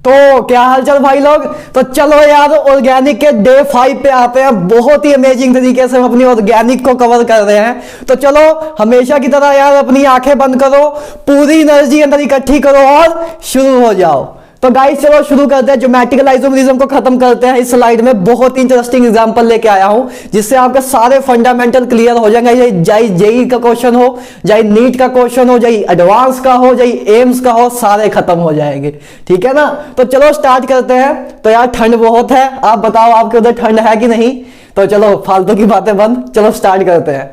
तो क्या हालचाल भाई लोग। तो चलो यार ऑर्गेनिक के डे 5 पे आते हैं। बहुत ही अमेजिंग तरीके से हम अपनी ऑर्गेनिक को कवर कर रहे हैं। तो चलो हमेशा की तरह यार अपनी आंखें बंद करो, पूरी एनर्जी अंदर इकट्ठी करो और शुरू हो जाओ। तो गाइस चलो शुरू करते हैं, ज्योमेट्रिकल आइसोमेरिज्म को खत्म करते हैं। इस स्लाइड में बहुत ही इंटरेस्टिंग एग्जांपल लेके आया हूं जिससे आपके सारे फंडामेंटल क्लियर हो जाएंगे। चाहे जेई का क्वेश्चन हो, चाहे नीट का क्वेश्चन हो, चाहे एडवांस का हो, चाहे एम्स का हो, सारे खत्म हो जाएंगे। ठीक है ना। तो चलो स्टार्ट करते हैं। तो यार ठंड बहुत है, आप बताओ आपके उधर ठंड है कि नहीं। तो चलो फालतू की बातें बंद, चलो स्टार्ट करते हैं।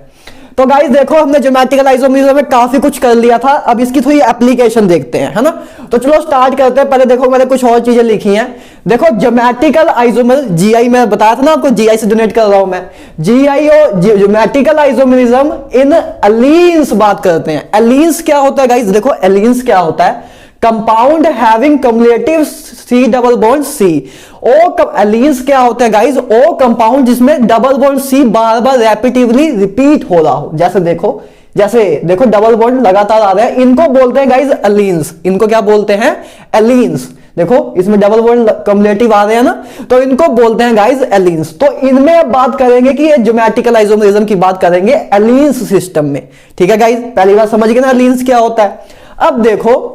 तो गाइस देखो हमने ज्योमेट्रिकल आइसोमेरिज्म में काफी कुछ कर लिया था, अब इसकी थोड़ी एप्लीकेशन देखते हैं, है ना। तो चलो स्टार्ट करते हैं। पहले देखो मैंने कुछ और चीजें लिखी हैं। देखो ज्योमेट्रिकल आइसोमेर, जीआई में बताया था ना आपको, जीआई से डोनेट कर रहा हूं मैं। जीआई और ज्योमेट्रिकल आइसोमेरिज्म इन एलीन्स बात करते हैं। एलीन्स क्या होता है गाइस, देखो एलीन्स क्या होता है, compound having cumulative C double bond C. ओ एलीन्स क्या होते हैं गाइस, ओ कंपाउंड जिसमें डबल बॉन्ड सी बार बार रैपिटिवली रिपीट हो रहा हो। जैसे देखो डबल बॉन्ड लगातार आ रहे हैं, इनको बोलते हैं गाइस एलीन्स। इनको क्या बोलते हैं, एलीन्स। देखो इसमें डबल बॉन्ड कम्युलेटिव आ रहे हैं ना, तो इनको बोलते हैं गाइस एलीन्स। तो इनमें अब बात करेंगे कि ये ज्योमेट्रिकल आइसोमेरिज्म की बात करेंगे एलीन्स सिस्टम में। ठीक है गाइस, पहली बात समझ गए ना एलीन्स क्या होता है। अब देखो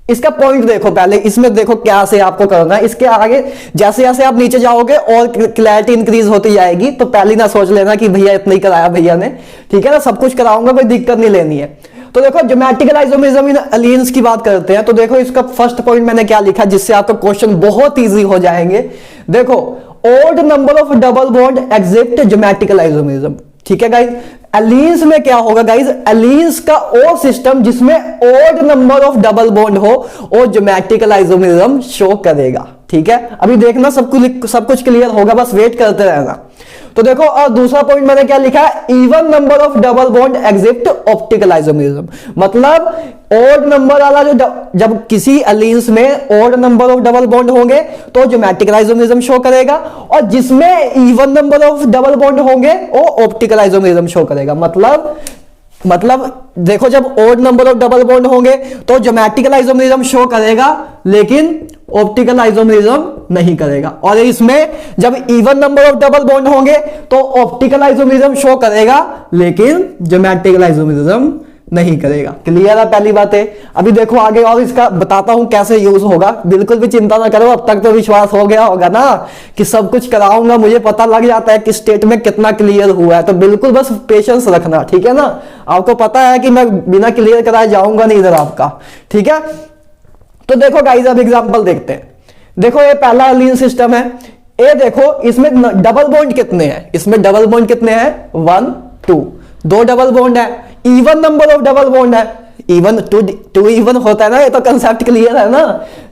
इसका पॉइंट देखो, पहले इसमें देखो क्या से आपको करना है। इसके आगे जैसे जैसे आप नीचे जाओगे और क्लैरिटी इंक्रीज होती जाएगी। तो पहले ना सोच लेना कि भैया इतना ही कराया भैया ने, ठीक है ना, सब कुछ कराऊंगा, कोई दिक्कत नहीं लेनी है। तो देखो ज्योमेट्रिकल आइसोमेरिज्म इन एलीन्स की बात करते हैं। तो देखो इसका फर्स्ट पॉइंट मैंने क्या लिखा जिससे आपका क्वेश्चन बहुत ईजी हो जाएंगे। देखो odd number of double bond exist geometrical isomerism. ठीक है गाइस, एलीन्स में क्या होगा गाइस, एलीन्स का ओ सिस्टम जिसमें odd number of double bond हो वो ज्योमेट्रिकल आइसोमेरिज्म शो करेगा। ठीक है, अभी देखना सब कुछ क्लियर होगा, बस वेट करते रहना। तो देखो और दूसरा पॉइंट मैंने क्या लिखा है, even number of double bond exist optical isomerism. मतलब ओड नंबर वाला जब किसी एलीन्स में odd number of double bond होंगे तो ज्योमेट्रिकल आइसोमेरिज्म शो करेगा, और जिसमें even number of double bond होंगे वो ऑप्टिकल आइसोमेरिज्म शो करेगा। मतलब देखो जब odd number of double bond होंगे तो ज्योमेट्रिकल आइसोमेरिज्म शो करेगा लेकिन ऑप्टिकल आइसोमेरिज्म नहीं करेगा, और इसमें जब even number of double bond होंगे तो ऑप्टिकल आइसोमेरिज्म शो करेगा लेकिन ज्योमेट्रिकल आइसोमेरिज्म नहीं करेगा। क्लियर है पहली बात है। अभी देखो आगे और इसका बताता हूं कैसे यूज होगा, बिल्कुल भी चिंता ना करो। अब तक तो विश्वास हो गया होगा ना कि सब कुछ कराऊंगा, मुझे पता लग जाता है कि स्टेट में कितना क्लियर हुआ है। तो बिल्कुल बस पेशेंस रखना, ठीक है ना। आपको पता है कि मैं बिना क्लियर कराए जाऊंगा नहीं इधर आपका, ठीक है। तो देखो गाइस अब एग्जांपल देखते हैं। देखो ये पहला एलीन सिस्टम है, ये देखो इसमें डबल बॉन्ड कितने हैं, इसमें डबल बॉन्ड कितने हैं, 1 2, दो डबल बॉन्ड है। Even number of double bond है, इवन टू इवन होता है ना, ये तो कंसेप्ट क्लियर है ना,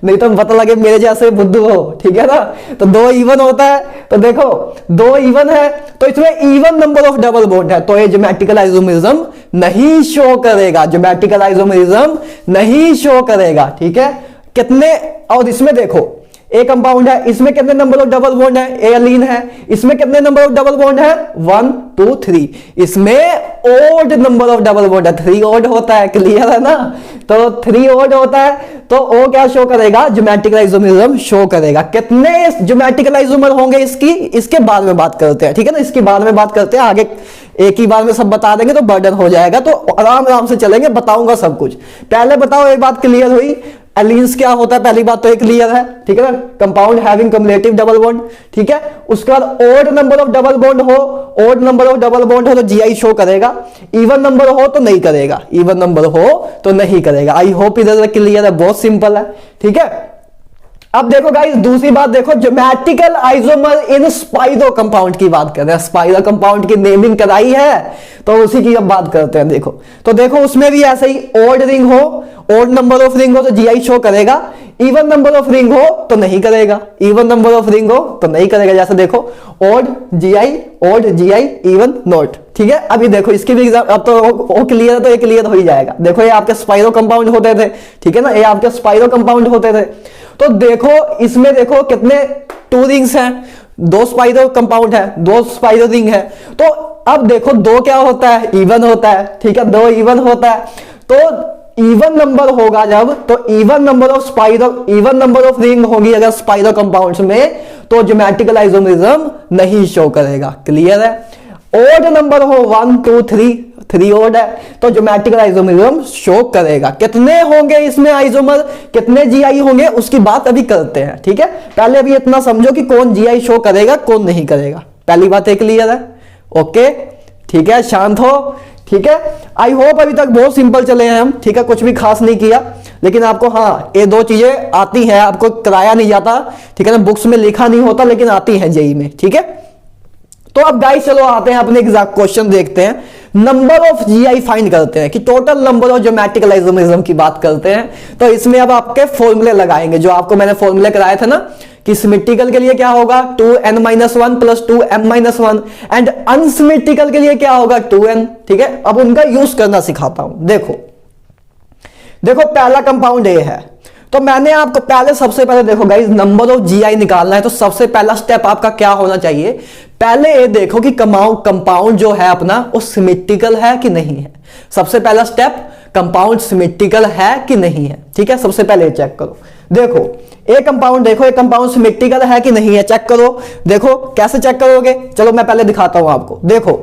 नहीं तो पता लगे मेरे जैसे बुद्धू हो, ठीक है ना। तो 2 इवन होता है, तो देखो 2 इवन है तो इसमें even number of double bond है, तो ये ज्योमेट्रिकल आइसोमेरिज्म नहीं शो करेगा, ज्योमेट्रिकल आइसोमेरिज्म नहीं शो करेगा। ठीक है, कितने, और इसमें देखो ए कंपाउंड है, इसमें कितने नंबर ऑफ डबल बॉन्ड है, ए एलीन है, इसमें कितने नंबर ऑफ डबल बॉन्ड है, 1 2 3, इसमें odd number of double bond है, 3 ओड होता है। क्लियर है ना, तो 3 ओड होता है तो ओ क्या शो करेगा, ज्योमेट्रिकल आइसोमेरिज्म शो करेगा। कितने ज्योमेट्रिकल आइसोमर होंगे इसके बाद में बात करते हैं, ठीक है ना, इसके बाद में बात करते हैं। आगे एक ही बार में सब बता देंगे तो बर्डन हो जाएगा, तो आराम से चलेंगे, बताऊंगा सब कुछ। पहले बताओ एक बात क्लियर हुई, एलीन्स क्या होता है, पहली बात तो एक क्लियर है, ठीक है ना, compound having cumulative double bond. ठीक है, उसके बाद odd number of double bond हो, odd number of double bond हो तो जीआई शो करेगा, इवन नंबर हो तो नहीं करेगा, इवन नंबर हो तो नहीं करेगा। आई होप इधर क्लियर है, बहुत सिंपल है, ठीक है। अब देखो गाइस दूसरी बात देखो, ज्योमेट्रिकल आइसोमर इन स्पाइरो कंपाउंड की बात कर रहे हैं। स्पाइरो कंपाउंड की नेमिंग कराई है तो उसी की अब बात करते हैं। देखो तो देखो उसमें भी ऐसे ही ओड रिंग हो, ओड नंबर ऑफ रिंग हो तो जीआई शो करेगा, इवन नंबर ऑफ रिंग हो तो नहीं करेगा, इवन नंबर ऑफ रिंग हो तो नहीं करेगा। जैसे देखो ओड जीआई इवन नॉट, ठीक है। अभी देखो इसकी भी एग्जाम, अब तो वो क्लियर है तो ये क्लियर हो ही जाएगा। देखो ये आपके स्पाइरो कंपाउंड होते थे, ठीक है ना, ये आपके स्पाइरो कंपाउंड होते थे। तो देखो इसमें देखो कितने 2 रिंग्स हैं, 2 स्पाइरो कंपाउंड है, 2 स्पाइरो रिंग है। तो अब देखो 2 क्या होता है, इवन होता है, ठीक है, 2 इवन होता है। तो इवन नंबर होगा जब, तो even number of spiral, even number of ring होगी अगर स्पाइरल कंपाउंड्स में, तो ज्योमेट्रिकल आइसोमेरिज्म नहीं शो करेगा। क्लियर है? ओड नंबर हो 1 2 3, 3 ओड है तो ज्योमेट्रिकल आइसोमेरिज्म शो करेगा। कितने होंगे इसमें आइसोमर, कितने जीआई होंगे उसकी बात अभी करते हैं। ठीक है, पहले अभी इतना समझो कि कौन जीआई शो करेगा कौन नहीं करेगा। पहली बात एक क्लियर है? ओके, ठीक है, शांत हो। ठीक है, आई होप अभी तक बहुत सिंपल चले हैं हम। ठीक है, कुछ भी खास नहीं किया, लेकिन आपको हाँ ये दो चीजें आती हैं, आपको कराया नहीं जाता। ठीक है ना, बुक्स में लिखा नहीं होता लेकिन आती है जेई में। ठीक है, तो अब गाइस चलो आते हैं अपने एग्जैक्ट क्वेश्चन देखते हैं। नंबर ऑफ जीआई फाइंड करते हैं कि total number of geometrical isomerism की बात करते हैं। तो इसमें अब आपके फॉर्मूले लगाएंगे, जो आपको मैंने फॉर्मूले कराए थे ना कि सिमेट्रिकल के लिए क्या होगा 2n-1 plus 2m-1 and unsymmetrical के लिए क्या होगा 2n। ठीक है, अब उनका यूज करना सिखाता हूं। देखो देखो पहला कंपाउंड ए है, तो मैंने आपको पहले सबसे पहले देखो गाइस नंबर ऑफ जीआई निकालना है, तो सबसे पहला स्टेप आपका क्या होना चाहिए, पहले ये देखो कि कंपाउंड जो है अपना वो सिमेट्रिकल है कि नहीं है। सबसे पहला स्टेप कंपाउंड सिमेट्रिकल है कि नहीं है। ठीक है, सबसे पहले चेक करो। देखो एक कंपाउंड, देखो एक कंपाउंड सिमेट्रिकल है कि नहीं है, चेक करो। देखो कैसे चेक करोगे, चलो मैं पहले दिखाता हूं आपको। देखो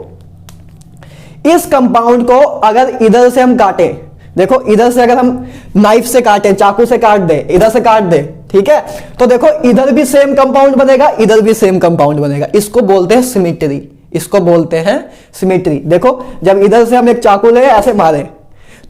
इस कंपाउंड को अगर इधर से हम काटें, देखो इधर से अगर हम नाइफ से काटें, चाकू से काट दे, इधर से काट दे, ठीक है, तो देखो इधर भी सेम कंपाउंड बनेगा, इधर भी सेम कंपाउंड बनेगा। इसको बोलते हैं सिमेट्री, इसको बोलते हैं सिमेट्री। देखो जब इधर से हम एक चाकू ले ऐसे मारे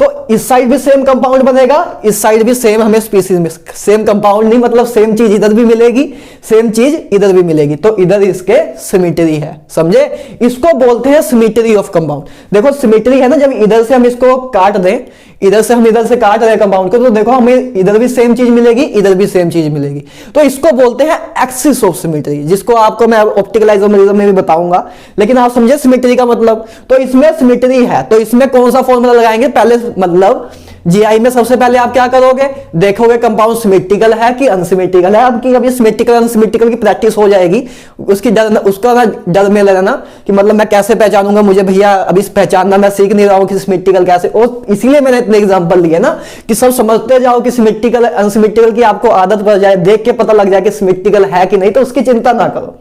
तो इस साइड भी सेम कंपाउंड बनेगा, इस साइड भी सेम, हमें स्पीसीज में सेम कंपाउंड नहीं मतलब सेम चीज इधर भी मिलेगी, सेम चीज इधर भी मिलेगी, तो इधर इसके सिमेट्री है। समझे? इसको बोलते हैं सिमेट्री ऑफ कंपाउंड। देखो सिमेट्री है ना, जब इधर से हम इसको काट दें, इधर से हम इधर से काट रहे हैं कंपाउंड को, तो देखो हमें इधर भी सेम चीज मिलेगी, इधर भी सेम चीज मिलेगी, तो इसको बोलते हैं एक्सिस ऑफ सिमेट्री, जिसको आपको मैं ऑप्टिकल आइसोमेरिज्म में भी बताऊंगा, लेकिन आप समझे सिमेट्री का मतलब। तो इसमें सिमेट्री है, तो इसमें कौन सा फॉर्मूला लगाएंगे, पहले मतलब जीआई में सबसे पहले आप क्या करोगे, देखोगे कंपाउंड सिमेट्रिकल है कि अनसिमेट्रिकल है। अब अभी सिमेट्रिकल अनसिमेट्रिकल की प्रैक्टिस हो जाएगी, उसकी डर, उसका ना डर में लेना कि मतलब मैं कैसे पहचानूंगा, मुझे भैया अभी पहचानना मैं सीख नहीं रहा हूं कि सिमेट्रिकल कैसे, और इसीलिए मैंने इतने एग्जांपल लिए ना कि सब समझते जाओ कि सिमेट्रिकल अनसिमेट्रिकल की आपको आदत पड़ जाए, देख के पता लग जाए कि सिमेट्रिकल है कि नहीं, तो उसकी चिंता ना करो।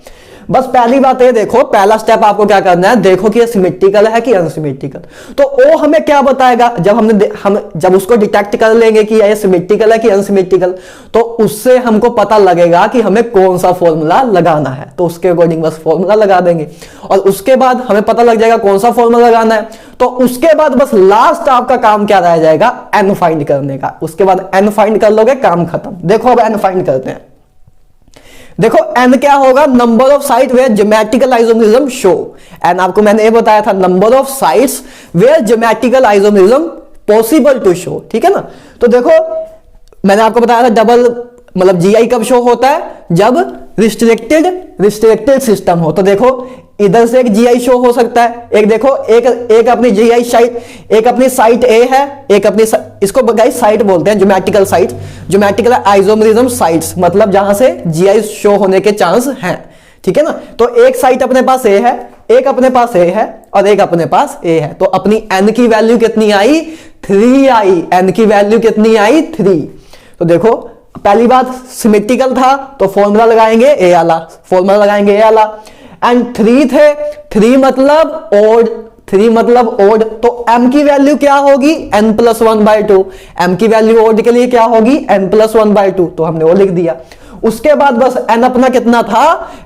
बस पहली बात ये देखो, पहला स्टेप आपको क्या करना है, देखो कि ये सिमेट्रिकल है कि अनसिमेट्रिकल। तो वो हमें क्या बताएगा, जब हम जब उसको डिटेक्ट कर लेंगे कि ये सिमेट्रिकल है कि अनसिमेट्रिकल, तो उससे हमको पता लगेगा कि हमें कौन सा फॉर्मूला लगाना है, तो उसके अकॉर्डिंग बस फॉर्मूला लगा देंगे, और उसके बाद हमें पता लग जाएगा कौन सा फॉर्मूला लगाना है। तो उसके बाद बस लास्ट आपका काम क्या रह जाएगा, एन फाइंड करने का। उसके बाद एन फाइंड कर लोगे, काम खत्म। देखो अब एन फाइंड करते हैं। देखो n क्या होगा, number of site where geometrical isomerism show. N आपको मैंने ये बताया था, number of sites where geometrical isomerism possible to show. ठीक है ना, तो देखो मैंने आपको बताया था डबल मतलब जीआई कब शो होता है, जब रिस्ट्रिक्टेड सिस्टम हो। तो देखो इधर से एक जीआई शो हो सकता है, एक देखो एक अपनी जीआई साइट, एक अपनी साइट ए है, एक अपनी, इसको गाइस साइट बोलते हैं, geometrical site, geometrical isomerism sites, मतलब जहां से जीआई शो होने के चांस हैं। ठीक है ना, तो एक साइट अपने पास ए है, एक अपने पास ए है, और एक अपने पास ए है, तो अपनी एन की वैल्यू कितनी आई, 3 आई। एन की वैल्यू कितनी आई, 3। तो देखो पहली बात सिमेट्रिकल था, तो फॉर्मूला लगाएंगे ए वाला, फॉर्मूला लगाएंगे ए वाला, एंड 3 थे, 3 मतलब ओड, 3 मतलब ओड, तो m की वैल्यू क्या होगी, n+1/2। m की वैल्यू ओड के लिए क्या होगी, n+1/2, तो हमने वो लिख दिया। उसके बाद बस n अपना कितना था,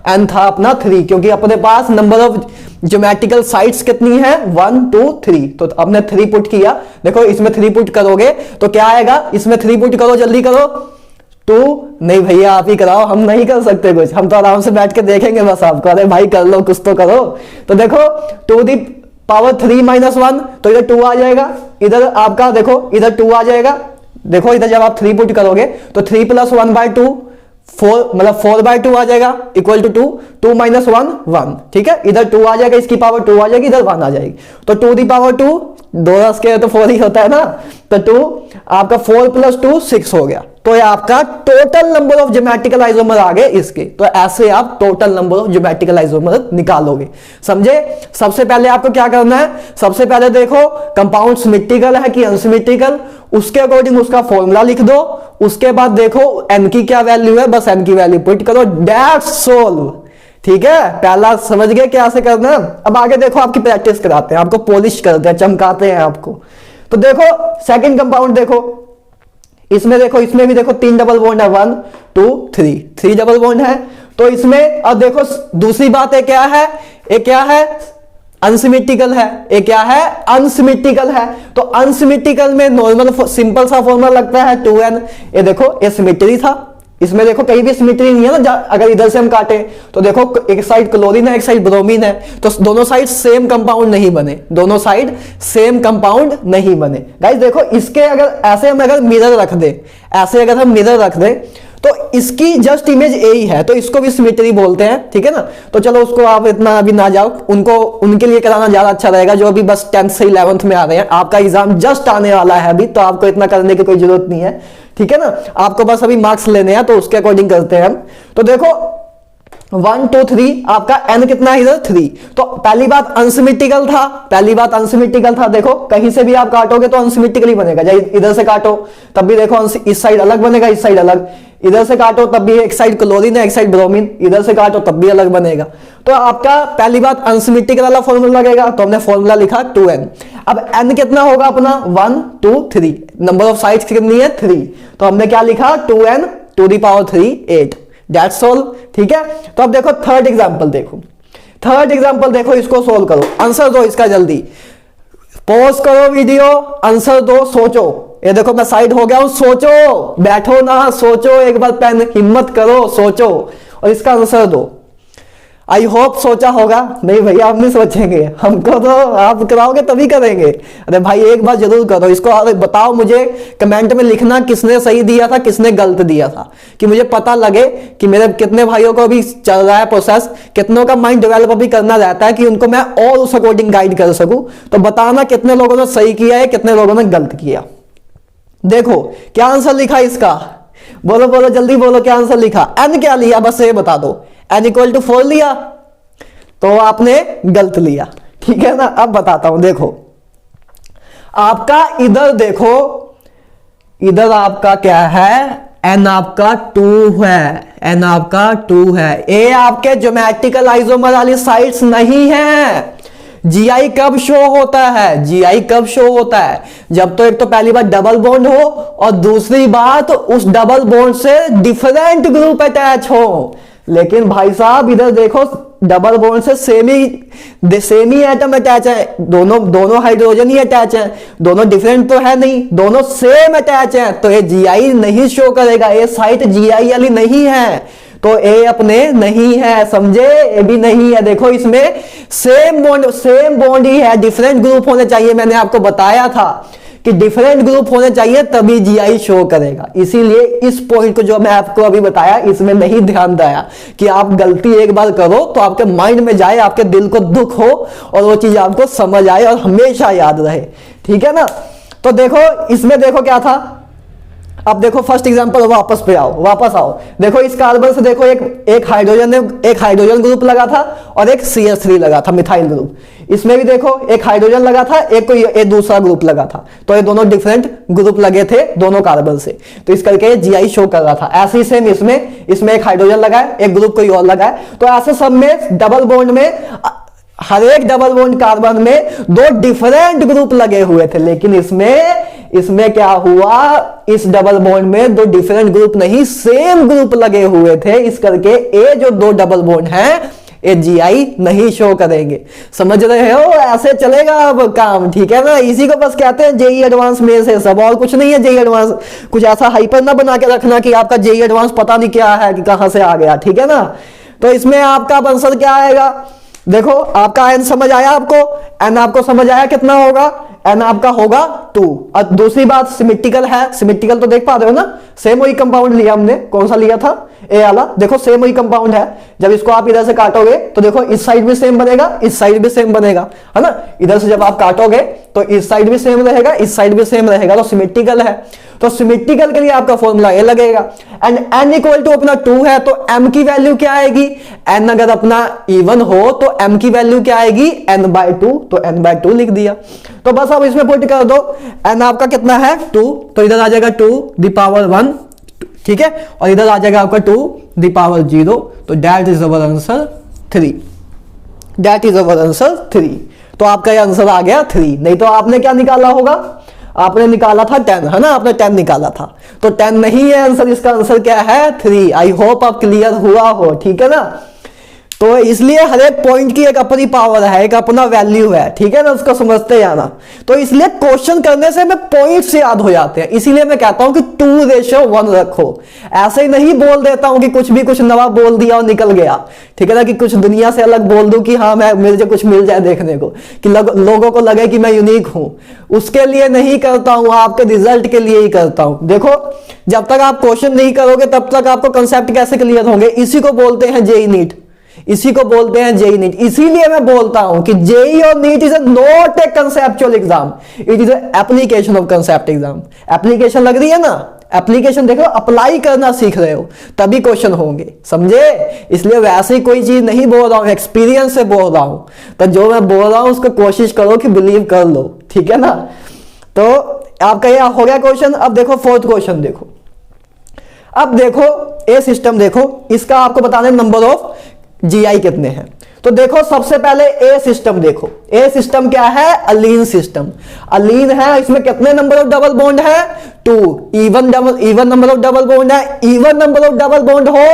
n था अपना 3, क्योंकि अपने पास नंबर ऑफ ज्योमेट्रिकल साइट्स कितनी है, 1 2 3, तो हमने 3 पुट किया। देखो इसमें 3 पुट करोगे तो क्या आएगा, इसमें 3 पुट करो, जल्दी करो। 2 नहीं भैया आप ही कराओ, हम नहीं कर सकते कुछ, हम तो आराम से बैठ के देखेंगे बस आपको, अरे भाई कर लो कुछ तो करो। तो देखो 2⁻³ - 1, तो इधर 2 आ जाएगा, इधर आपका देखो इधर 2 आ जाएगा। देखो इधर जब आप 3 पुट करोगे तो 3 + 1/2 4, मतलब 4/2 आ जाएगा, इक्वल टू 2, 2 - 1 1। ठीक है, इधर 2 आ जाएगा, इसकी पावर 2 आ जाएगी, इधर 1 आ जाएगी, तो 2⁻², 2 स्क्वायर तो 4 ही होता है ना, तो 2 आपका 4 + 2 6 हो गया। तो ये आपका total number of geometrical isomer आ गए इसके। तो ऐसे आप total number of geometrical isomer निकालोगे। समझे? सबसे पहले आपको क्या करना है, सबसे पहले देखो कंपाउंड सिमेट्रिकल है कि अनसिमेट्रिकल, उसके अकॉर्डिंग उसका फॉर्मूला लिख दो। उसके बाद देखो एन की क्या वैल्यू है, बस एन की वैल्यू पुट करो, दैट्स सोल्व। ठीक है, पहला समझ गए कैसे करना है। अब आगे देखो आपकी प्रैक्टिस कराते हैं, आपको पॉलिश करते हैं, चमकाते हैं आपको। तो देखो सेकंड कंपाउंड देखो, इसमें देखो, इसमें भी देखो 3 डबल बॉन्ड है, 1 2 3 डबल बॉन्ड है। तो इसमें अब देखो दूसरी बात है क्या है, एक क्या है अनसिमेट्रिकल है, एक क्या है अनसिमेट्रिकल है। तो अनसिमेट्रिकल में नॉर्मल सिंपल सा फॉर्मूला लगता है 2n। ये देखो ये सिमेट्री था, इसमें देखो कहीं भी सिमेट्री नहीं है ना। अगर इधर से हम काटे तो देखो एक साइड क्लोरीन है, एक साइड ब्रोमीन है, तो दोनों साइड सेम कंपाउंड नहीं बने, दोनों साइड सेम कंपाउंड नहीं बने। गाइस देखो इसके अगर ऐसे हम अगर मिरर रख दे, ऐसे अगर हम मिरर रख दे तो इसकी जस्ट इमेज ए ही है, तो इसको भी सिमेट्री बोलते हैं। ठीक है ना, तो चलो उसको आप इतना अभी ना जाओ, उनको उनके लिए कराना ज्यादा अच्छा रहेगा जो अभी बस 10th से 11th में आ रहे हैं। आपका एग्जाम जस्ट आने वाला है अभी, तो आपको इतना करने की कोई जरूरत नहीं है। ठीक है ना, आपको बस अभी मार्क्स लेने हैं, तो उसके अकॉर्डिंग करते हैं हम। तो देखो 1 2 3 आपका n कितना है इधर 3। तो पहली बात अनसिमेट्रिकल था, पहली बात अनसिमेट्रिकल था। देखो कहीं से भी आप काटोगे तो अनसिमेट्रिकली बनेगा, चाहे इधर से काटो तब भी देखो इस साइड अलग बनेगा, इस साइड अलग, इधर से काटो तब भी एक साइड क्लोरीन है, एक साइड ब्रोमीन, इधर से काटो तब भी अलग बनेगा। तो आपका पहली बात अनसिमेट्रिकल वाला फॉर्मूला लगेगा, तो हमने फॉर्मूला लिखा 2n। अब n कितना होगा अपना 1 2 3, नंबर ऑफ साइड्स कितनी है 3, तो हमने क्या लिखा 2n to the power 3 8, that's solve. ठीक है, तो अब देखो थर्ड एग्जांपल देखो, थर्ड एग्जांपल देखो, इसको सोल्व करो, आंसर दो इसका जल्दी, पॉज करो वीडियो, आंसर दो, सोचो। ये देखो मैं साइड हो गया हूं, सोचो, बैठो ना, सोचो, एक बार पेन हिम्मत करो, सोचो और इसका आंसर दो। आई होप सोचा होगा, नहीं भैया हम नहीं सोचेंगे, हमको तो आप कराओगे तभी करेंगे। अरे भाई एक बार जरूर करो इसको, और बताओ मुझे कमेंट में लिखना किसने सही दिया था किसने गलत दिया था, कि मुझे पता लगे कि मेरे कितने भाइयों को भी चल रहा है प्रोसेस, कितनों का माइंड डेवलप भी करना रहता है कि उनको मैं और उस अकॉर्डिंग गाइड कर सकूं। तो बताना कितने लोगों ने सही किया है, कितने लोगों ने गलत किया। देखो क्या आंसर लिखा इसका, बोलो बोलो जल्दी बोलो क्या आंसर लिखा। n क्या लिया बस ये बता दो, n = 4 लिया तो आपने गलत लिया। ठीक है ना, अब बताता हूं, देखो आपका इधर देखो, इधर आपका क्या है, n आपका 2 है, n आपका 2 है। ए आपके ज्योमेट्रिकल आइसोमर वाली साइड्स नहीं है। जीआई कब शो होता है, जीआई कब शो होता है, जब तो एक तो पहली बात डबल बॉन्ड हो और दूसरी बात उस डबल बॉन्ड से डिफरेंट ग्रुप अटैच हो। लेकिन भाई साहब इधर देखो डबल बॉन्ड से सेम ही एटम अटैच है, दोनों हाइड्रोजन ही अटैच है, दोनों डिफरेंट तो है नहीं, दोनों सेम अटैच है। तो ये जीआई नहीं शो करेगा, ये साइट जीआई वाली नहीं है, तो ए अपने नहीं है, समझे, ए भी नहीं है। देखो इसमें सेम बॉन्ड ही है, डिफरेंट ग्रुप होने चाहिए। मैंने आपको बताया था कि डिफरेंट ग्रुप होने चाहिए तभी जीआई शो करेगा। इसीलिए इस पॉइंट को जो मैं आपको अभी बताया इसमें नहीं ध्यान दिया कि आप गलती एक बार करो तो आपके माइंड में जाए, आपके दिल को दुख हो और वो चीज आपको समझ आए और हमेशा याद रहे। ठीक है ना, तो देखो इसमें देखो क्या था। अब देखो फर्स्ट एग्जांपल, वापस आओ। देखो इस कार्बन से देखो एक हाइड्रोजन ग्रुप लगा था और एक CH3 लगा था, मिथाइल ग्रुप। इसमें भी देखो एक हाइड्रोजन लगा था, एक दूसरा ग्रुप लगा था, तो ये दोनों डिफरेंट ग्रुप लगे थे दोनों कार्बन से, तो इस करके जीआई शो कर रहा था। ऐसे ही सेम इसमें एक हाइड्रोजन लगा है, एक ग्रुप कोई और लगा है, तो ऐसे सब में डबल बॉन्ड में हर एक डबल बॉन्ड कार्बन में 2 डिफरेंट ग्रुप लगे हुए थे। लेकिन इसमें क्या हुआ, इस डबल बॉन्ड में 2 डिफरेंट ग्रुप नहीं सेम ग्रुप लगे हुए थे, इस करके ए जो 2 डबल बॉन्ड हैं ये जीआई नहीं शो करेंगे। समझ रहे हो, ऐसे चलेगा अब काम। ठीक है ना, इसी को बस कहते हैं जेई एडवांस में से सब, और कुछ नहीं है जेई एडवांस। कुछ ऐसा हाइपर ना बना के रखना कि आपका जेई एडवांस पता नहीं क्या है कि कहां से आ गया। ठीक है ना, तो इसमें आपका आंसर क्या आएगा, देखो आपका n समझ आया आपको, n आपको समझ आया कितना होगा, n आपका होगा 2। और दूसरी बात सिमेट्रिकल है, सिमेट्रिकल तो देख पा रहे हो ना, सेम वही कंपाउंड लिया हमने, कौन सा लिया था, ए वाला, देखो सेम वही कंपाउंड है। जब इसको आप इधर से काटोगे तो देखो इस साइड भी सेम बनेगा, इस साइड भी सेम बनेगा, है ना। इधर से जब आप काटोगे तो इस साइड भी सेम रहेगा, इस साइड भी सेम रहेगा, तो सिमेट्रिकल है। तो सिमेट्रिकल के लिए आपका फॉर्मूला ए लगेगा। एंड n इक्वल टू अपना 2 है, तो m की वैल्यू क्या आएगी, n अगर अपना इवन हो तो m की वैल्यू क्या आएगी, n/2, तो n/2 लिख दिया। तो बस अब इसमें पुट कर दो, n आपका कितना है 2, तो इधर आ जाएगा 2⁻1, ठीक है, और इधर आ जाएगा आपका 2⁻0, तो that is our answer 3, that is our answer 3। तो आपका ये आंसर आ गया 3, नहीं तो आपने क्या निकाला होगा, आपने निकाला था 10, है ना, आपने 10 निकाला था, तो 10 नहीं है आंसर, इसका आंसर क्या है 3। आई होप आप क्लियर हुआ हो, ठीक है ना। तो इसलिए हर एक पॉइंट की एक अपनी पावर है, एक अपना वैल्यू है, ठीक है ना, उसको समझते जाना। तो इसलिए क्वेश्चन करने से हमें पॉइंट्स याद हो जाते हैं, इसीलिए मैं कहता हूं कि 2:1 रखो। ऐसे ही नहीं बोल देता हूं कि कुछ भी कुछ नवा बोल दिया और निकल गया, ठीक है ना, कि कुछ दुनिया से अलग बोल दूं कि हाँ मैं मुझे कुछ मिल जाए देखने को, कि लोगों को लगे कि मैं यूनिक हूं। उसके लिए नहीं करता हूं, आपके रिजल्ट के लिए ही करता हूं। देखो जब तक आप क्वेश्चन नहीं करोगे तब तक आपको कंसेप्ट कैसे क्लियर होंगे, इसी को बोलते हैं जेई नीट, इसी को बोलते हैं जेई नीट। इसीलिए मैं बोलता हूं कि जेई और NEET is not a conceptual exam, it is application of concept exam. Application लग रही है ना, एप्लीकेशन देखो, अप्लाई करना सीख रहे हो तभी क्वेश्चन होंगे, समझे। इसलिए वैसे ही कोई चीज नहीं बोल रहा हूं, एक्सपीरियंस से बोल रहा हूं, तो जो मैं बोल रहा हूं उसको कोशिश करो कि बिलीव कर लो, ठीक है ना। तो आपका ये हो गया क्वेश्चन। अब देखो फोर्थ क्वेश्चन देखो, अब देखो ए सिस्टम देखो, इसका आपको बताना है नंबर ऑफ जीआई कितने हैं। तो देखो सबसे पहले ए सिस्टम देखो, ए सिस्टम क्या है, अलीन सिस्टम। अलीन है, इसमें कितने नंबर ऑफ डबल बॉन्ड है, 2। Even number of double bond है, even number of double bond हो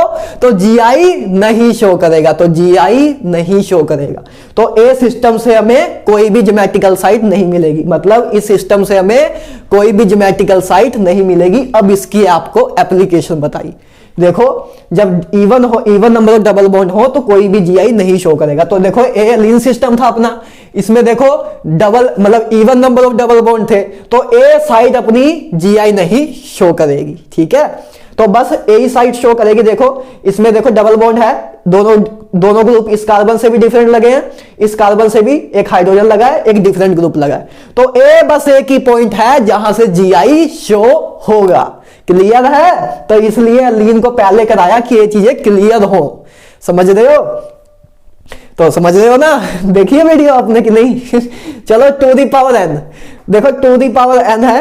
तो जीआई नहीं शो करेगा, तो जीआई नहीं शो करेगा। तो ए सिस्टम से हमें कोई भी ज्योमेट्रिकल साइट नहीं मिलेगी, मतलब इस सिस्टम से हमें कोई भी ज्योमेट्रिकल साइट नहीं मिलेगी। अब इसकी आपको एप्लीकेशन बताई, देखो जब even number of double bond हो तो कोई भी जीआई नहीं शो करेगा। तो देखो ए एलीन सिस्टम था अपना, इसमें देखो डबल मतलब even number of double bond थे, तो ए साइड अपनी जीआई नहीं शो करेगी, ठीक है। तो बस ए ही साइड शो करेगी। देखो इसमें देखो डबल बॉन्ड है, दोनों ग्रुप इस कार्बन से भी डिफरेंट लगे हैं, इस कार्बन से भी एक हाइड्रोजन लगा है, एक डिफरेंट ग्रुप लगा है। तो ए बस एक ही पॉइंट है जहां से जीआई शो होगा। क्लियर है, तो इसलिए अलीन को पहले कराया कि ये चीजें क्लियर हो, समझ रहे हो, तो समझ रहे हो ना। देखिए वीडियो आपने कि नहीं। चलो 2n देखो 2n है,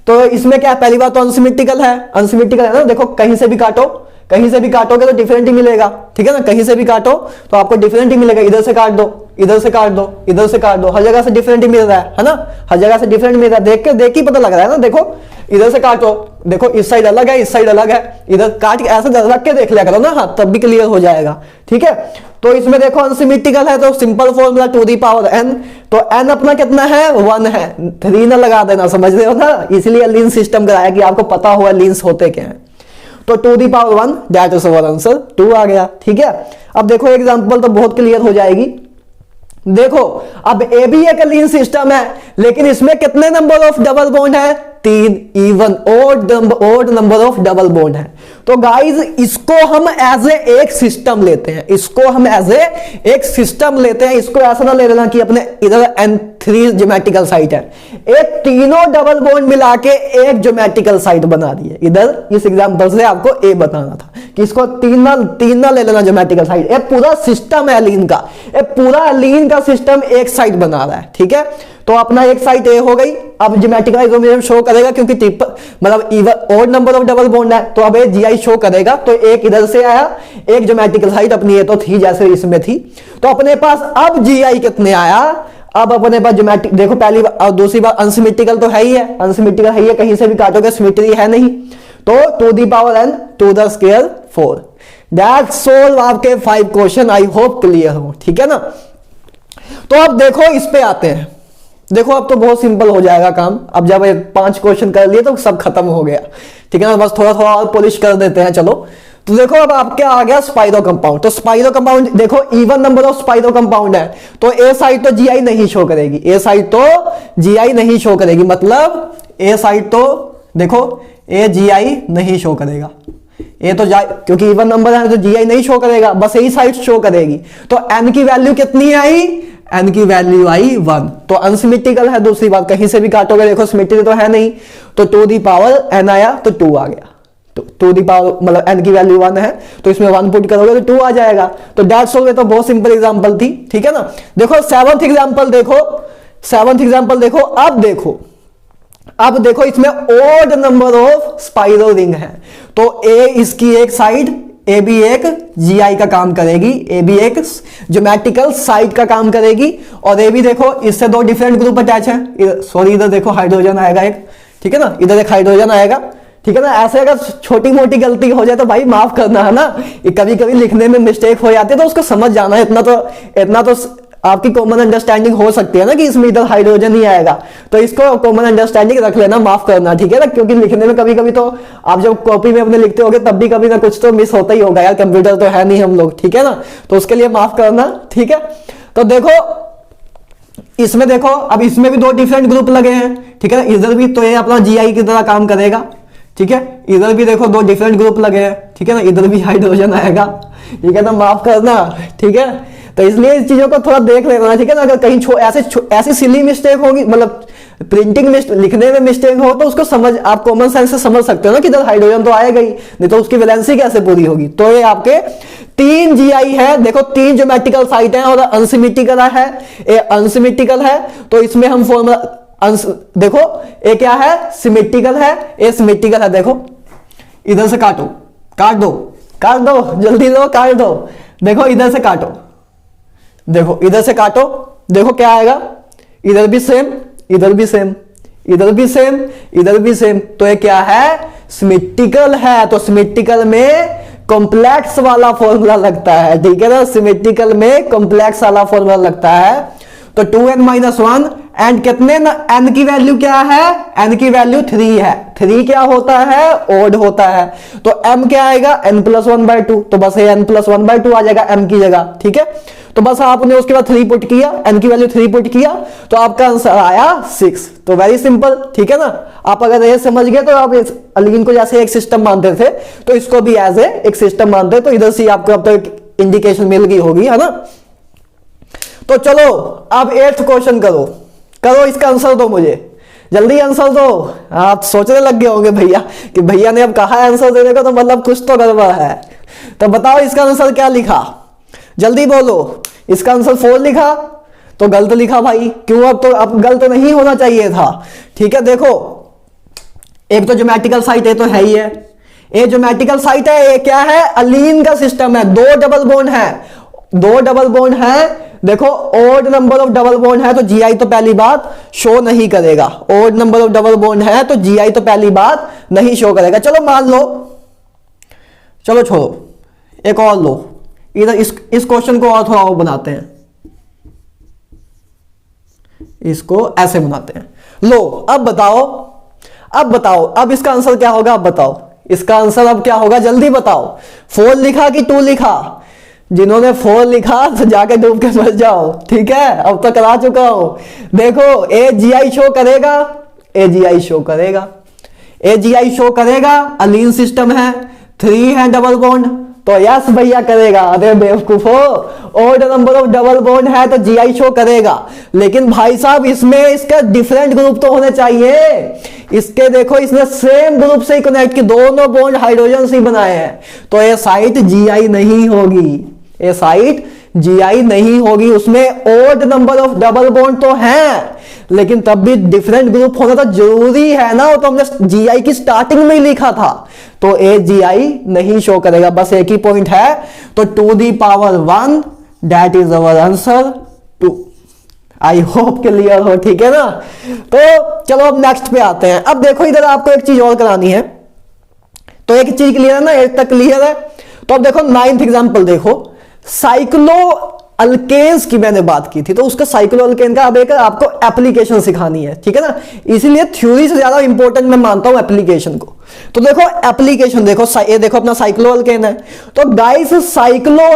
तो इसमें क्या है, पहली बात तो अनसिमेट्रिकल है, अनसिमेट्रिकल है ना। देखो कहीं से भी काटो, कहीं से भी काटोगे तो डिफरेंट ही मिलेगा, ठीक है ना, कहीं से भी काटो तो आपको डिफरेंट ही मिलेगा। इधर से काट दो, इधर से काट दो, इधर से काट दो, हर जगह से डिफरेंट ही मिल रहा है ना, हर जगह से डिफरेंट मिल रहा है, देख ही पता लग रहा है ना। देखो इधर से काटो, देखो इस साइड अलग है, इस साइड अलग है, इधर काट के ऐसे रख के देख लिया करो ना, हाँ तब भी क्लियर हो जाएगा, ठीक है। तो इसमें देखो अनसिमेट्रिकल है तो सिंपल फॉर्मूला 2n, तो n अपना कितना है 1 है, 3 ना लगा देना, समझ रहे हो ना। इसलिए लीन सिस्टम कराया कि आपको पता हुआ लीन्स होते क्या है। तो 2n that is our answer 2 आ गया, ठीक है। अब देखो एग्जांपल तो बहुत क्लियर हो जाएगी। देखो अब ए भी एक लीन सिस्टम है, लेकिन इसमें कितने नंबर ऑफ डबल बॉन्ड है, 3। Even odd number of double bond है। तो गाइज इसको हम एज ए एक सिस्टम लेते हैं, इसको हम एज ए एक सिस्टम लेते हैं। इसको ऐसा ना ले लेना कि अपने इधर N3 ज्योमेट्रिकल साइट है, एक तीनों डबल बॉन्ड मिला के एक ज्योमेट्रिकल साइट बना दी है। इधर इस एग्जांपल से आपको ए बताना था कि इसको तीन ना ले लेना ज्योमेट्रिकल साइट, एक पूरा सिस्टम है लीन का, एक पूरा लीन का सिस्टम एक साइड बना रहा है, ठीक है। तो अपना एक साइड ए हो गई। अब ज्योमेट्रिकल आइसोमरिज्म शो करेगा क्योंकि मतलब even odd number of double bond है, तो अब जीआई शो करेगा। तो एक इधर से आया, एक ज्योमेट्रिकल साइड अपनी ये तो थी जैसे इसमें थी, तो अपने पास अब जीआई कितने आया, अब अपने पास ज्योमेट्रिक देखो पहली बार और दूसरी बार अनसिमेट्रिकल तो है ही है, अनसिमेट्रिकल है ही है, कहीं से भी काटोगे सिमेट्री है नहीं। तो 2n to the square 4 that solve आपके 5 क्वेश्चन। आई होप क्लियर हो, ठीक है ना। तो अब देखो इस पे आते हैं, देखो अब तो बहुत सिंपल हो जाएगा काम। अब जब 5 क्वेश्चन कर लिए तो सब खत्म हो गया, ठीक है ना। बस थोड़ा थोड़ा और पॉलिश कर देते हैं, चलो तो देखो अब आपके आ गया स्पाइरो कंपाउंड। तो स्पाइरो कंपाउंड देखो even number of spiro compound है, तो ए साइड तो जीआई नहीं शो करेगी, ए साइड तो जीआई नहीं शो करेगी, मतलब ए साइड तो देखो ए जीआई नहीं शो करेगा, ए तो क्योंकि इवन नंबर है तो जीआई नहीं शो करेगा, बस यही साइड शो करेगी। तो एन की वैल्यू कितनी आई, एन की वैल्यू आई 1, तो अनसिमेट्रिकल है। दूसरी बात कहीं से भी काटोगे देखो सिमेट्री तो है नहीं, तो 2 दी पावर n आया तो 2 आ गया, तो 2 दी पावर मतलब n की वैल्यू 1 है तो इसमें 1 पुट करोगे तो 2 आ जाएगा। तो दैट्स ऑल। तो बहुत सिंपल एग्जांपल थी, ठीक है ना। देखो सेवंथ एग्जांपल देखो, सेवंथ एग्जांपल देखो, अब देखो इसमें odd number of spiro ring है, तो ए इसकी एक साइड, ए भी एक जीआई का काम करेगी, ए भी एक ज्योमेट्रिकल साइड का काम करेगी, और ए भी देखो इससे 2 डिफरेंट ग्रुप अटैच है, सॉरी इधर देखो हाइड्रोजन आएगा एक, ठीक है ना, इधर एक हाइड्रोजन आएगा, ठीक है ना। ऐसे अगर छोटी मोटी गलती हो जाए तो भाई माफ करना है ना, कभी कभी लिखने में मिस्टेक हो जाती है तो उसको समझ जाना है, इतना तो आपकी कॉमन अंडरस्टैंडिंग हो सकती है ना कि इसमें इधर हाइड्रोजन ही आएगा, तो इसको कॉमन अंडरस्टैंडिंग रख लेना, माफ करना, ठीक है ना। क्योंकि लिखने में कभी कभी तो आप जब कॉपी में अपने लिखते होगे तब भी कभी ना कुछ तो मिस होता ही होगा यार, कंप्यूटर तो है नहीं हम लोग, ठीक है ना, तो उसके लिए माफ करना, ठीक है। तो देखो इसमें देखो अब इसमें भी 2 डिफरेंट ग्रुप लगे हैं, ठीक है, इधर भी तो ये अपना जीआई की तरह काम करेगा, ठीक है, इधर भी देखो 2 डिफरेंट ग्रुप लगे हैं, ठीक है ना, इधर भी हाइड्रोजन आएगा, ठीक है ना, माफ करना, ठीक है। तो इसलिए इस चीजों को थोड़ा देख लेना, ठीक है ना। अगर कहीं ऐसी सिली मिस्टेक होगी, मतलब प्रिंटिंग में लिखने में मिस्टेक हो तो उसको समझ, आप कॉमन सेंस से समझ सकते हो ना कि इधर हाइड्रोजन तो आएगा ही, नहीं तो उसकी वैलेंसी कैसे पूरी होगी। तो ये आपके 3 जीआई है, देखो 3 ज्योमेट्रिकल साइट है और अनसिमेट्रिकल है, ये अनसिमेट्रिकल है, तो इसमें हम फॉर्मूला देखो ये क्या है, सिमेट्रिकल है, ये सिमेट्रिकल है। देखो इधर से काट दो जल्दी लो, काट दो, देखो इधर से काटो, देखो इधर से काटो, देखो क्या आएगा, इधर भी सेम, इधर भी सेम, इधर भी सेम, इधर भी सेम, तो ये क्या है, सिमेट्रिकल है। तो सिमेट्रिकल में कॉम्प्लेक्स वाला फॉर्मूला लगता है, ठीक है ना, सिमेट्रिकल में कॉम्प्लेक्स वाला फॉर्मूला लगता है। तो 2n-1 एंड कितने ना, n की वैल्यू क्या है, n की वैल्यू 3 है, 3 क्या होता है, ओड होता है, तो m क्या आएगा, n+1/2, तो बस ये n+1/2 आ जाएगा m की जगह, ठीक है। तो बस आपने उसके बाद 3 पुट किया, n की वैल्यू 3 पुट किया, तो आपका आंसर आया 6। तो वेरी सिंपल, ठीक है ना। आप अगर ये समझ गए तो आप अलीन को जैसे एक सिस्टम मानते थे तो इसको भी एज एक सिस्टम मानते, तो इधर से आपको अब तक इंडिकेशन मिल गई होगी, है ना। तो चलो अब 8th क्वेश्चन करो, इसका आंसर दो, मुझे जल्दी आंसर दो। आप सोचने लग गए होंगे भैया कि भैया ने अब कहा आंसर देने को, तो मतलब कुछ तो गड़बड़ है। तो बताओ इसका आंसर क्या लिखा, जल्दी बोलो। इसका आंसर 4 लिखा तो गलत लिखा भाई, क्यों, अब गलत नहीं होना चाहिए था, ठीक है। देखो एक तो ज्योमेट्रिकल साइट है तो है ही है, ये ज्योमेट्रिकल साइट है, ये क्या है, अलीन का सिस्टम है, 2 डबल बॉन्ड है, 2 डबल बॉन्ड है। देखो odd number of double bond है तो जीआई तो पहली बात शो नहीं करेगा, odd number of double bond है तो जीआई तो पहली बात नहीं शो करेगा। चलो मान लो, चलो छोड़ो, एक और लो, इधर इस क्वेश्चन को और थोड़ा और बनाते हैं, इसको ऐसे बनाते हैं। लो अब बताओ अब इसका आंसर क्या होगा, अब बताओ इसका आंसर अब क्या होगा, जल्दी बताओ। 4 लिखा कि 2 लिखा, जिन्होंने 4 लिखा तो जाके डूब के मर जाओ, ठीक है, अब तो करा चुका हूं। देखो ए जीआई शो करेगा, ए जीआई शो करेगा, ए जीआई शो करेगा, अलीन सिस्टम है, 3 है डबल बॉन्ड, तो यस भैया करेगा। अरे बेवकूफो, odd number of double bond है तो जीआई शो करेगा, लेकिन भाई साहब इसमें इसका डिफरेंट ग्रुप तो होने चाहिए। इसके देखो इसने सेम ग्रुप से ही कनेक्ट की, दोनों बॉन्ड हाइड्रोजन से बनाए हैं, तो ये साइट जीआई नहीं होगी, ये साइट जीआई नहीं होगी। उसमें odd number of double bond तो है, लेकिन तब भी डिफरेंट ग्रुप होना तो जरूरी है ना, तो हमने जीआई की स्टार्टिंग में ही लिखा था, तो ए जीआई नहीं शो करेगा, बस एक ही पॉइंट है। तो 2 the power 1 that is our answer 2। I hope clear हो, ठीक है ना। तो चलो अब नेक्स्ट पे आते हैं। अब देखो इधर आपको एक चीज और करानी है, तो एक चीज क्लियर है ना, 8 तक क्लियर है। तो अब देखो 9th एग्जाम्पल देखो, साइक्लो अल्केन्स की मैंने बात की थी, तो उसका साइक्लो अल्केन का अब एक आपको एप्लीकेशन सिखानी है, ठीक है ना। इसीलिए थ्योरी से ज्यादा इंपॉर्टेंट मैं मानता हूं एप्लीकेशन को। तो देखो एप्लीकेशन देखो, ये देखो अपना साइक्लो अल्केन है। तो गाइस साइक्लो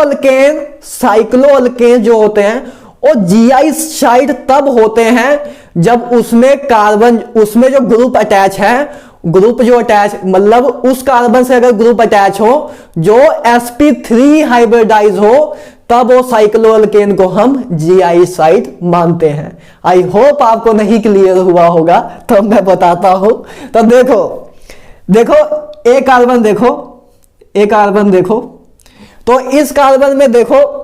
अल्केन जो होते हैं वो जीआई साइट तब होते हैं जब उसमें कार्बन, उसमें जो ग्रुप अटैच है, ग्रुप जो अटैच मतलब उस कार्बन से अगर ग्रुप अटैच हो जो sp3 हाइब्रिडाइज हो, तब वो साइक्लो अल्केन को हम जीआई साइट मानते हैं। आई होप आपको नहीं क्लियर हुआ होगा, तो मैं बताता हूं। तो देखो एक कार्बन देखो, तो इस कार्बन में देखो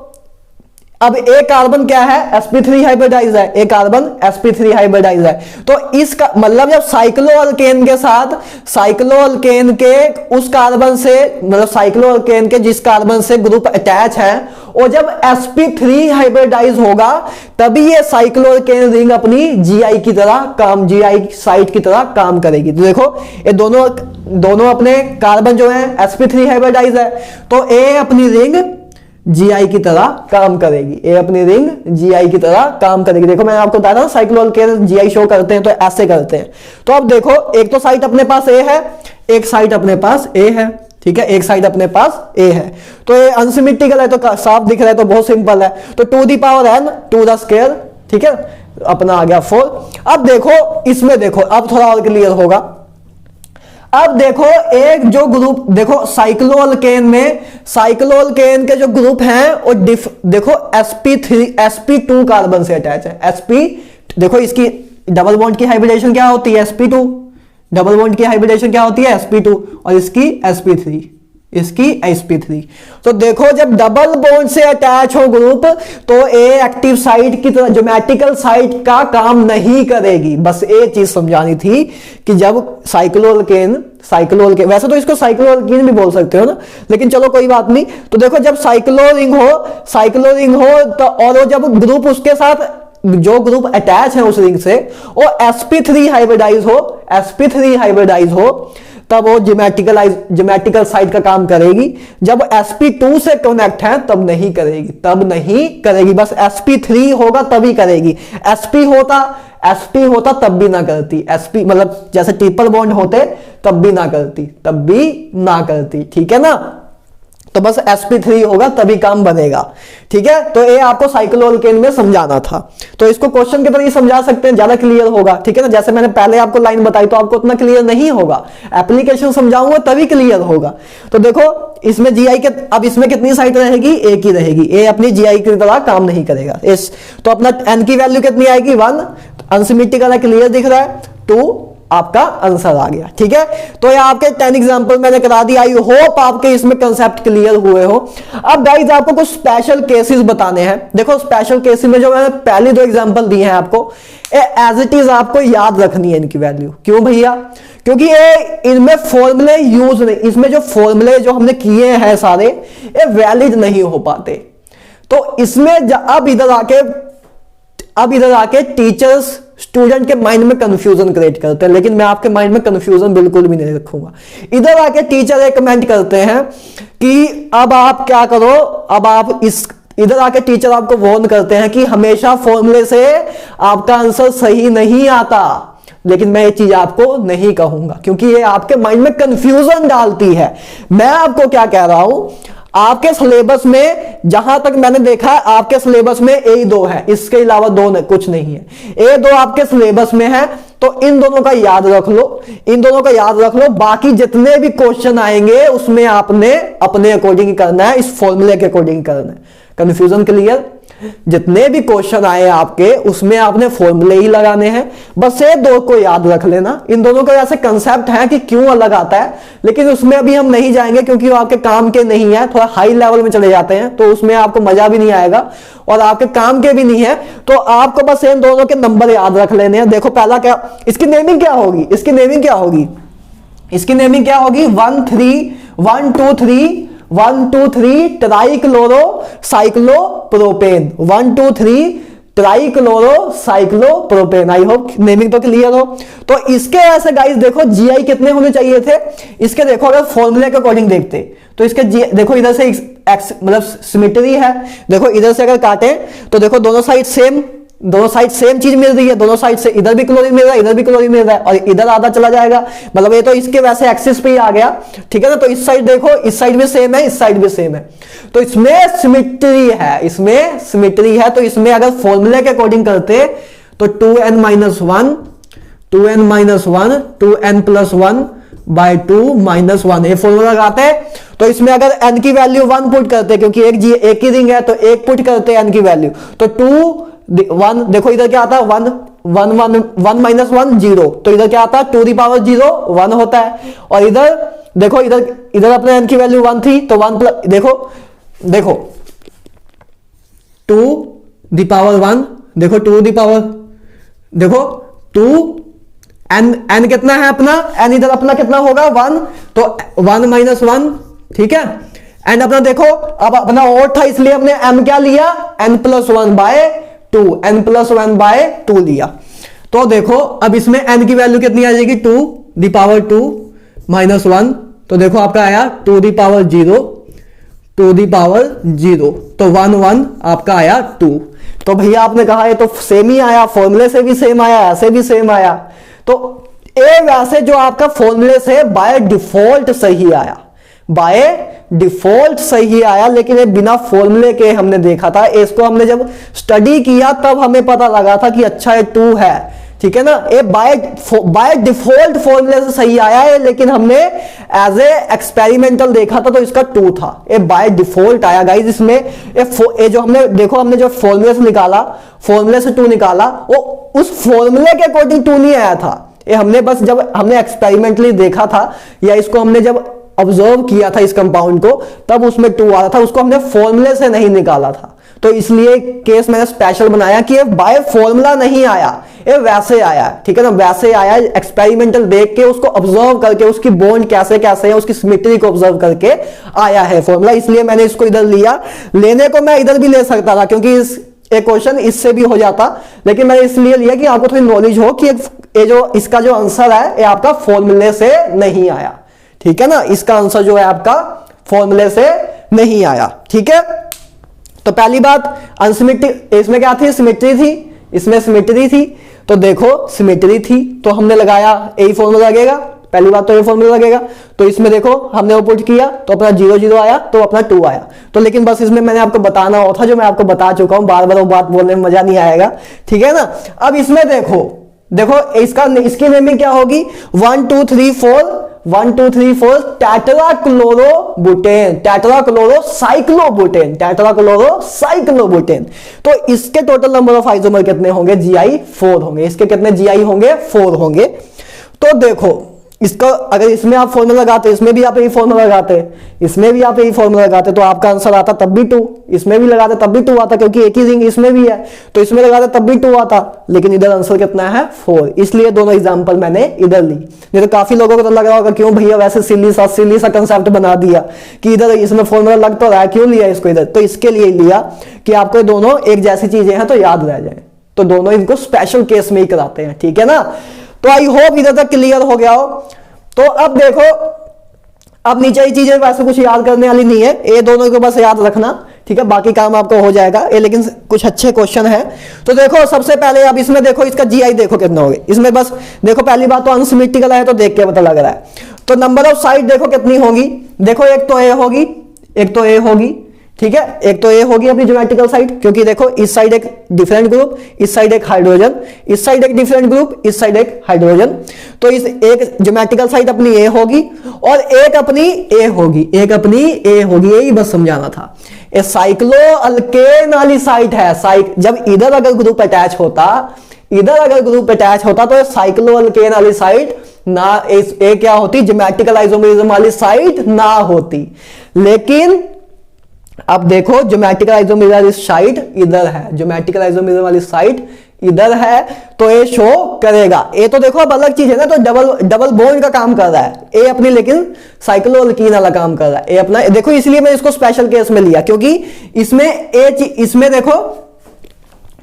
अब एक कार्बन क्या है, sp3 हाइब्रिडाइज है, एक कार्बन sp3 हाइब्रिडाइज है। तो इसका मतलब जब साइक्लो अल्केन के साथ, साइक्लो अल्केन के उस कार्बन से, मतलब साइक्लो अल्केन के जिस कार्बन से ग्रुप अटैच है, और जब sp3 हाइब्रिडाइज होगा तभी ये साइक्लो अल्केन रिंग अपनी जीआई की तरह काम, जीआई साइट की तरह काम करेगी। तो देखो ये दोनों अपने कार्बन जो है sp3 हाइब्रिडाइज है, तो ए अपनी रिंग जीआई की तरह काम करेगी, ये अपनी रिंग जीआई की तरह काम करेगी। देखो मैंने आपको बताया था साइक्लो अल्केन जीआई शो करते हैं तो ऐसे करते हैं। तो अब देखो एक तो साइट अपने पास ए है, एक साइट अपने पास ए है, ठीक है, एक साइड अपने पास ए है। तो ये अनसिमेट्रिकल है तो साफ दिख रहा है, तो बहुत सिंपल है। तो 2 the power n to the square, ठीक है, अपना आ गया 4। अब देखो इसमें देखो, अब थोड़ा और क्लियर होगा। अब देखो एक जो ग्रुप देखो साइक्लो अल्केन में, साइक्लो अल्केन के जो ग्रुप हैं वो देखो sp2 कार्बन से अटैच है। देखो इसकी डबल बॉन्ड की हाइब्रिडेशन क्या होती है, sp2, डबल बॉन्ड की हाइब्रिडेशन क्या होती है, sp2, और इसकी sp3। तो देखो जब डबल बॉन्ड से अटैच हो ग्रुप तो ए एक्टिव साइट की तरह ज्योमेट्रिकल साइट का काम नहीं करेगी। बस ये चीज समझानी थी कि जब साइक्लो अल्केन, वैसे तो इसको साइक्लो अल्कीन भी बोल सकते हो ना, लेकिन चलो कोई बात नहीं। तो देखो जब साइक्लो रिंग हो तो, और वो जब ग्रुप उसके साथ जो ग्रुप अटैच है उस रिंग से वो sp3 हाइब्रिडाइज हो, तब वो ज्योमेट्रिकल साइड का काम करेगी। जब sp2 से कनेक्ट है तब नहीं करेगी, बस sp3 होगा तभी करेगी। sp होता तब भी ना करती, sp मतलब जैसे ट्रिपल बॉन्ड होते तब भी ना करती, ठीक है ना। तो बस sp3 होगा तभी काम बनेगा, ठीक है। तो ये आपको साइक्लो अल्केन में समझाना था, तो इसको क्वेश्चन के तरह समझा सकते हैं, ज्यादा क्लियर होगा, ठीक है ना। जैसे मैंने पहले आपको लाइन बताई तो आपको उतना क्लियर नहीं होगा, एप्लीकेशन समझाऊंगा तभी क्लियर होगा। तो देखो इसमें जीआई के, अब इसमें कितनी साइट रहेगी, एक ही रहेगी, ए अपनी जीआई की तरह काम नहीं करेगा। तो अपना n की वैल्यू कितनी आएगी, 1, अनसिमेट्रिकल है, क्लियर दिख रहा है, 2 आपका आंसर आ गया, ठीक है। तो ये आपके 10 एग्जांपल मैंने करा दिया, आई होप आपके इसमें कंसेप्ट क्लियर हुए हो। अब गाइस आपको कुछ स्पेशल केसेस बताने हैं। देखो स्पेशल केसेस में जो मैंने पहले 2 एग्जांपल दिए हैं आपको, एज इट इज आपको याद रखनी है इनकी वैल्यू। क्यों भैया, क्योंकि ये इनमें फॉर्मूले यूज नहीं, इसमें जो फॉर्मूले जो हमने किए हैं सारे ये वैलिड नहीं हो पाते। तो इसमें अब इधर आके टीचर्स स्टूडेंट के माइंड में कंफ्यूजन क्रिएट करते हैं, लेकिन मैं आपके माइंड में कंफ्यूजन बिल्कुल भी नहीं रखूंगा। इधर आके टीचर एक कमेंट करते हैं कि अब आप क्या करो, अब आप इधर आके टीचर आपको वार्न करते हैं कि हमेशा फॉर्मूले से आपका आंसर सही नहीं आता। लेकिन मैं ये चीज आपको नहीं कहूंगा क्योंकि ये आपके माइंड में कंफ्यूजन डालती है। मैं आपको क्या कह रहा हूं, आपके सिलेबस में जहां तक मैंने देखा है आपके सिलेबस में A2 है, इसके अलावा कुछ नहीं है। A2 आपके सिलेबस में है, तो इन दोनों का याद रख लो, बाकी जितने भी क्वेश्चन आएंगे उसमें आपने अपने अकॉर्डिंग करना है, इस फॉर्मूले के अकॉर्डिंग करना है। कंफ्यूजन क्लियर, जितने भी क्वेश्चन आए आपके उसमें आपने फॉर्मूले ही लगाने हैं, बस ये 2 को याद रख लेना। इन दोनों का ऐसे कंसेप्ट है कि क्यों अलग आता है, लेकिन उसमें अभी हम नहीं जाएंगे क्योंकि वो आपके काम के नहीं है, थोड़ा हाई लेवल में चले जाते हैं तो उसमें आपको मजा भी नहीं आएगा और आपके काम के भी नहीं है। तो आपको बस इन दोनों के नंबर याद रख लेने हैं। देखो पहला क्या, इसकी नेमिंग क्या होगी, इसकी नेमिंग क्या होगी 1 2 3 trichloro cyclopropane, 1 2 3 trichloro cyclopropane. I hope naming तो क्लियर हो। तो इसके ऐसे गाइस देखो जीआई कितने होने चाहिए थे, इसके देखो अगर फॉर्मूले के अकॉर्डिंग देखते तो इसके देखो इधर से एक्स मतलब सिमेट्री है। देखो इधर से अगर काटें तो देखो दोनों साइड सेम चीज मिल रही है, दोनों साइड से इधर भी क्लोरीन मिल रहा है, इधर भी क्लोरीन मिल रहा है, और इधर आधा चला जाएगा, मतलब ये तो इसके वैसे एक्सिस पे ही आ गया, ठीक है ना। तो इस साइड देखो, इस साइड भी सेम है, इस साइड भी सेम है, तो इसमें सिमेट्री है, इसमें सिमेट्री है। तो इसमें अगर फॉर्मूले के अकॉर्डिंग करते तो 2n - 1 2n + 1 बाय 2 - 1 ये फॉर्मूला लगाते हैं। तो इसमें अगर n की वैल्यू 1 पुट करते, क्योंकि एक ही रिंग है तो 1 पुट करते n की वैल्यू, तो 2 1, देखो इधर क्या आता है 1 1 1 1 0, तो इधर क्या आता है 2 दी पावर 0 1 होता है। और इधर देखो, इधर अपने n की वैल्यू 1 थी तो 1 प्लस, देखो 2 दी पावर 1, देखो 2 दी पावर, देखो 2 n कितना है अपना, n इधर अपना कितना होगा 1, तो 1 - 1, ठीक है। एंड अपना देखो अब अपना और था, इसलिए हमने m क्या लिया, n + 1 बाय 2, n + 1 बाय 2 लिया। तो देखो अब इसमें n की वैल्यू कितनी आ जाएगी 2 दी पावर 2 - 1, तो देखो आपका आया 2 दी पावर 0 2 दी पावर 0, तो 1 1 आपका आया 2। तो भैया आपने कहा ये तो सेम ही आया, फॉर्मूले से भी सेम आया, ऐसे भी सेम आया, तो ए वैसे जो आपका फॉर्मूले से बाय डिफॉल्ट सही आया, बाय डिफॉल्ट सही आया, लेकिन ये बिना फॉर्मूले के हमने देखा था, इसको हमने जब स्टडी किया तब हमें पता लगा था कि अच्छा ये 2 है, ठीक है ना। ये बाय डिफॉल्ट फॉर्मूले से सही आया है, लेकिन हमने एज ए एक्सपेरिमेंटल देखा था तो इसका 2 था, ये बाय डिफॉल्ट आया गाइस। इसमें ये जो हमने देखो, हमने जो फॉर्मूले से निकाला, फॉर्मूले से 2 निकाला, वो उस फॉर्मूले के अकॉर्डिंग 2 नहीं आया था, ये हमने बस जब हमने एक्सपेरिमेंटली देखा था, या इसको हमने जब ऑब्जर्व किया था इस कंपाउंड को, तब उसमें 2 आ रहा था, उसको हमने फॉर्मूले से नहीं निकाला था। तो इसलिए केस मैंने स्पेशल बनाया कि ये बाय फॉर्मूला नहीं आया, ये वैसे आया, ठीक है ना, वैसे आया, एक्सपेरिमेंटल देख के, उसको ऑब्जर्व करके, उसकी बॉन्ड कैसे कैसे है, उसकी सिमेट्री को ऑब्जर्व करके आया है फॉर्मूला, इसलिए मैंने इसको इधर लिया। लेने को मैं इधर भी ले सकता था, क्योंकि एक क्वेश्चन इससे भी हो जाता, लेकिन मैंने इसलिए लिया कि आपको थोड़ी नॉलेज हो कि ये जो इसका जो आंसर है ये आपका फॉर्मूले से नहीं आया, ठीक है ना, इसका आंसर जो है आपका फॉर्मूले से नहीं आया, ठीक है। तो पहली बात अनसिमेट्री, इसमें क्या थी, सिमेट्री थी, इसमें सिमेट्री थी, तो देखो सिमेट्री थी तो हमने लगाया यही फॉर्मूला लगेगा, पहली बात तो ये फॉर्मूला लगेगा। तो इसमें देखो हमने वो पुट किया तो अपना 0 0 आया, तो अपना 2 आया। तो लेकिन बस इसमें मैंने आपको बताना होता, जो मैं आपको बता चुका हूं, बार बार वो बात बोलने में मजा नहीं आएगा, ठीक है ना। अब इसमें देखो इसकी नेमिंग क्या होगी, 1 2 3 4 टेट्राक्लोरोबुटेन, टेट्राक्लोरोसाइक्लोबुटेन। तो इसके टोटल नंबर ऑफ आइसोमर कितने होंगे, GI 4 होंगे, इसके कितने GI होंगे, 4 होंगे। तो देखो इसका अगर इसमें आप फॉर्मूला लगाते, इसमें भी आप यही फॉर्मूला लगाते, इसमें भी आप यही फॉर्मूला लगाते, तो आपका आंसर आता तब भी 2, इसमें भी लगाते तब भी 2 आता, क्योंकि एक ही रिंग इसमें भी है, तो इसमें लगाते तब भी 2 आता, लेकिन इधर आंसर कितना है 4, इसलिए दोनों एग्जांपल मैंने इधर ली। नहीं तो काफी लोगों को तो लग रहा होगा क्यों भैया वैसे सिली सा कंसेप्ट बना दिया कि इधर इसमें फॉर्मूला लग तो रहा है, क्यों लिया इसको इधर, तो इसके लिए लिया कि आपको दोनों एक जैसी चीजें हैं तो याद रह जाए, तो दोनों इनको स्पेशल केस में ही कराते हैं, ठीक है ना। तो आई होप इधर तक क्लियर हो गया हो। तो अब देखो, अब नीचे ही चीजें वैसे कुछ याद करने वाली नहीं है, ये दोनों को बस याद रखना, ठीक है, बाकी काम आपको हो जाएगा ये, लेकिन कुछ अच्छे क्वेश्चन है। तो देखो सबसे पहले अब इसमें देखो इसका GI देखो कितना हो गया, इसमें बस देखो पहली बात तो अनसिमेट्रिकल है तो देख के पता लग रहा है। तो नंबर ऑफ साइड देखो कितनी होगी, देखो एक तो A होगी, एक तो A होगी, ठीक है, एक तो A होगी अपनी ज्योमेट्रिकल साइड, क्योंकि देखो इस साइड एक डिफरेंट ग्रुप, इस साइड एक हाइड्रोजन, इस साइड एक डिफरेंट ग्रुप, इस साइड एक हाइड्रोजन, तो इस एक ज्योमेट्रिकल साइड अपनी A होगी और एक अपनी A होगी, एक अपनी A होगी, यही बस समझाना था। ये साइक्लो अल्केन वाली साइड है, जब इधर अगर ग्रुप अटैच होता, इधर अगर ग्रुप अटैच होता तो साइक्लो अल्केन वाली साइड ना, ए क्या होती, ज्योमेट्रिकल आइसोमरिज्म वाली साइड ना होती। लेकिन अब देखो ज्योमेट्रिकल आइसोमरिज्म वाली साइड इधर है, ज्योमेट्रिकल आइसोमरिज्म वाली साइड इधर है, तो ये शो करेगा। ये तो देखो अब अलग चीज है ना, तो डबल बॉन्ड का काम कर रहा है ये अपनी, लेकिन साइक्लोअल्कीन वाला काम कर रहा है ये अपना। देखो इसलिए मैं इसको स्पेशल केस में लिया, क्योंकि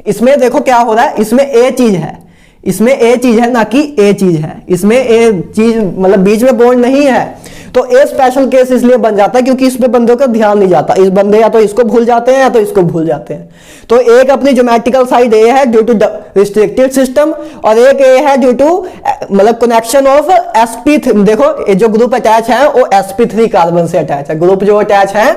इसमें देखो क्या हो रहा है, इसमें ए चीज है, इसमें ए चीज है ना कि ए चीज है, इसमें ए चीज मतलब बीच में बॉन्ड नहीं है। तो ए स्पेशल केस इसलिए बन जाता है क्योंकि इसमें बंदों का ध्यान नहीं जाता, इस बंदे या तो इसको भूल जाते हैं या तो इसको भूल जाते हैं। तो एक अपनी ज्योमेट्रिकल साइड ए है ड्यू टू रिस्ट्रिक्टेड सिस्टम, और एक ए है ड्यू टू मतलब कनेक्शन ऑफ sp3। देखो ये जो ग्रुप अटैच है वो sp3 कार्बन से अटैच है, ग्रुप जो अटैच है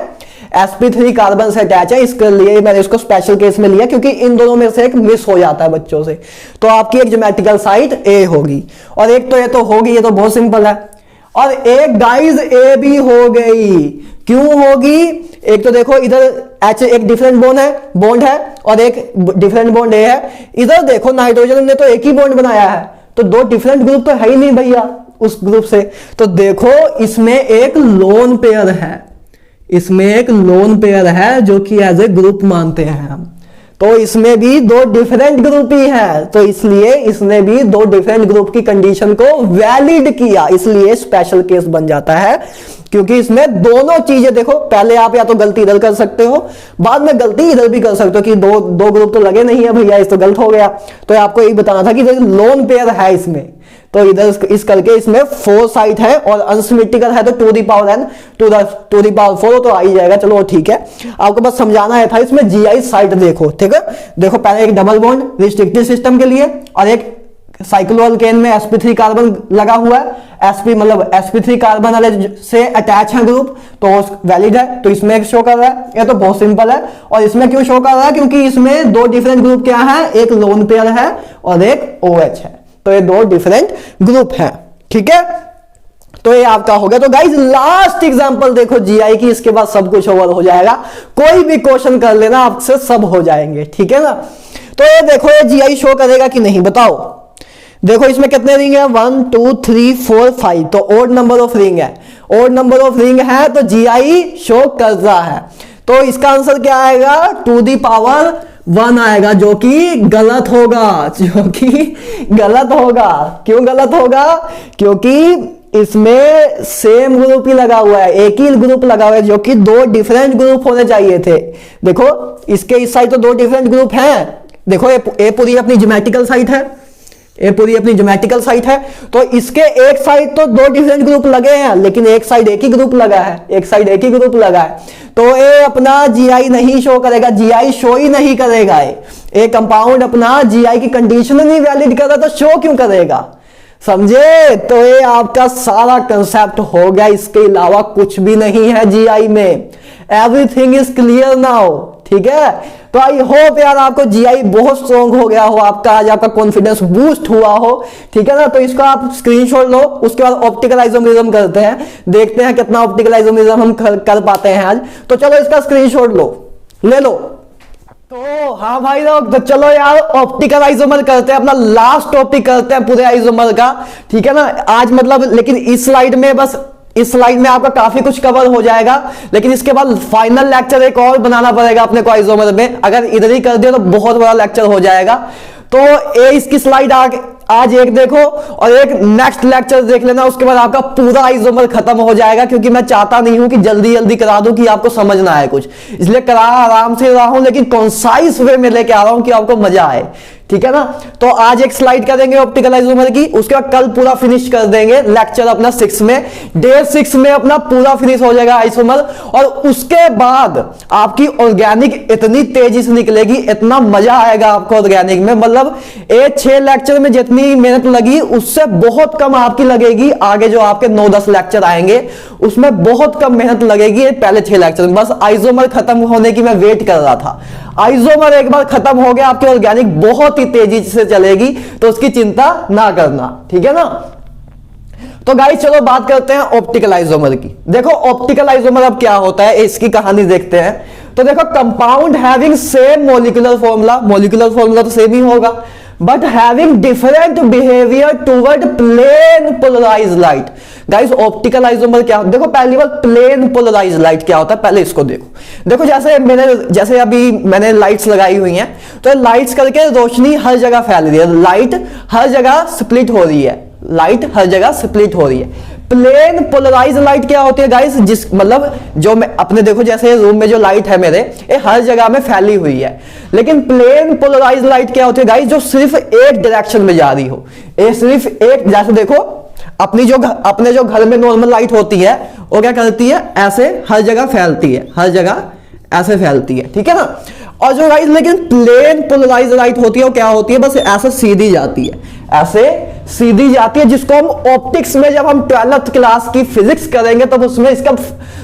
sp3 कार्बन से अटैच है, इसके लिए मैंने इसको स्पेशल केस में लिया क्योंकि इन दोनों में से एक मिस हो जाता है बच्चों से। तो आपकी एक ज्योमेट्रिकल साइड ए होगी और एक तो ये तो होगी, ये तो बहुत सिंपल है। और एक गाइस ए भी हो गई, क्यों होगी? एक तो देखो इधर H एक डिफरेंट बॉन्ड है और एक डिफरेंट बॉन्ड ए है। इधर देखो नाइट्रोजन ने तो एक ही बॉन्ड बनाया है, तो दो डिफरेंट ग्रुप तो है ही नहीं भैया उस ग्रुप से। तो देखो इसमें एक लोन पेयर है, इसमें एक लोन पेयर है जो कि एज ए ग्रुप मानते हैं हम। तो इसमें भी दो डिफरेंट ग्रुप ही है, तो इसलिए इसने भी दो डिफरेंट ग्रुप की कंडीशन को वैलिड किया, इसलिए स्पेशल केस बन जाता है। क्योंकि इसमें दोनों चीजें देखो, पहले आप या तो गलती इधर कर सकते हो, बाद में गलती इधर भी कर सकते हो कि दो ग्रुप तो लगे नहीं है भैया, इस तो गलत हो गया। तो आपको यही बताना था कि लोन पेयर है इसमें, तो इधर इस करके इसमें 4 साइड है और अनसिमेट्रिकल है तो to the power n to the power 4 तो आ ही जाएगा। चलो ठीक है, आपको बस समझाना है था। इसमें GI साइड देखो, ठीक है, देखो पहले एक डबल बॉन्ड रिस्ट्रिक्टेड सिस्टम के लिए और एक साइक्लोअल्केन में sp3 कार्बन लगा हुआ है, sp मतलब sp3 कार्बन वाले से अटैच है ग्रुप, तो वैलिड है। तो इसमें एक शो कर रहा है, ये तो बहुत सिंपल है। और इसमें क्यों शो कर रहा है? क्योंकि इसमें दो डिफरेंट ग्रुप क्या है, एक लोन पेयर है और एक OH है, तो ये दो डिफरेंट ग्रुप हैं, ठीक है। तो ये आपका हो गया। तो गाइस लास्ट एग्जांपल देखो GI की, इसके बाद सब कुछ ओवर हो जाएगा। कोई भी क्वेश्चन कर लेना, आपसे सब हो जाएंगे, ठीक है ना। तो ये देखो ये GI शो करेगा कि नहीं बताओ। देखो इसमें कितने रिंग है, 1 2 3 4 5, तो ओड नंबर ऑफ रिंग है, ओड नंबर ऑफ रिंग है तो GI शो कर रहा है। तो इसका आंसर क्या आएगा, टू दी पावर 1 आएगा, जो कि गलत होगा, जो कि गलत होगा। क्यों गलत होगा? क्योंकि इसमें सेम ग्रुप ही लगा हुआ है, एक ही ग्रुप लगा हुआ है, जो कि दो डिफरेंट ग्रुप होने चाहिए थे। देखो इसके इस साइड तो दो डिफरेंट ग्रुप हैं, देखो ये पूरी अपनी ज्योमेट्रिकल साइड है, ये पूरी अपनी ज्योमेट्रिकल साइड है। तो इसके एक साइड तो दो डिफरेंट ग्रुप लगे हैं, लेकिन एक साइड एक ही ग्रुप लगा है, एक साइड एक ही ग्रुप लगा है। तो ये अपना GI नहीं शो करेगा, GI शो ही नहीं करेगा। ये कंपाउंड अपना GI की कंडीशन नहीं वैलिड कर रहा, तो शो क्यों करेगा? समझे? तो ये आपका सारा कंसेप्ट हो गया, इसके अलावा कुछ भी नहीं है GI में। एवरीथिंग इज क्लियर नाउ, ठीक है। तो आई होप यार आपको GI बहुत स्ट्रॉन्ग हो गया हो, आपका आज आपका कॉन्फिडेंस बूस्ट हुआ हो, ठीक है ना। तो इसको आप स्क्रीनशॉट लो, उसके बाद ऑप्टिकल आइसोमेरिज्म करते हैं, देखते हैं कितना ऑप्टिकल आइसोमेरिज्म हम कर पाते हैं आज। तो चलो इसका स्क्रीनशॉट लो, ले लो। तो हाँ भाई लोग, तो चलो यार ऑप्टिकल आइसोमर करते हैं, अपना लास्ट टॉपिक करते हैं पूरे आइसोमर का, ठीक है ना आज। मतलब लेकिन इस स्लाइड में बस इस स्लाइड में आपका काफी कुछ कवर हो जाएगा, लेकिन इसके बाद फाइनल लेक्चर एक और बनाना पड़ेगा अपने को आइसोमर में। अगर इधर ही कर दिया तो बहुत बड़ा लेक्चर हो जाएगा। तो ये इसकी स्लाइड आज एक देखो और एक नेक्स्ट लेक्चर देख लेना, उसके बाद आपका पूरा आइसोमर खत्म हो जाएगा। क्योंकि मैं चाहता नहीं हूं कि जल्दी जल्दी करा दूं कि आपको समझ ना आए कुछ, इसलिए करा आराम से रहा हूं, लेकिन कॉन्साइज वे में लेके आ रहा हूं कि आपको मजा आए, ठीक है ना। तो आज एक स्लाइड करेंगे ऑप्टिकल आइसोमर की, उसके बाद कल पूरा फिनिश कर देंगे लेक्चर अपना 6 में, डे 6 में अपना पूरा फिनिश हो जाएगा आइसोमर। और उसके बाद आपकी ऑर्गेनिक इतनी तेजी से निकलेगी, इतना मजा आएगा आपको ऑर्गेनिक में। मतलब ये 6 लेक्चर में जितनी मेहनत लगी उससे बहुत कम आपकी लगेगी। आगे जो आपके 9-10 लेक्चर आएंगे उसमें बहुत कम मेहनत लगेगी पहले 6 लेक्चर में। बस आइसोमर खत्म होने की मैं वेट कर रहा था। आइसोमर एक बार खत्म हो गया, आपकी ऑर्गेनिक बहुत ही तेजी से चलेगी, तो उसकी चिंता ना करना, ठीक है ना। तो गाइस चलो बात करते हैं ऑप्टिकल आइसोमर की। देखो ऑप्टिकल आइसोमर अब क्या होता है, इसकी कहानी देखते हैं। तो देखो compound having same molecular formula तो सेम ही होगा, but having different behaviour toward plane polarised light. Guys optical isomer क्या, देखो पहली बार प्लेन पोलराइज्ड लाइट क्या होता है पहले इसको देखो। देखो जैसे अभी मैंने लाइट्स लगाई हुई हैं, तो लाइट्स करके रोशनी हर जगह फैल रही है, लाइट हर जगह स्प्लिट हो रही है, लाइट हर जगह स्प्लिट हो रही है। प्लेन पोलराइज्ड लाइट क्या होती है गाइस, जिस मतलब जो मैं अपने देखो जैसे रूम में जो लाइट है मेरे, ये हर जगह में फैली हुई है। लेकिन प्लेन पोलराइज्ड लाइट क्या होती है गाइस, जो सिर्फ एक डायरेक्शन में जा रही हो। ये सिर्फ एक, जैसे देखो अपने जो घर में नॉर्मल लाइट होती है वो क्या करती है, ऐसे हर जगह फैलती है, हर जगह ऐसे फैलती है, ठीक है ना। और जो लाइट लेकिन प्लेन पोलराइज लाइट होती है वो क्या होती है, बस ऐसे सीधी जाती है, ऐसे सीधी जाती है, जिसको हम ऑप्टिक्स में जब हम 12th क्लास की फिजिक्स करेंगे तो उसमें इसका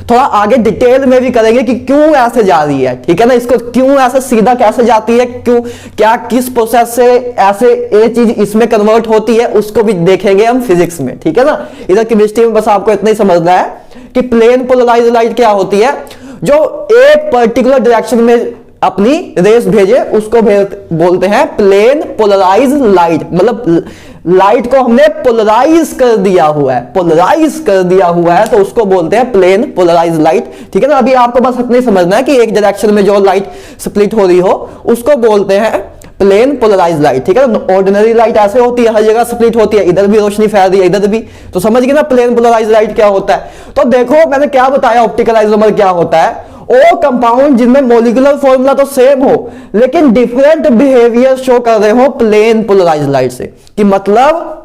थोड़ा आगे डिटेल में भी करेंगे कि क्यों ऐसे जा रही है, ठीक है ना। इसको क्यों ऐसे सीधा कैसे जाती है, क्यों, क्या किस प्रोसेस से ऐसे ये चीज इसमें कन्वर्ट होती है, उसको भी देखेंगे हम फिजिक्स में, ठीक है ना। इधर केमिस्ट्री में बस आपको इतना ही समझना है कि प्लेन पोलराइज लाइट क्या होती है, जो एक पर्टिकुलर डायरेक्शन में अपनी रेस भेजे उसको बोलते हैं प्लेन पोलराइज लाइट। मतलब लाइट को हमने पोलराइज कर दिया हुआ है, पोलराइज कर दिया हुआ है, तो उसको बोलते हैं प्लेन पोलराइज लाइट, ठीक है ना। अभी आपको बस इतना ही समझना है कि एक डायरेक्शन में जो लाइट स्प्लिट हो रही हो उसको बोलते हैं प्लेन पोलराइज लाइट, ठीक है ना। ऑर्डिनरी लाइट ऐसे होती है, हर जगह स्प्लिट होती है, इधर भी रोशनी फैल रही है, इधर भी, तो समझ गए ना प्लेन पोलराइज लाइट क्या होता है। तो देखो मैंने क्या बताया, ऑप्टिकल आइसोमर क्या होता है, वो कंपाउंड जिनमें मॉलिक्यूलर फॉर्मूला तो सेम हो लेकिन डिफरेंट बिहेवियर शो कर रहे हो प्लेन पोलराइज लाइट से। कि मतलब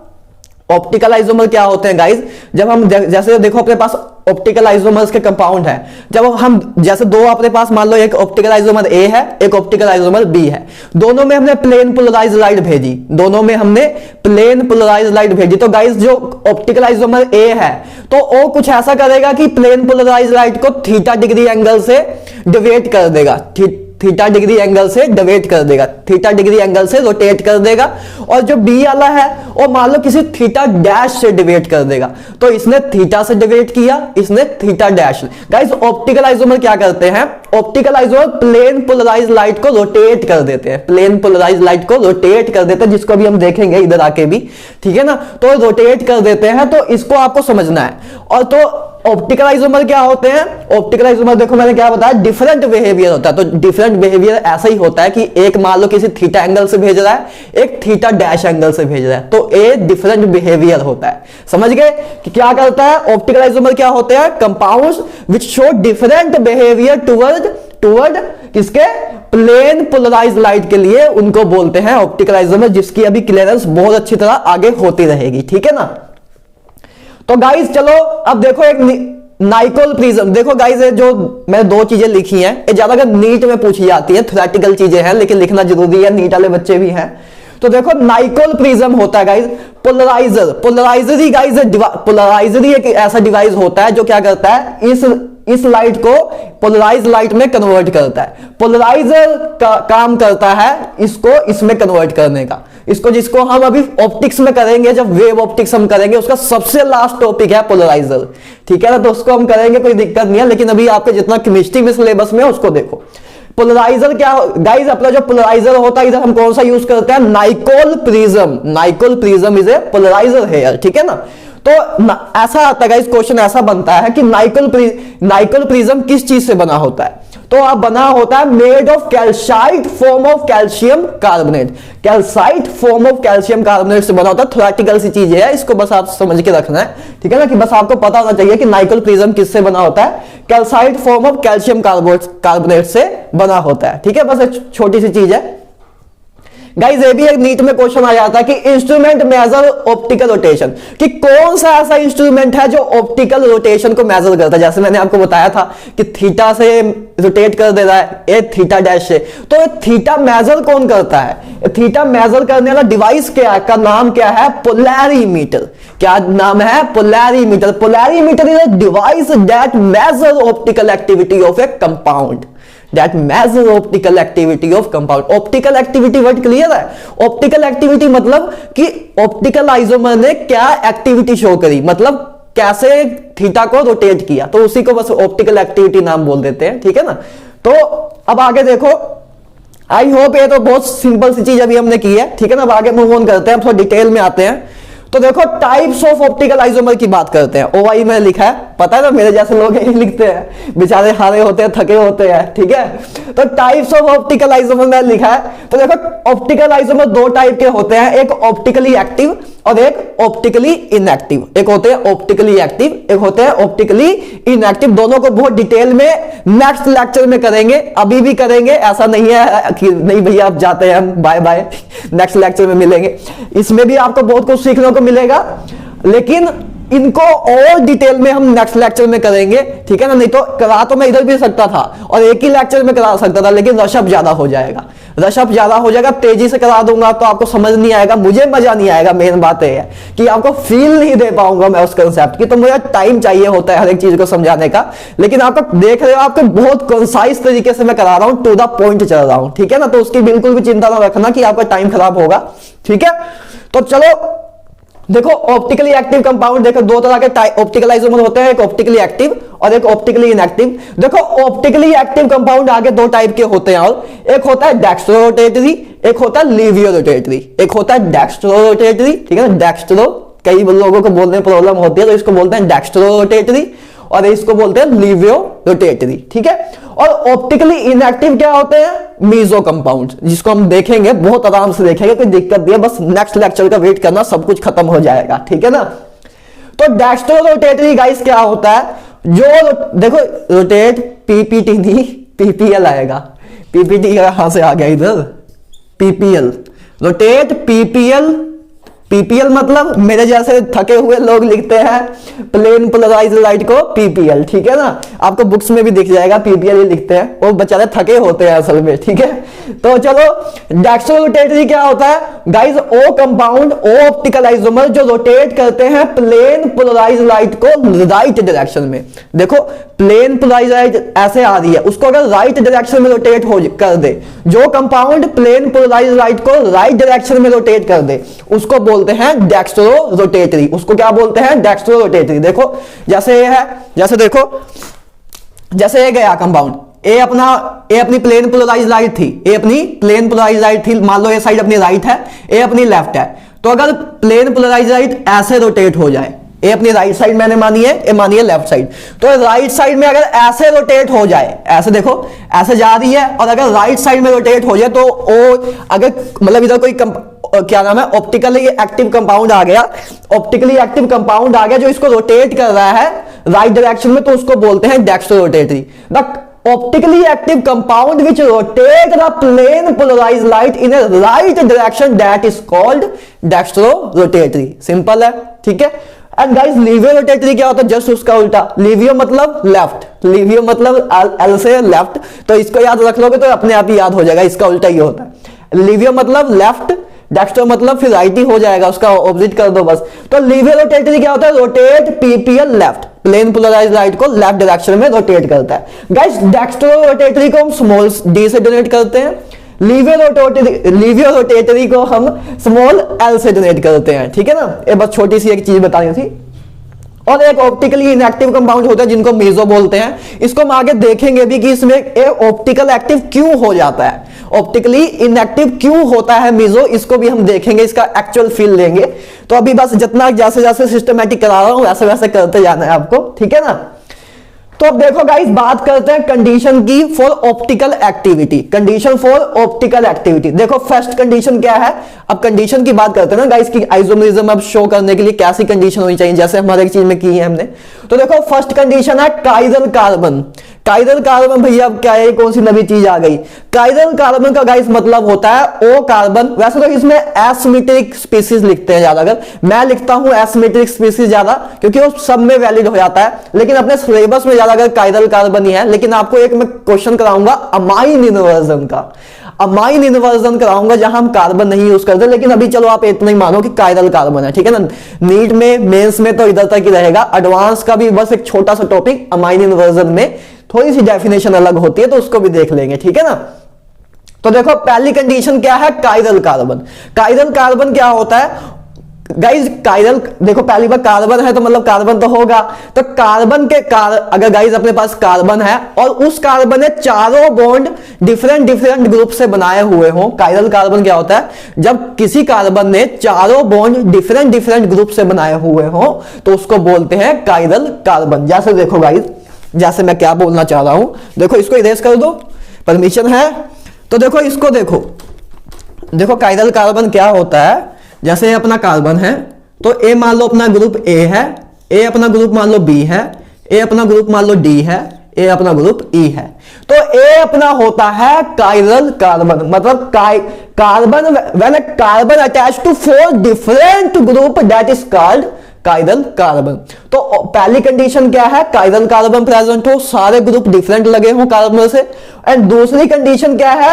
ऑप्टिकल आइसोमर क्या होते हैं गाइस, जब हम जैसे देखो अपने पास ऑप्टिकल आइसोमर्स के कंपाउंड है, जब हम जैसे दो अपने पास मान लो एक ऑप्टिकल आइसोमर ए है, एक ऑप्टिकल आइसोमर बी है, दोनों में हमने प्लेन पोलराइज लाइट भेजी, दोनों में हमने प्लेन पोलराइज लाइट भेजी, तो गाइस जो ऑप्टिकल आइसोमर ए है तो वो कुछ ऐसा करेगा कि प्लेन पोलराइज लाइट को थीटा डिग्री एंगल से डिवेट कर देगा, थीटा डिग्री एंगल से डिवेट कर देगा, थीटा डिग्री एंगल से रोटेट कर देगा। और जो बी वाला है वो मान लो किसी थीटा डैश से डिवेट कर देगा, तो इसने थीटा से डिवेट किया, इसने theta dash. Guys optical isomer क्या करते हैं, optical isomer plane polarise light को रोटेट कर देते हैं, प्लेन पोलराइज लाइट को रोटेट कर देते हैं, जिसको अभी हम देखेंगे इधर आके भी, ठीक है ना। तो रोटेट कर देते हैं, तो इसको आपको समझना है। और तो ऑप्टिकल आइसोमर क्या होते हैं, ऑप्टिकल आइसोमर देखो मैंने क्या बताया, डिफरेंट बिहेवियर होता है। तो डिफरेंट बिहेवियर ऐसा ही होता है कि एक मान लो किसी थीटा एंगल से भेज रहा है, एक थीटा डैश एंगल से भेज रहा है, तो ये डिफरेंट बिहेवियर होता है। समझ गए कि क्या करता है ऑप्टिकल आइसोमर, क्या होते हैं compounds which show different behaviour toward किसके, प्लेन पोलराइज लाइट के लिए, उनको बोलते हैं ऑप्टिकल आइसोमर, जिसकी अभी क्लियरेंस बहुत अच्छी तरह आगे होती रहेगी, ठीक है ना। तो गाइस चलो अब देखो एक नाइकोल प्रिज्म, देखो गाइस जो मैंने दो चीजें लिखी हैं, ये ज्यादातर नीट में पूछी जाती है, थ्योरेटिकल चीजें हैं लेकिन लिखना जरूरी है, नीट वाले बच्चे भी हैं। तो देखो नाइकोल प्रिज्म होता है गाइस पोलराइजर, पोलराइजरी गाइस, पोलराइजरी एक ऐसा डिवाइस होता है जो क्या करता है, इस लाइट को पोलराइज लाइट में कन्वर्ट करता है। पोलराइजर का काम करता है इसको इसमें कन्वर्ट करने का, इसको जिसको हम अभी ऑप्टिक्स में करेंगे, जब वेव ऑप्टिक्स हम करेंगे उसका सबसे लास्ट टॉपिक है पोलराइजर, ठीक है ना। तो उसको हम करेंगे, कोई दिक्कत नहीं है, लेकिन अभी आपके जितना केमिस्ट्री में सिलेबस में है उसको देखो। पोलराइजर क्या गाइस, अपना जो पोलराइजर होता है इधर हम कौन सा यूज करते हैं, Nicol prism, Nicol prism is a polariser है, ठीक है ना। तो ऐसा आता है क्वेश्चन, ऐसा बनता है कि नाइकोल प्रिज्म किस चीज से बना होता है, तो आप बना होता है made of calcite form of calcium carbonate, calcite form of calcium carbonate से बना होता है। थ्योरेटिकल सी चीज है, इसको बस आप समझ के रखना है, ठीक है ना, कि बस आपको पता होना चाहिए कि नाइकोल प्रिज्म किससे बना होता है, calcite form of calcium carbonate से बना होता है, ठीक है। बस एक छोटी सी चीज है गाइस, ये भी एक नीट में क्वेश्चन आ जाता है कि इंस्ट्रूमेंट मेजर ऑप्टिकल रोटेशन, कि कौन सा ऐसा इंस्ट्रूमेंट है जो ऑप्टिकल रोटेशन को मेजर करता है। जैसे मैंने आपको बताया था कि थीटा से रोटेट कर दे रहा है, ये थीटा डैश से, तो ये थीटा मेजर कौन करता है, थीटा मेजर करने वाला डिवाइस क्या है, का नाम क्या है, पोलैरीमीटर। क्या नाम है, polarimeter. Polarimeter is a device that measure optical activity of a compound, that measure optical activity of compound। optical activity word clear है, optical activity मतलब कि ऑप्टिकल आइसोमर ने क्या एक्टिविटी शो करी, मतलब कैसे थीटा को रोटेट किया, तो उसी को बस ऑप्टिकल एक्टिविटी नाम बोल देते हैं, ठीक है ना। तो अब आगे देखो, आई होप ये तो बहुत सिंपल सी चीज अभी हमने की है, ठीक है ना। अब आगे मूव ऑन करते हैं, थोड़ा डिटेल में आते हैं। तो देखो टाइप्स ऑफ ऑप्टिकल आइसोमर की बात करते हैं। ओआई में लिखा है, पता है ना, मेरे जैसे लोग यही लिखते हैं, बेचारे हारे होते हैं, थके होते हैं, ठीक है। तो टाइप्स ऑफ ऑप्टिकल आइसोमर में लिखा है। तो देखो ऑप्टिकल आइसोमर दो टाइप के होते हैं, एक ऑप्टिकली एक्टिव और एक ऑप्टिकली इनएक्टिव। एक होते हैं ऑप्टिकली एक्टिव, एक होते हैं ऑप्टिकली इनएक्टिव। दोनों को बहुत डिटेल में नेक्स्ट लेक्चर में करेंगे, अभी भी करेंगे, ऐसा नहीं है कि नहीं भैया आप जाते हैं, हम बाय बाय, नेक्स्ट लेक्चर में मिलेंगे। इसमें भी आपको बहुत कुछ सीखने को मिलेगा। लेकिन इनको और डिटेल में हम नेक्स्ट लेक्चर में करेंगे, ठीक है ना। नहीं तो करा तो मैं इधर भी सकता था और एक ही लेक्चर में करा सकता था, लेकिन रशअप ज्यादा हो जाएगा, रशअप ज्यादा हो जाएगा। तेजी से करा दूंगा तो आपको समझ नहीं आएगा, मुझे मजा नहीं आएगा। मेन बात यह है कि आपको फील नहीं दे पाऊंगा मैं उस कंसेप्ट की, तो मुझे टाइम चाहिए होता है हर एक चीज को समझाने का। लेकिन आपको देख रहे हो, आपको बहुत कंसाइज तरीके से मैं करा रहा हूं, टू द पॉइंट चल रहा हूं, ठीक है ना। तो उसकी बिल्कुल भी चिंता ना रखना कि आपका टाइम खराब होगा, ठीक है। तो चलो देखो, ऑप्टिकली एक्टिव कंपाउंड, देखो दो तरह के ऑप्टिकल आइसोमर होते हैं, एक ऑप्टिकली एक्टिव और एक ऑप्टिकली इनएक्टिव। देखो ऑप्टिकली एक्टिव कंपाउंड आगे दो टाइप के होते हैं, और एक होता है डेक्स्ट्रो-रोटेटरी, एक होता है लिवियो-रोटेटरी। एक होता है डेक्स्ट्रो-रोटेटरी, ठीक है ना, डेक्स्ट्रो, कई लोगों को बोलने में प्रॉब्लम होती है तो इसको बोलते हैं डेक्स्ट्रो-रोटेटरी और इसको बोलते हैं लिवियो-रोटेटरी, ठीक है। और ऑप्टिकली इनएक्टिव क्या होते हैं, मीजो कंपाउंड, जिसको हम देखेंगे, बहुत आराम से देखेंगे, कोई दिक्कत नहीं है, बस नेक्स्ट लेक्चर का वेट करना, सब कुछ खत्म हो जाएगा, ठीक है ना। तो डेक्स्ट्रो-रोटेटरी गाइस क्या होता है, जो देखो रोटेट, पीपीटी नहीं पीपीएल आएगा, पीपीटी कहां से आ गया इधर, पीपीएल, रोटेट पीपीएल। पीपीएल मतलब मेरे जैसे थके हुए लोग लिखते हैं प्लेन पोलराइज्ड लाइट को पीपीएल, ठीक है ना। आपको बुक्स में भी दिख जाएगा पीपीएल ही लिखते हैं, वो बेचारे थके होते हैं असल में, ठीक है। तो चलो, डेक्स्ट्रो-रोटेटरी क्या होता है गाइस, ओ कंपाउंड, ओ ऑप्टिकल आइसोमर जो रोटेट करते हैं प्लेन पोलराइज्ड लाइट को राइट डायरेक्शन में। देखो प्लेन पोलराइज्ड लाइट ऐसे आ रही है, उसको अगर राइट डायरेक्शन में रोटेट हो कर दे, जो कंपाउंड प्लेन पोलराइज्ड लाइट को राइट डायरेक्शन में रोटेट कर दे, उसको बोलते हैं डेक्स्ट्रो-रोटेटरी। उसको क्या बोलते हैं, डेक्स्ट्रो-रोटेटरी। देखो जैसे ये है, जैसे देखो, जैसे ये गया कंपाउंड, ए अपनी प्लेन पोलराइज्ड लाइट थी, ए अपनी प्लेन पोलराइज्ड लाइट थी, मान लो ये साइड अपनी राइट है, ए अपनी लेफ्ट है। तो अगर प्लेन पोलराइज्ड लाइट ऐसे रोटेट हो जाए, ए अपनी राइट साइड मैंने मानी है, ए मानी है लेफ्ट साइड, तो राइट साइड में अगर ऐसे रोटेट हो जाए, ऐसे देखो ऐसे जा रही है, और अगर राइट साइड में रोटेट हो जाए तो ओ अगर मतलब इधर कोई क्या नाम है, ऑप्टिकली एक्टिव कंपाउंड आ गया, ऑप्टिकली एक्टिव कंपाउंड आ गया जो इसको रोटेट कर रहा है राइट डायरेक्शन में, तो उसको बोलते हैं dextrorotatory. The optically active compound which rotate the plane polarised light in a right direction that is called dextrorotatory. Simple है, ठीक है। एंड गाइस लिवियो-रोटेटरी क्या होता है, जस्ट उसका उल्टा। लिवियो मतलब लेफ्ट, लिवियो मतलब एल से लेफ्ट, तो इसको याद रख लोगे तो अपने आप ही याद हो जाएगा, इसका उल्टा ही होता है। लिवियो मतलब लेफ्ट, डेक्स्ट्रो मतलब फिर राइट ही हो जाएगा, उसका ऑपोजिट कर दो बस। तो लिवियो-रोटेटरी क्या होता है, rotate PPL left, plane polarised light को लेफ्ट डायरेक्शन में रोटेट करता है। गाइस डेक्स्ट्रो-रोटेटरी को हम स्मॉल डी से डोनेट करते हैं, लिवियो-रोटेटरी को हम स्मॉल एल से डोनेट करते हैं, ठीक है ना। ये बस छोटी सी एक चीज बतानी थी। और एक ऑप्टिकली इनएक्टिव कंपाउंड होता है जिनको मीजो बोलते हैं, इसको हम आगे देखेंगे भी कि इसमें ऑप्टिकल एक्टिव क्यों हो जाता है, ऑप्टिकली इनएक्टिव क्यों होता है मीजो, इसको भी हम देखेंगे, इसका एक्चुअल फील लेंगे। तो अभी बस जितना जैसे जैसे सिस्टमैटिक करा रहा हूं वैसे वैसे करते जाना है आपको, ठीक है ना। तो अब देखो गाइस, बात करते हैं कंडीशन की for optical activity, condition for optical activity. देखो फर्स्ट कंडीशन क्या है, अब कंडीशन की बात करते हैं ना गाइस की आइसोमरिज्म अब शो करने के लिए कैसी कंडीशन होनी चाहिए, जैसे हमारे एक चीज में की है हमने। तो देखो फर्स्ट कंडीशन है काइरल कार्बन। काइरल कार्बन भैया अब क्या है, कौन सी नई चीज आ गई। काइरल कार्बन का गाइस मतलब होता है ओ कार्बन। वैसे तो इसमें एसिमेट्रिक स्पीसीज लिखते हैं ज्यादातर, मैं लिखता हूं एसिमेट्रिक स्पीसीज ज्यादा क्योंकि वो सब में वैलिड हो जाता है, लेकिन अपने सिलेबस में ज्यादातर काइरल कार्बन ही है। लेकिन आपको एक मैं क्वेश्चन कराऊंगा अमाइन इन्वर्जन का, अमाइन इन्वर्जन कराऊंगा जहां हम कार्बन नहीं यूज करते, लेकिन अभी चलो आप इतना ही मानो कि काइरल कार्बन है, ठीक है ना। नीट में मेंस में तो इधर तक ही रहेगा, एडवांस का भी बस एक छोटा सा टॉपिक अमाइन इन्वर्जन में थोड़ी सी डेफिनेशन अलग होती है, तो उसको भी देख लेंगे, ठीक है ना। तो देखो पहली कंडीशन क्या है, काइरल कार्बन। काइरल कार्बन क्या होता है गाइज, काइरल देखो पहली बार कार्बन है तो मतलब कार्बन तो होगा, तो कार्बन के अगर गाइज अपने पास कार्बन है और उस कार्बन ने चारों बॉन्ड डिफरेंट डिफरेंट ग्रुप से बनाए हुए हो। काइरल कार्बन क्या होता है, जब किसी कार्बन ने चारों बॉन्ड डिफरेंट डिफरेंट ग्रुप से बनाए हुए हो तो उसको बोलते हैं काइरल कार्बन। जैसे देखो गाइज, जैसे मैं क्या बोलना चाह रहा हूं, देखो इसको इरेज कर दो, परमिशन है। तो देखो इसको देखो, देखो काइरल कार्बन क्या होता है, जैसे अपना कार्बन है तो ए मान लो अपना ग्रुप ए है, ए अपना ग्रुप मान लो बी है, ए अपना ग्रुप मान लो डी है, ए अपना ग्रुप ई है। तो ए अपना होता है काइरल कार्बन, मतलब carbon when a carbon attach to 4 different group that is called chiral carbon. तो पहली कंडीशन क्या है, कायरल कार्बन प्रेजेंट हो, सारे ग्रुप डिफरेंट लगे हो कार्बन से। एंड दूसरी कंडीशन क्या है,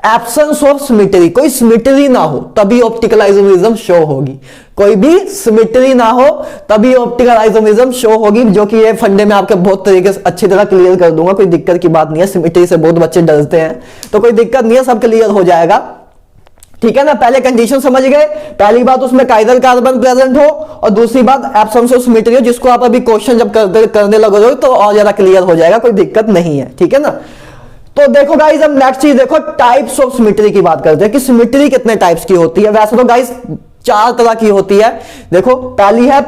एब्सेंस ऑफ सिमेट्री, कोई सिमेट्री ना हो तभी ऑप्टिकल आइसोमरिज्म शो होगी, कोई भी सिमेट्री ना हो तभी ऑप्टिकल आइसोमरिज्म शो होगी, जो कि ये फंडे में आपके बहुत तरीके से अच्छी तरह क्लियर कर दूंगा, कोई दिक्कत की बात नहीं है। सिमेट्री से बहुत बच्चे डरते हैं, तो कोई दिक्कत नहीं है, सब क्लियर हो जाएगा, ठीक है ना। पहले कंडीशन समझ गए, पहली बात उसमें कायरल कार्बन प्रेजेंट हो, और दूसरी बात एब्सेंस ऑफ सिमेट्री हो, जिसको आप अभी क्वेश्चन जब करने लगोगे तो और ज्यादा क्लियर हो जाएगा, कोई दिक्कत नहीं है, ठीक है ना। तो देखो गाइस, हम नेक्स्ट चीज देखो, टाइप्स ऑफ सिमेट्री की बात करते हैं कि सिमेट्री कितने टाइप्स की होती है। वैसे तो गाइस 4 तरह की होती है। देखो पहली है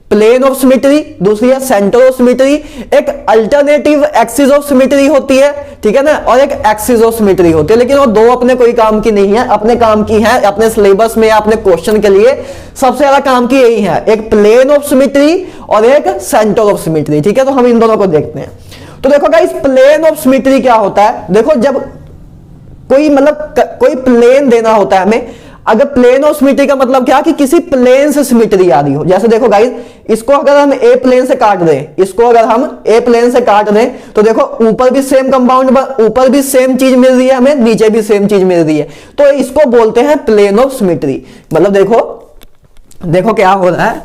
प्लेन ऑफ सिमेट्री, दूसरी है सेंटर ऑफ सिमेट्री, एक अल्टरनेटिव एक्सिस ऑफ सिमेट्री होती है, ठीक है ना, और एक एक्सिस ऑफ सिमेट्री होती है। लेकिन वो दो अपने कोई काम की नहीं है, अपने काम की है, अपने सिलेबस में अपने क्वेश्चन के लिए सबसे ज्यादा काम की यही है, एक प्लेन ऑफ सिमेट्री और एक सेंटर ऑफ सिमेट्री, ठीक है। तो हम इन दोनों को देखते हैं। तो देखो गाइस, प्लेन ऑफ सिमेट्री क्या होता है, देखो जब कोई प्लेन देना होता है हमें, अगर प्लेन ऑफ सिमेट्री का मतलब क्या, कि किसी प्लेन से सिमेट्री आ रही हो। जैसे देखो गाइस, इसको अगर हम ए प्लेन से काट दें, इसको अगर हम ए प्लेन से काट दें, तो देखो ऊपर भी सेम कंपाउंड, ऊपर भी सेम चीज मिल रही है हमें, नीचे भी सेम चीज मिल रही है, तो इसको बोलते हैं प्लेन ऑफ सिमेट्री। मतलब देखो क्या हो रहा है,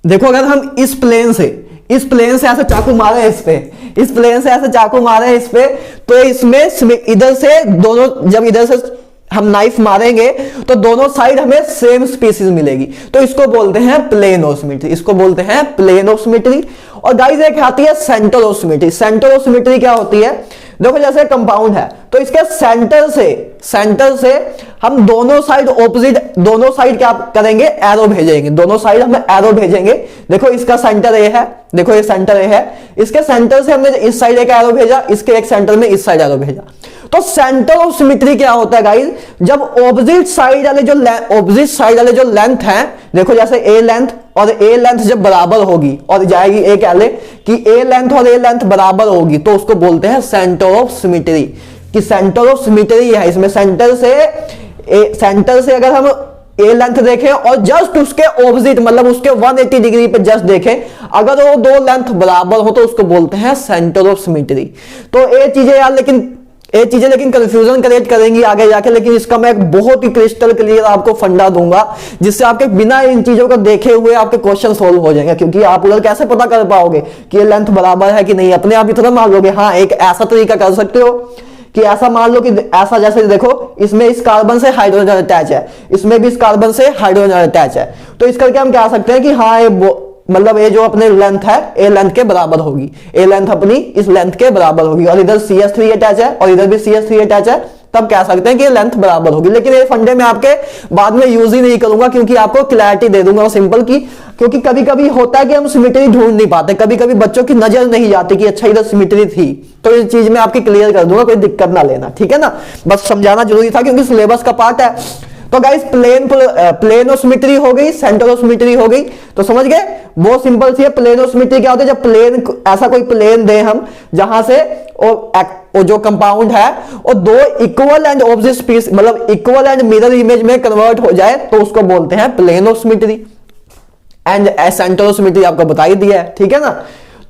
देखो अगर हम इस प्लेन से ऐसे चाकू मारे इस प्लेन से ऐसे चाकू मारे इस पे, तो इसमें इधर से दोनों, जब इधर से हम नाइफ मारेंगे तो दोनों साइड हमें सेम स्पीसीज मिलेगी, तो इसको बोलते हैं प्लेन ऑफ सिमेट्री, इसको बोलते हैं प्लेन ऑफ सिमेट्री। और गाइस एक आती है centre of symmetry. Centre of symmetry क्या होती है, देखो जैसे कंपाउंड है, तो इसके सेंटर से हम दोनों साइड ऑपोजिट, दोनों साइड क्या करेंगे, एरो भेजेंगे, दोनों साइड हम एरो भेजेंगे। देखो इसका सेंटर ए है, देखो ये सेंटर ए है, इसके सेंटर से हमने इस साइड एक एरो भेजा, इसके एक सेंटर में इस साइड एरो भेजा। तो सेंटर ऑफ सिमेट्री क्या होता है गाइस, जब ऑपोजिट साइड वाले जो लेंथ है, देखो जैसे ए लेंथ और ए लेंथ जब बराबर होगी और जाएगी, ए कह ले कि ए लेंथ और ए लेंथ बराबर होगी, तो उसको बोलते हैं सेंटर ऑफ सिमेट्री, कि सेंटर ऑफ सिमेट्री है इसमें। सेंटर से अगर हम ए लेंथ देखें और जस्ट उसके ऑपोजिट, मतलब उसके 180 डिग्री पे जस्ट देखें, अगर वो दो लेंथ बराबर हो तो उसको बोलते हैं सेंटर ऑफ सिमेट्री। तो ये चीजें लेकिन कंफ्यूजन क्रिएट करेंगी आगे जाके, लेकिन इसका मैं एक बहुत ही क्रिस्टल क्लियर आपको फंडा दूंगा, जिससे आपके बिना इन चीजों को देखे हुए आपके क्वेश्चन सोल्व हो जाएंगे। क्योंकि आप उधर कैसे पता कर पाओगे कि ये लेंथ बराबर है कि नहीं, अपने आप इतना मान लोगे। हाँ, एक ऐसा तरीका कर सकते हो कि ऐसा मान लो कि ऐसा, जैसे देखो इसमें इस कार्बन से हाइड्रोजन अटैच है, इसमें भी इस कार्बन से हाइड्रोजन अटैच है, तो इस करके हम कह सकते हैं कि हाँ मतलब ये जो अपने लेंथ है ए लेंथ के बराबर होगी, ए लेंथ अपनी इस लेंथ के बराबर होगी, और इधर CH3 अटैच है और इधर भी CH3 अटैच है, तब कह सकते हैं कि ये लेंथ बराबर होगी। लेकिन ये फंडे में आपके बाद में यूज ही नहीं करूंगा, क्योंकि आपको क्लैरिटी दे दूंगा सिंपल की। क्योंकि कभी कभी होता है कि हम सिमेट्री ढूंढ नहीं पाते, कभी कभी बच्चों की नजर नहीं जाती कि अच्छा इधर सिमेट्री थी, तो इस चीज में आपकी क्लियर कर दूंगा, कोई दिक्कत ना लेना, ठीक है ना। बस समझाना जरूरी था क्योंकि सिलेबस का पार्ट है। तो गाइस प्लेन ऑफ सिमेट्री हो गई, सेंटर ऑफ सिमेट्री हो गई, तो समझ गए, बहुत सिंपल सी है। प्लेन ऑफ सिमेट्री क्या होता है, जब प्लेन, ऐसा कोई प्लेन दे हम जहां से वो जो कंपाउंड है वो दो इक्वल एंड ऑपोजिट स्पीस, मतलब इक्वल एंड मिरर इमेज में कन्वर्ट हो जाए, तो उसको बोलते हैं plane of symmetry. And centre of symmetry आपको बता ही दिया है, ठीक है ना।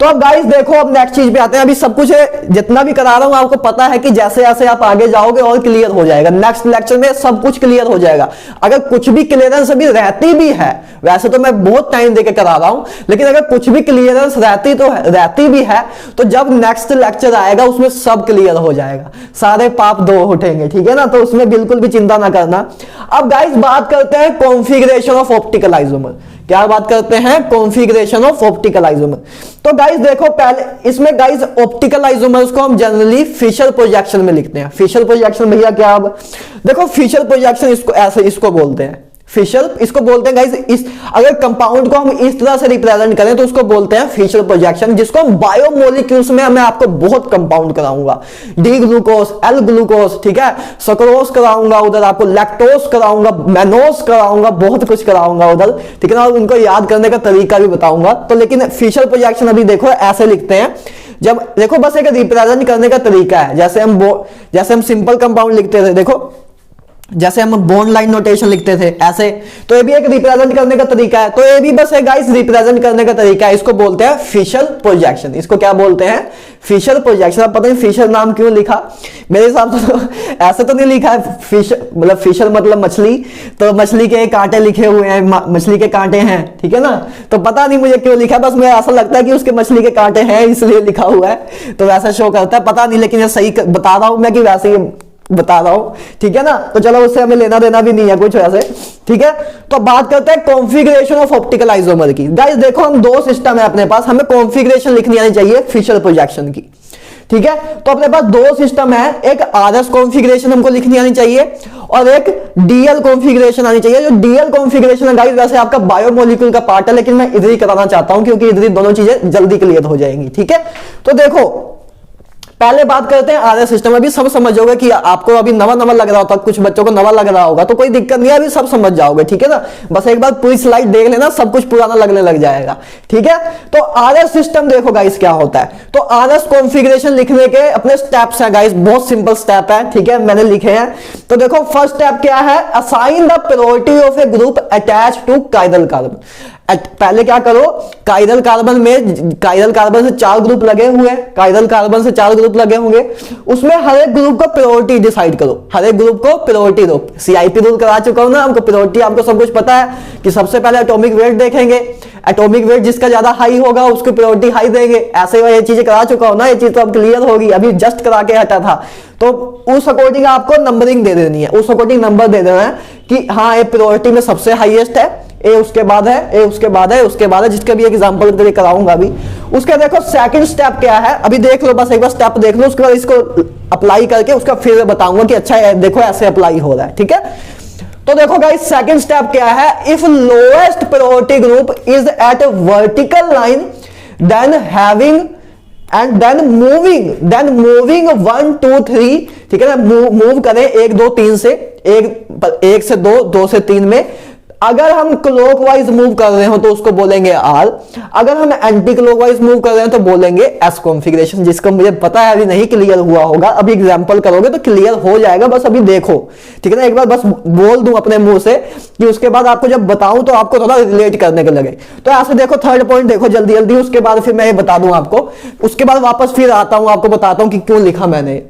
तो अब गाइस देखो, अब नेक्स्ट चीज पे आते हैं। अभी सब कुछ जितना भी करा रहा हूं आपको पता है कि जैसे जैसे आप आगे जाओगे और क्लियर हो जाएगा, नेक्स्ट लेक्चर में सब कुछ क्लियर हो जाएगा। अगर कुछ भी क्लियरेंस अभी रहती भी है, वैसे तो मैं बहुत टाइम देके करा रहा हूं, लेकिन अगर कुछ भी क्लियरेंस रहती भी है, तो जब नेक्स्ट लेक्चर आएगा उसमें सब क्लियर हो जाएगा, सारे पाप धो उठेंगे, ठीक है ना। तो उसमें बिल्कुल भी चिंता ना करना। अब गाइस बात करते हैं कॉन्फ़िगरेशन ऑफ ऑप्टिकल आइसोमर। क्या बात करते हैं, कॉन्फ़िगरेशन ऑफ ऑप्टिकल आइसोमर। तो गाइस देखो, पहले इसमें गाइस ऑप्टिकल आइसोमर्स को हम जनरली फिशर प्रोजेक्शन में लिखते हैं। फिशर प्रोजेक्शन भैया क्या, अब देखो फिशर प्रोजेक्शन इसको ऐसे इसको बोलते हैं, फिशर इसको बोलते हैं गाइस। इस अगर कंपाउंड को हम इस तरह से रिप्रेजेंट करें तो उसको बोलते हैं फिशर प्रोजेक्शन, जिसको हम बायोमोलिक्यूल्स में मैं आपको बहुत कंपाउंड कराऊंगा, डी ग्लूकोज, एल ग्लूकोज, ठीक है, सक्रोज कराऊंगा, उधर आपको लैक्टोज कराऊंगा, मैनोज कराऊंगा, बहुत कुछ कराऊंगा उधर, ठीक है ना। और उनको याद करने का तरीका भी बताऊंगा। तो लेकिन फिशर प्रोजेक्शन अभी देखो ऐसे लिखते हैं, जब देखो बस एक रिप्रेजेंट करने का तरीका है, जैसे हम सिंपल कंपाउंड लिखते थे, देखो जैसे हम बॉन्ड लाइन नोटेशन लिखते थे ऐसे, तो ये भी एक रिप्रेजेंट करने का तरीका है। तो ये भी बस है गाइस रिप्रेजेंट करने का तरीका है। इसको बोलते हैं फिशर प्रोजेक्शन। इसको क्या बोलते हैं? Fischer projection. अब पता नहीं फिशर नाम क्यों लिखा, मेरे हिसाब से तो ऐसे तो नहीं लिखा है। फिश मतलब फिशर मतलब मछली, तो मछली के कांटे लिखे हुए हैं, मछली के कांटे हैं, ठीक है ना। तो पता नहीं मुझे क्यों लिखा है, बस मुझे ऐसा लगता है कि उसके मछली के कांटे हैं इसलिए लिखा हुआ है, तो वैसा शो करता है, पता नहीं, लेकिन ये सही बता रहा हूं मैं कि वैसे ही बता रहा हूं, ठीक है ना। तो चलो उससे हमें लेना देना भी नहीं है कुछ वैसे, ठीक है। तो बात करते हैं कॉन्फ़िगरेशन ऑफ ऑप्टिकल आइसोमर की। गाइस देखो हम दो सिस्टम है अपने पास, हमें कॉन्फ़िगरेशन लिखनी आनी चाहिए फिशर प्रोजेक्शन की, ठीक है। तो अपने पास दो सिस्टम है, एक आरएस कॉन्फ़िगरेशन हमको लिखनी आनी चाहिए और एक डीएल कॉन्फ़िगरेशन आनी चाहिए। जो डीएल कॉन्फ़िगरेशन है गाइस वैसे आपका बायोमोलिक्यूल का पार्ट है, लेकिन मैं इधर ही कराना चाहता हूं क्योंकि इधर ही दोनों चीजें जल्दी क्लियर हो जाएंगी, ठीक है। तो देखो पहले बात करते हैं आरएस सिस्टम। अभी सब समझोगे कि आपको अभी नवा नवा लग रहा होता, कुछ बच्चों को नवा लग रहा होगा, तो कोई दिक्कत नहीं है, अभी सब समझ जाओगे, ठीक है ना। बस एक बार पूरी स्लाइड देख लेना, सब कुछ पुराना लगने लग जाएगा, ठीक है। तो आरएस सिस्टम देखो गाइस क्या होता है। तो आरएस कॉन्फ़िगरेशन लिखने के अपने स्टेप्स हैं गाइस, बहुत सिंपल स्टेप है, ठीक है, मैंने लिखे हैं। तो देखो फर्स्ट स्टेप क्या है, assign the priority of a group attach to chiral carbon. पहले क्या करो, काइरल कार्बन में, काइरल कार्बन से 4 ग्रुप लगे हुए हैं, काइरल कार्बन से 4 ग्रुप लगे होंगे, उसमें हर एक ग्रुप को प्रायोरिटी डिसाइड करो, हर एक ग्रुप को प्रायोरिटी दो। सीआईपी रूल करा चुका हूं ना, हमको प्रायोरिटी, आपको सब कुछ पता है कि सबसे पहले एटॉमिक वेट देखेंगे, एटॉमिक वेट जिसका ज्यादा हाई होगा उसकी प्रायोरिटी हाई देंगे, ऐसे ये चीजें करा चुका हूं ना, ये चीज तो अब क्लियर होगी, अभी जस्ट करा के हटा था। तो उस अकॉर्डिंग आपको नंबरिंग दे देनी है, उस अकॉर्डिंग नंबर दे देना है कि हाँ ये प्रायोरिटी में सबसे हाईएस्ट है, ए उसके बाद है, ए उसके बाद है, उसके बाद है, जिसका भी एग्जांपल तेरे कराऊंगा अभी। उसका देखो सेकंड स्टेप क्या है, अभी देख लो, बस एक बार स्टेप देख लो, उसके बाद इसको अप्लाई करके उसका फिर बताऊंगा कि अच्छा है देखो ऐसे अप्लाई हो रहा है, ठीक है। तो देखो गाइस सेकंड स्टेप क्या है, if lowest priority group is at vertical line then having and then moving 1 2 3, ठीक है ना, मूव करें 1 2 3 से, 1 से 2, 2 से 3 में। अगर हम क्लॉकवाइज मूव कर रहे हो तो उसको बोलेंगे आर, अगर हम एंटी क्लॉकवाइज मूव कर रहे हैं तो बोलेंगे एस कॉन्फ़िगरेशन, जिसको मुझे पता है अभी नहीं क्लियर हुआ होगा, अभी एग्जांपल करोगे तो क्लियर हो जाएगा, बस अभी देखो, ठीक है ना। एक बार बस बोल दूं अपने मुंह से कि उसके बाद आपको जब बताऊं तो आपको थोड़ा रिलेट करने के लगे। तो ऐसे देखो थर्ड पॉइंट देखो जल्दी जल्दी, उसके बाद फिर मैं ये बता दूं आपको, उसके बाद वापस फिर आता हूं आपको बताता हूं कि क्यों लिखा मैंने।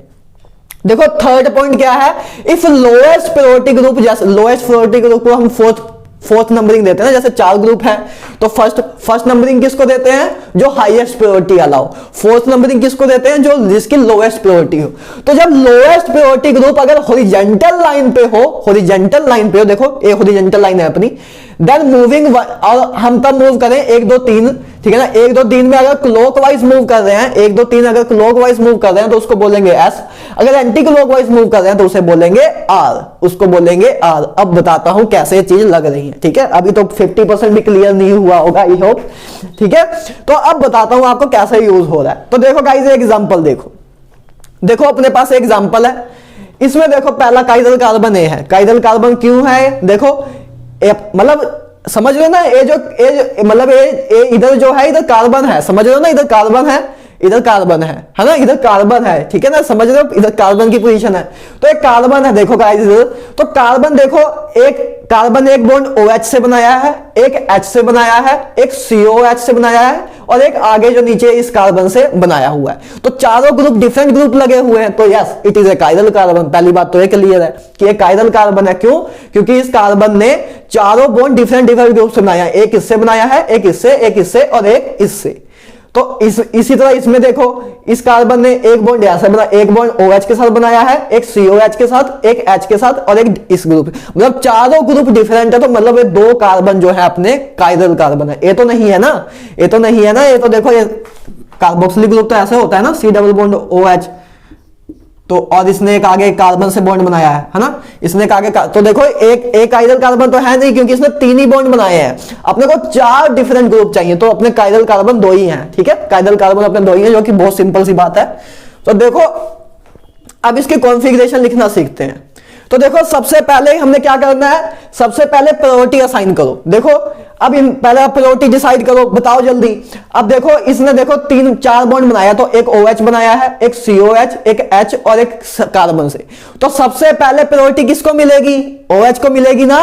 देखो थर्ड पॉइंट क्या है, इफ लोएस्ट प्रायोरिटी ग्रुप, जैसे लोएस्ट प्रायोरिटी ग्रुप को हम फोर्थ नंबरिंग देते हैं ना, जैसे 4 ग्रुप है तो फर्स्ट नंबरिंग किसको देते हैं, जो हाईएस्ट प्रायोरिटी वाला हो। फोर्थ नंबरिंग किसको देते हैं, जो जिसकी लोएस्ट प्रायोरिटी हो। तो जब लोएस्ट प्रायोरिटी ग्रुप अगर हॉरिजॉन्टल लाइन पे हो, देखो ये हॉरिजॉन्टल लाइन है अपनी, देन मूविंग, और हम तब मूव करें 1 2 3, ठीक है ना। 1 2 3 में अगर क्लॉकवाइज मूव कर रहे हैं, 1 2 3 अगर क्लॉकवाइज मूव कर रहे हैं तो उसको बोलेंगे एस, अगर एंटी क्लॉकवाइज मूव कर रहे हैं तो उसे बोलेंगे आर, उसको बोलेंगे आर। अब बताता हूं कैसे ये चीज लग रही है, ठीक है। अभी तो 50% भी क्लियर नहीं हुआ होगा आई होप, ठीक है। तो अब बताता हूं आपको कैसे यूज हो रहा है। तो देखो गाइस एग्जांपल देखो अपने पास एग्जांपल है, इसमें देखो पहला काइरल कार्बन ए है। काइरल कार्बन क्यों है, देखो मतलब समझ रहे हो ना, ये जो मतलब ये इधर जो है इधर कार्बन है, समझ रहे हो ना, इधर कार्बन है, इधर कार्बन है ना, इधर कार्बन है, ठीक है ना, समझ रहे हो, इधर कार्बन की पोजीशन है। तो एक कार्बन है देखो गाइस, तो कार्बन देखो एक कार्बन एक बॉन्ड OH से बनाया है, एक H से बनाया है, एक COH से बनाया है और एक आगे जो नीचे इस कार्बन से बनाया हुआ है। तो चारों ग्रुप डिफरेंट ग्रुप लगे हुए हैं, तो yes it is a chiral carbon. पहली बात तो ये क्लियर है कि ये काइरल कार्बन है, क्यों, क्योंकि इस कार्बन ने चारों बॉन्ड डिफरेंट ग्रुप से बनाया है, एक इससे बनाया है, एक इससे और एक इससे। तो इसी तरह इसमें देखो इस कार्बन ने एक बॉन्ड ऐसे बना, एक बॉन्ड OH के साथ बनाया है, एक COH के साथ, एक H के साथ और एक इस ग्रुप, मतलब चारों ग्रुप डिफरेंट है। तो मतलब ये 2 कार्बन जो है अपने काइरल कार्बन है। ये तो नहीं है ना, ये तो देखो ये कार्बोक्सिलिक ग्रुप तो ऐसे होता है ना, C डबल बॉन्ड OH, तो और इसने एक आगे कार्बन से बॉन्ड बनाया है ना, इसने एक आगे तो देखो एक काइरल कार्बन तो है नहीं, क्योंकि इसने 3 ही बॉन्ड बनाए हैं। अपने को 4 डिफरेंट ग्रुप चाहिए, तो अपने काइरल कार्बन 2 ही हैं, ठीक है, काइरल कार्बन अपने 2 ही हैं, जो कि बहुत सिंपल सी बात है। तो देखो अब इसके कॉन्फ़िगरेशन लिखना सीखते हैं। तो देखो सबसे पहले हमने क्या करना है, सबसे पहले प्रायोरिटी असाइन करो। देखो अब इन पहले आप प्रायोरिटी डिसाइड करो, बताओ जल्दी। अब देखो इसने देखो 3-4 बॉन्ड बनाया, तो एक OH बनाया है, एक COH, एक H और एक कार्बन से। तो सबसे पहले प्रायोरिटी किसको मिलेगी? OH को मिलेगी ना,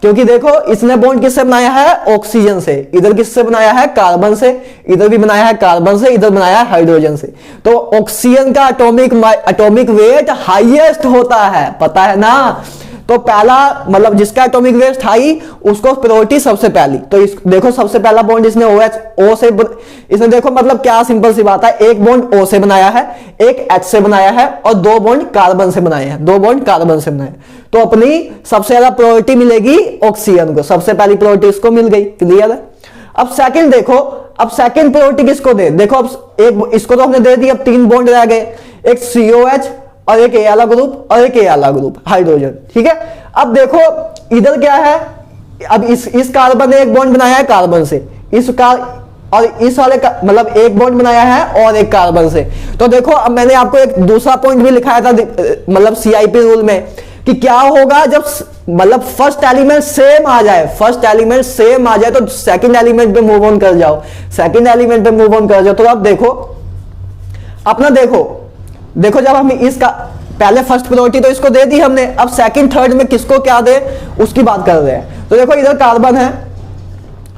क्योंकि देखो इसने बॉन्ड किससे बनाया है? ऑक्सीजन से। इधर किससे बनाया है? कार्बन से। इधर भी बनाया है कार्बन से, इधर बनाया है हाइड्रोजन से। तो ऑक्सीजन का एटॉमिक वेट हाईएस्ट होता है, पता है ना। तो पहला मतलब जिसका एटॉमिक वेट हाई उसको प्रायोरिटी सबसे पहली। तो देखो सबसे पहला बॉन्ड इसने O से इसने देखो मतलब क्या सिंपल सी बात है, एक बॉन्ड O से बनाया है, एक H से बनाया है और 2 बॉन्ड कार्बन से बनाए हैं, 2 बॉन्ड कार्बन से बनाए। तो अपनी सबसे ज्यादा प्रायोरिटी मिलेगी ऑक्सीजन को, सबसे पहली प्रायोरिटी इसको मिल गई। क्लियर है। अब सेकंड देखो, अब सेकंड प्रायोरिटी किसको दे? देखो अब एक इसको तो हमने दे दी, अब 3 बॉन्ड रह गए, एक COH और एक A वाला ग्रुप और एक A वाला ग्रुप हाइड्रोजन। ठीक है। अब देखो इधर क्या है, अब इस कार्बन ने एक बॉन्ड बनाया है कार्बन से, और इस वाले का मतलब एक बॉन्ड बनाया है और एक कार्बन से। तो देखो अब मैंने आपको एक दूसरा पॉइंट भी लिखाया था मतलब CIP रूल में कि क्या होगा जब मतलब फर्स्ट एलिमेंट सेम आ जाए, फर्स्ट एलिमेंट सेम आ जाए तो सेकंड एलिमेंट पे मूव ऑन कर जाओ, सेकंड एलिमेंट पे मूव ऑन कर जाओ। तो अब देखो अपना देखो जब हम इसका पहले फर्स्ट प्रायोरिटी तो इसको दे दी हमने, अब सेकंड थर्ड में किसको क्या दे उसकी बात कर रहे हैं। तो देखो इधर कार्बन है,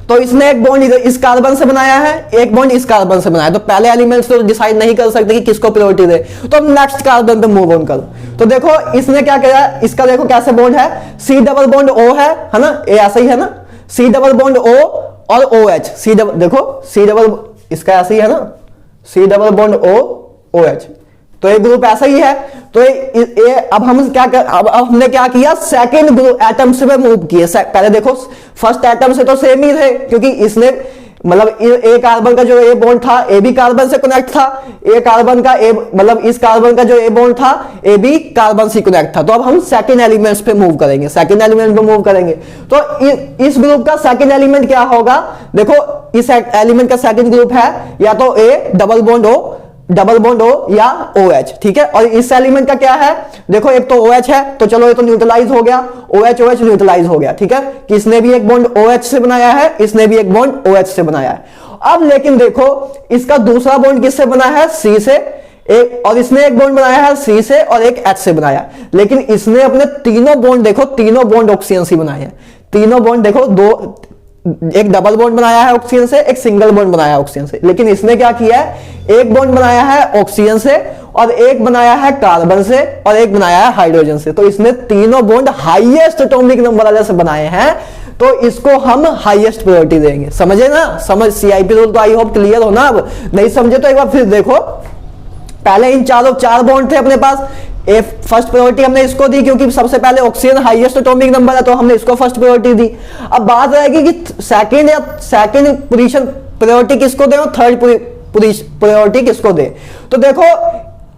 तो इसने एक बॉन्ड इधर इस कार्बन से बनाया है, एक बॉन्ड इस कार्बन से बनाया। तो पहले एलिमेंट्स तो डिसाइड नहीं कर सकते कि किसको प्रायोरिटी दे, तो अब नेक्स्ट कार्बन पे मूव ऑन करो। तो देखो इसने क्या किया, इसका देखो कैसे बॉन्ड है, C डबल बॉन्ड O है ना, ये ऐसा ही है ना, C डबल बॉन्ड O और OH, देखो C डबल इसका ऐसा ही है ना, C double bond O OH। तो एक ग्रुप ऐसा ही है। तो ये अब हम क्या कर, अब हमने क्या किया, सेकंड ग्रुप एटम से मूव किए। पहले देखो फर्स्ट एटम से तो सेम ही थे, क्योंकि इसने मतलब ए कार्बन का जो ए बॉन्ड था ए भी कार्बन से कनेक्ट था, ए कार्बन का ए मतलब इस कार्बन का जो ए बॉन्ड था ए भी कार्बन से कनेक्ट था। तो अब हम सेकंड एलिमेंट्स पे मूव करेंगे, सेकंड एलिमेंट पे मूव करेंगे। तो इस ग्रुप का सेकंड एलिमेंट क्या होगा, देखो इस एलिमेंट का सेकंड ग्रुप है या तो ए डबल बॉन्ड O या OH। ठीक है। और इस एलिमेंट का क्या है, देखो एक तो OH है, तो चलो ये तो न्यूट्रलाइज हो गया, OH न्यूट्रलाइज हो गया। ठीक है कि इसने भी एक बॉन्ड OH से बनाया है, इसने भी एक बॉन्ड OH से बनाया है। अब लेकिन देखो इसका दूसरा बॉन्ड किससे बना है, C से, एक और इसने एक बॉन्ड बनाया है C से और एक H से बनाया। लेकिन इसने अपने तीनों बॉन्ड देखो, तीनों बॉन्ड ऑक्सीजन से बनाए हैं। तीनों बॉन्ड देखो, एक डबल बॉन्ड बनाया है ऑक्सीजन से, एक सिंगल बॉन्ड बनाया है ऑक्सीजन से। लेकिन इसने क्या किया है, एक बॉन्ड बनाया है ऑक्सीजन से और एक बनाया है कार्बन से और एक बनाया है हाइड्रोजन से। तो इसने तीनों बॉन्ड हाईएस्ट एटॉमिक नंबर वाले से बनाए हैं, तो इसको हम हाईएस्ट प्रायोरिटी देंगे। समझे ना, समझ CIP रूल तो आई होप क्लियर हो ना। अब नहीं समझे तो एक बार फिर देखो, पहले इन चार बॉन्ड थे अपने पास, फर्स्ट प्रायोरिटी हमने इसको दी क्योंकि सबसे पहले ऑक्सीजन हाईएस्ट एटॉमिक नंबर है, तो हमने इसको फर्स्ट प्रायोरिटी दी। अब बात रहेगी कि सेकंड पोजीशन प्रायोरिटी किसको दे और थर्ड प्रायोरिटी किसको दे। तो देखो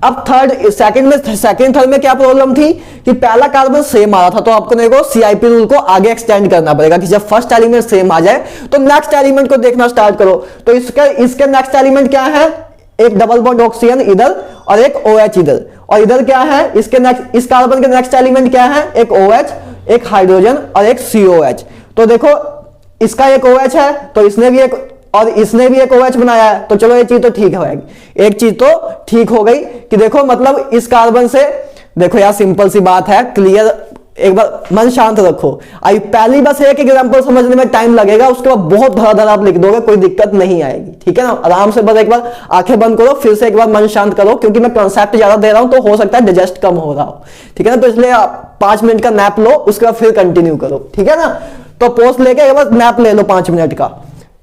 अब सेकंड थर्ड में क्या प्रॉब्लम थी कि पहला कार्बन सेम आ रहा था, तो आपको देखो CIP रूल को आगे एक्सटेंड करना पड़ेगा कि जब फर्स्ट एलिमेंट सेम आ जाए तो नेक्स्ट एलिमेंट को देखना स्टार्ट करो। तो इसके नेक्स्ट एलिमेंट क्या है, एक डबल बॉन्ड ऑक्सीजन इधर और एक OH इधर, और इधर क्या है इस कार्बन के नेक्स्ट एलिमेंट क्या है, एक OH, एक हाइड्रोजन और एक COH। तो देखो इसका एक OH है, तो इसने भी एक OH बनाया है। तो चलो ये चीज तो ठीक है, एक चीज तो ठीक हो गई कि देखो मतलब इस कार्बन से, देखो यार सिंपल सी बात है, क्लियर, एक बार मन शांत रखो। आई पहली बस एक एग्जांपल समझने में टाइम लगेगा, उसके बाद बहुत धड़ाधड़ आप लिख दोगे, कोई दिक्कत नहीं आएगी। ठीक है ना, आराम से बस एक बार आंखें बंद करो, फिर से एक बार मन शांत करो, क्योंकि मैं कॉन्सेप्ट ज्यादा दे रहा हूं तो हो सकता है डाइजेस्ट कम हो रहा हो। ठीक है ना, तो इसलिए आप 5 मिनट का नैप लो, उसके बाद फिर कंटिन्यू करो। ठीक है ना, तो पोस्ट लेके एक बार नैप ले लो 5 मिनट का।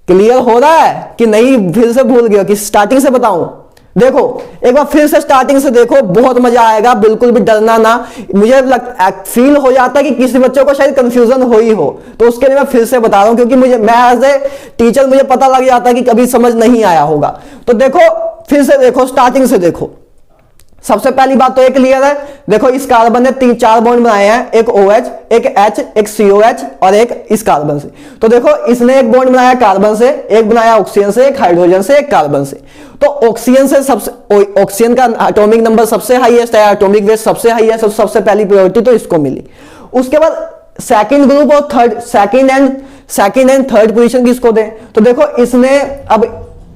क्लियर हो रहा है कि नहीं, फिर से भूल गए कि स्टार्टिंग से बताऊं। देखो एक बार फिर से स्टार्टिंग से देखो, बहुत मजा आएगा, बिल्कुल भी डरना ना। मुझे फील हो जाता है कि किसी बच्चों को शायद कंफ्यूजन हो ही हो, तो उसके लिए मैं फिर से बता रहा हूं, क्योंकि मैं एज ए टीचर मुझे पता लग जाता है कि कभी समझ नहीं आया होगा। तो देखो फिर से देखो, स्टार्टिंग से देखो। सबसे पहली बात तो एक क्लियर है, देखो इस कार्बन ने 3-4 बॉन्ड बनाए हैं, एक OH, एक H, एक COH और एक इस कार्बन से। तो देखो इसने एक बॉन्ड बनाया कार्बन से, एक बनाया ऑक्सीजन से, एक हाइड्रोजन से, एक कार्बन से। तो ऑक्सीजन का एटॉमिक नंबर सबसे हाईएस्ट है, एटॉमिक वेट सबसे हाईएस्ट, सबसे पहली प्रायोरिटी तो इसको मिली। उसके बाद सेकंड ग्रुप और सेकंड एंड थर्ड पोजीशन किसको दें? तो देखो इसने, अब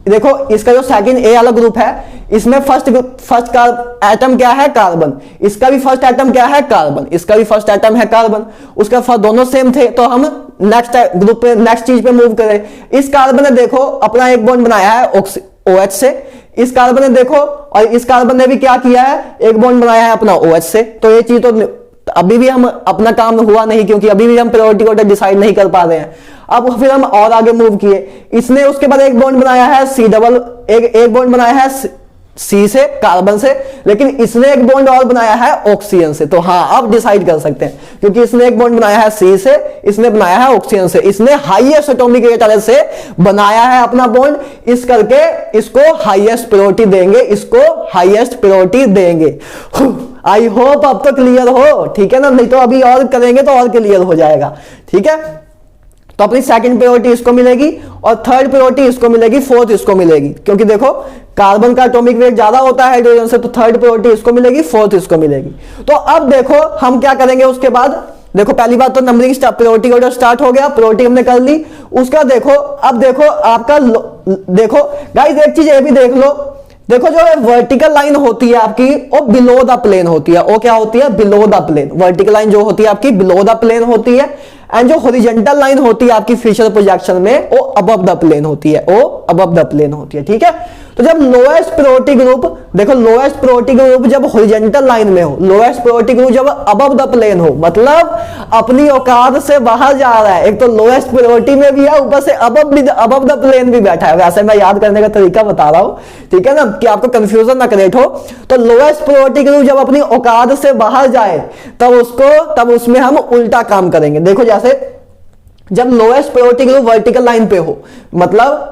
देखो इसका जो सेकंड ए वाला ग्रुप है, इसमें फर्स्ट एटम क्या है? कार्बन। इसका भी फर्स्ट एटम क्या है? कार्बन। इसका भी फर्स्ट एटम है कार्बन। उसका फर्स्ट दोनों सेम थे, तो हम नेक्स्ट ग्रुप पे, नेक्स्ट चीज पे मूव करें। इस कार्बन ने देखो अपना एक बॉन्ड बनाया है OH से, इस कार्बन ने देखो, और इस कार्बन ने भी क्या किया है? एक बॉन्ड बनाया है अपना OH से। तो ये चीज तो अभी भी हम अपना काम हुआ नहीं, क्योंकि अभी भी हम प्रायोरिटी ऑर्डर डिसाइड नहीं कर पा रहे हैं। अब फिर हम और आगे मूव किए, इसने उसके बाद एक बॉन्ड बनाया है एक बॉन्ड बनाया है सी से, कार्बन से, लेकिन इसने एक बॉन्ड और बनाया है ऑक्सीजन से। तो हाँ, आप डिसाइड कर सकते हैं, क्योंकि इसने एक बॉन्ड बनाया है सी से, इसने बनाया है ऑक्सीजन से, इसने हाईएस्ट एटॉमिक वेट से बनाया है अपना बॉन्ड, इस करके इसको हाईएस्ट प्रायोरिटी देंगे, इसको हाईएस्ट प्रायोरिटी देंगे। आई होप अब तो क्लियर हो, ठीक है ना? नहीं तो अभी और करेंगे तो और क्लियर हो जाएगा, ठीक है? तो अपनी सेकंड प्रायोरिटी इसको मिलेगी, और थर्ड प्रायोरिटी इसको मिलेगी, फोर्थ इसको मिलेगी, क्योंकि देखो कार्बन का एटॉमिक वेट ज्यादा होता है हाइड्रोजन से, तो थर्ड प्रायोरिटी इसको मिलेगी, फोर्थ इसको मिलेगी। तो अब देखो हम क्या करेंगे उसके बाद। देखो पहली बात तो नंबरिंग प्रायोरिटी ऑर्डर स्टार्ट हो गया, प्रायोरिटी हमने कर ली। उसका देखो, अब देखो आपका, देखो गाइस एक चीज ये भी देख लो, देखो जो वर्टिकल लाइन होती है आपकी, वो बिलो द प्लेन होती है। वो क्या होती है? Below the plane. Vertical line जो होती है आपकी बिलो द प्लेन होती है, एंड जो हॉरिजॉन्टल लाइन होती है आपकी फिशर प्रोजेक्शन में, वो अबव द प्लेन होती है, वो अबव द प्लेन होती है, ठीक है? तो जब लोएस्ट प्रायोरिटी ग्रुप, देखो लोएस्ट प्रायोरिटी ग्रुप जब हॉरिजॉन्टल लाइन में हो, लोएस्ट प्रायोरिटी ग्रुप जब अबव द प्लेन हो, मतलब अपनी औकात से बाहर जा रहा है, एक तो लोएस्ट प्रायोरिटी में भी है, ऊपर से अबव द प्लेन भी बैठा है। वैसे मैं याद करने का तरीका बता रहा हूं, ठीक है ना, कि आपको कंफ्यूजन ना क्रिएट हो। तो लोएस्ट प्रायोरिटी ग्रुप जब अपनी औकात से बाहर जाए, तब उसमें हम उल्टा काम करेंगे। देखो जैसे जब lowest priority group vertical line पे हो, मतलब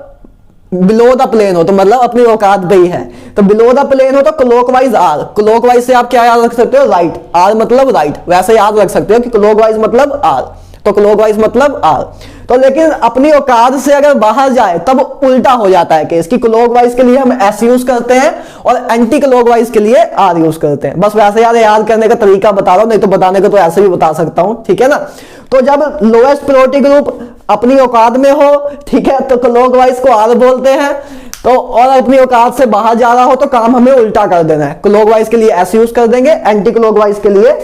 बिलो द प्लेन हो, तो मतलब अपनी औकात पे ही है, तो बिलो द प्लेन हो तो क्लॉकवाइज आर, क्लॉकवाइज से आप क्या याद रख सकते हो? राइट। आर मतलब राइट, वैसे याद रख सकते हो कि क्लॉकवाइज मतलब आर, तो क्लॉकवाइज मतलब आर। तो लेकिन अपनी औकात से अगर बाहर जाए तब उल्टा हो जाता है केस, कि क्लॉकवाइज के लिए हम एस यूज करते हैं और एंटी क्लॉकवाइज के लिए आर यूज करते हैं। बस वैसे याद करने का तरीका बता रहा हूं, नहीं तो बताने को तो ऐसे भी बता सकता हूं, ठीक है ना? तो जब लोएस्ट प्रायोरिटी ग्रुप अपनी औकात में हो, ठीक है, तो क्लॉकवाइज को आर बोलते हैं। तो और अपनी औकात से बाहर जा रहा हो तो काम हमें उल्टा कर देना है, क्लॉकवाइज के लिए एस यूज कर देंगे, एंटी क्लॉकवाइज के लिए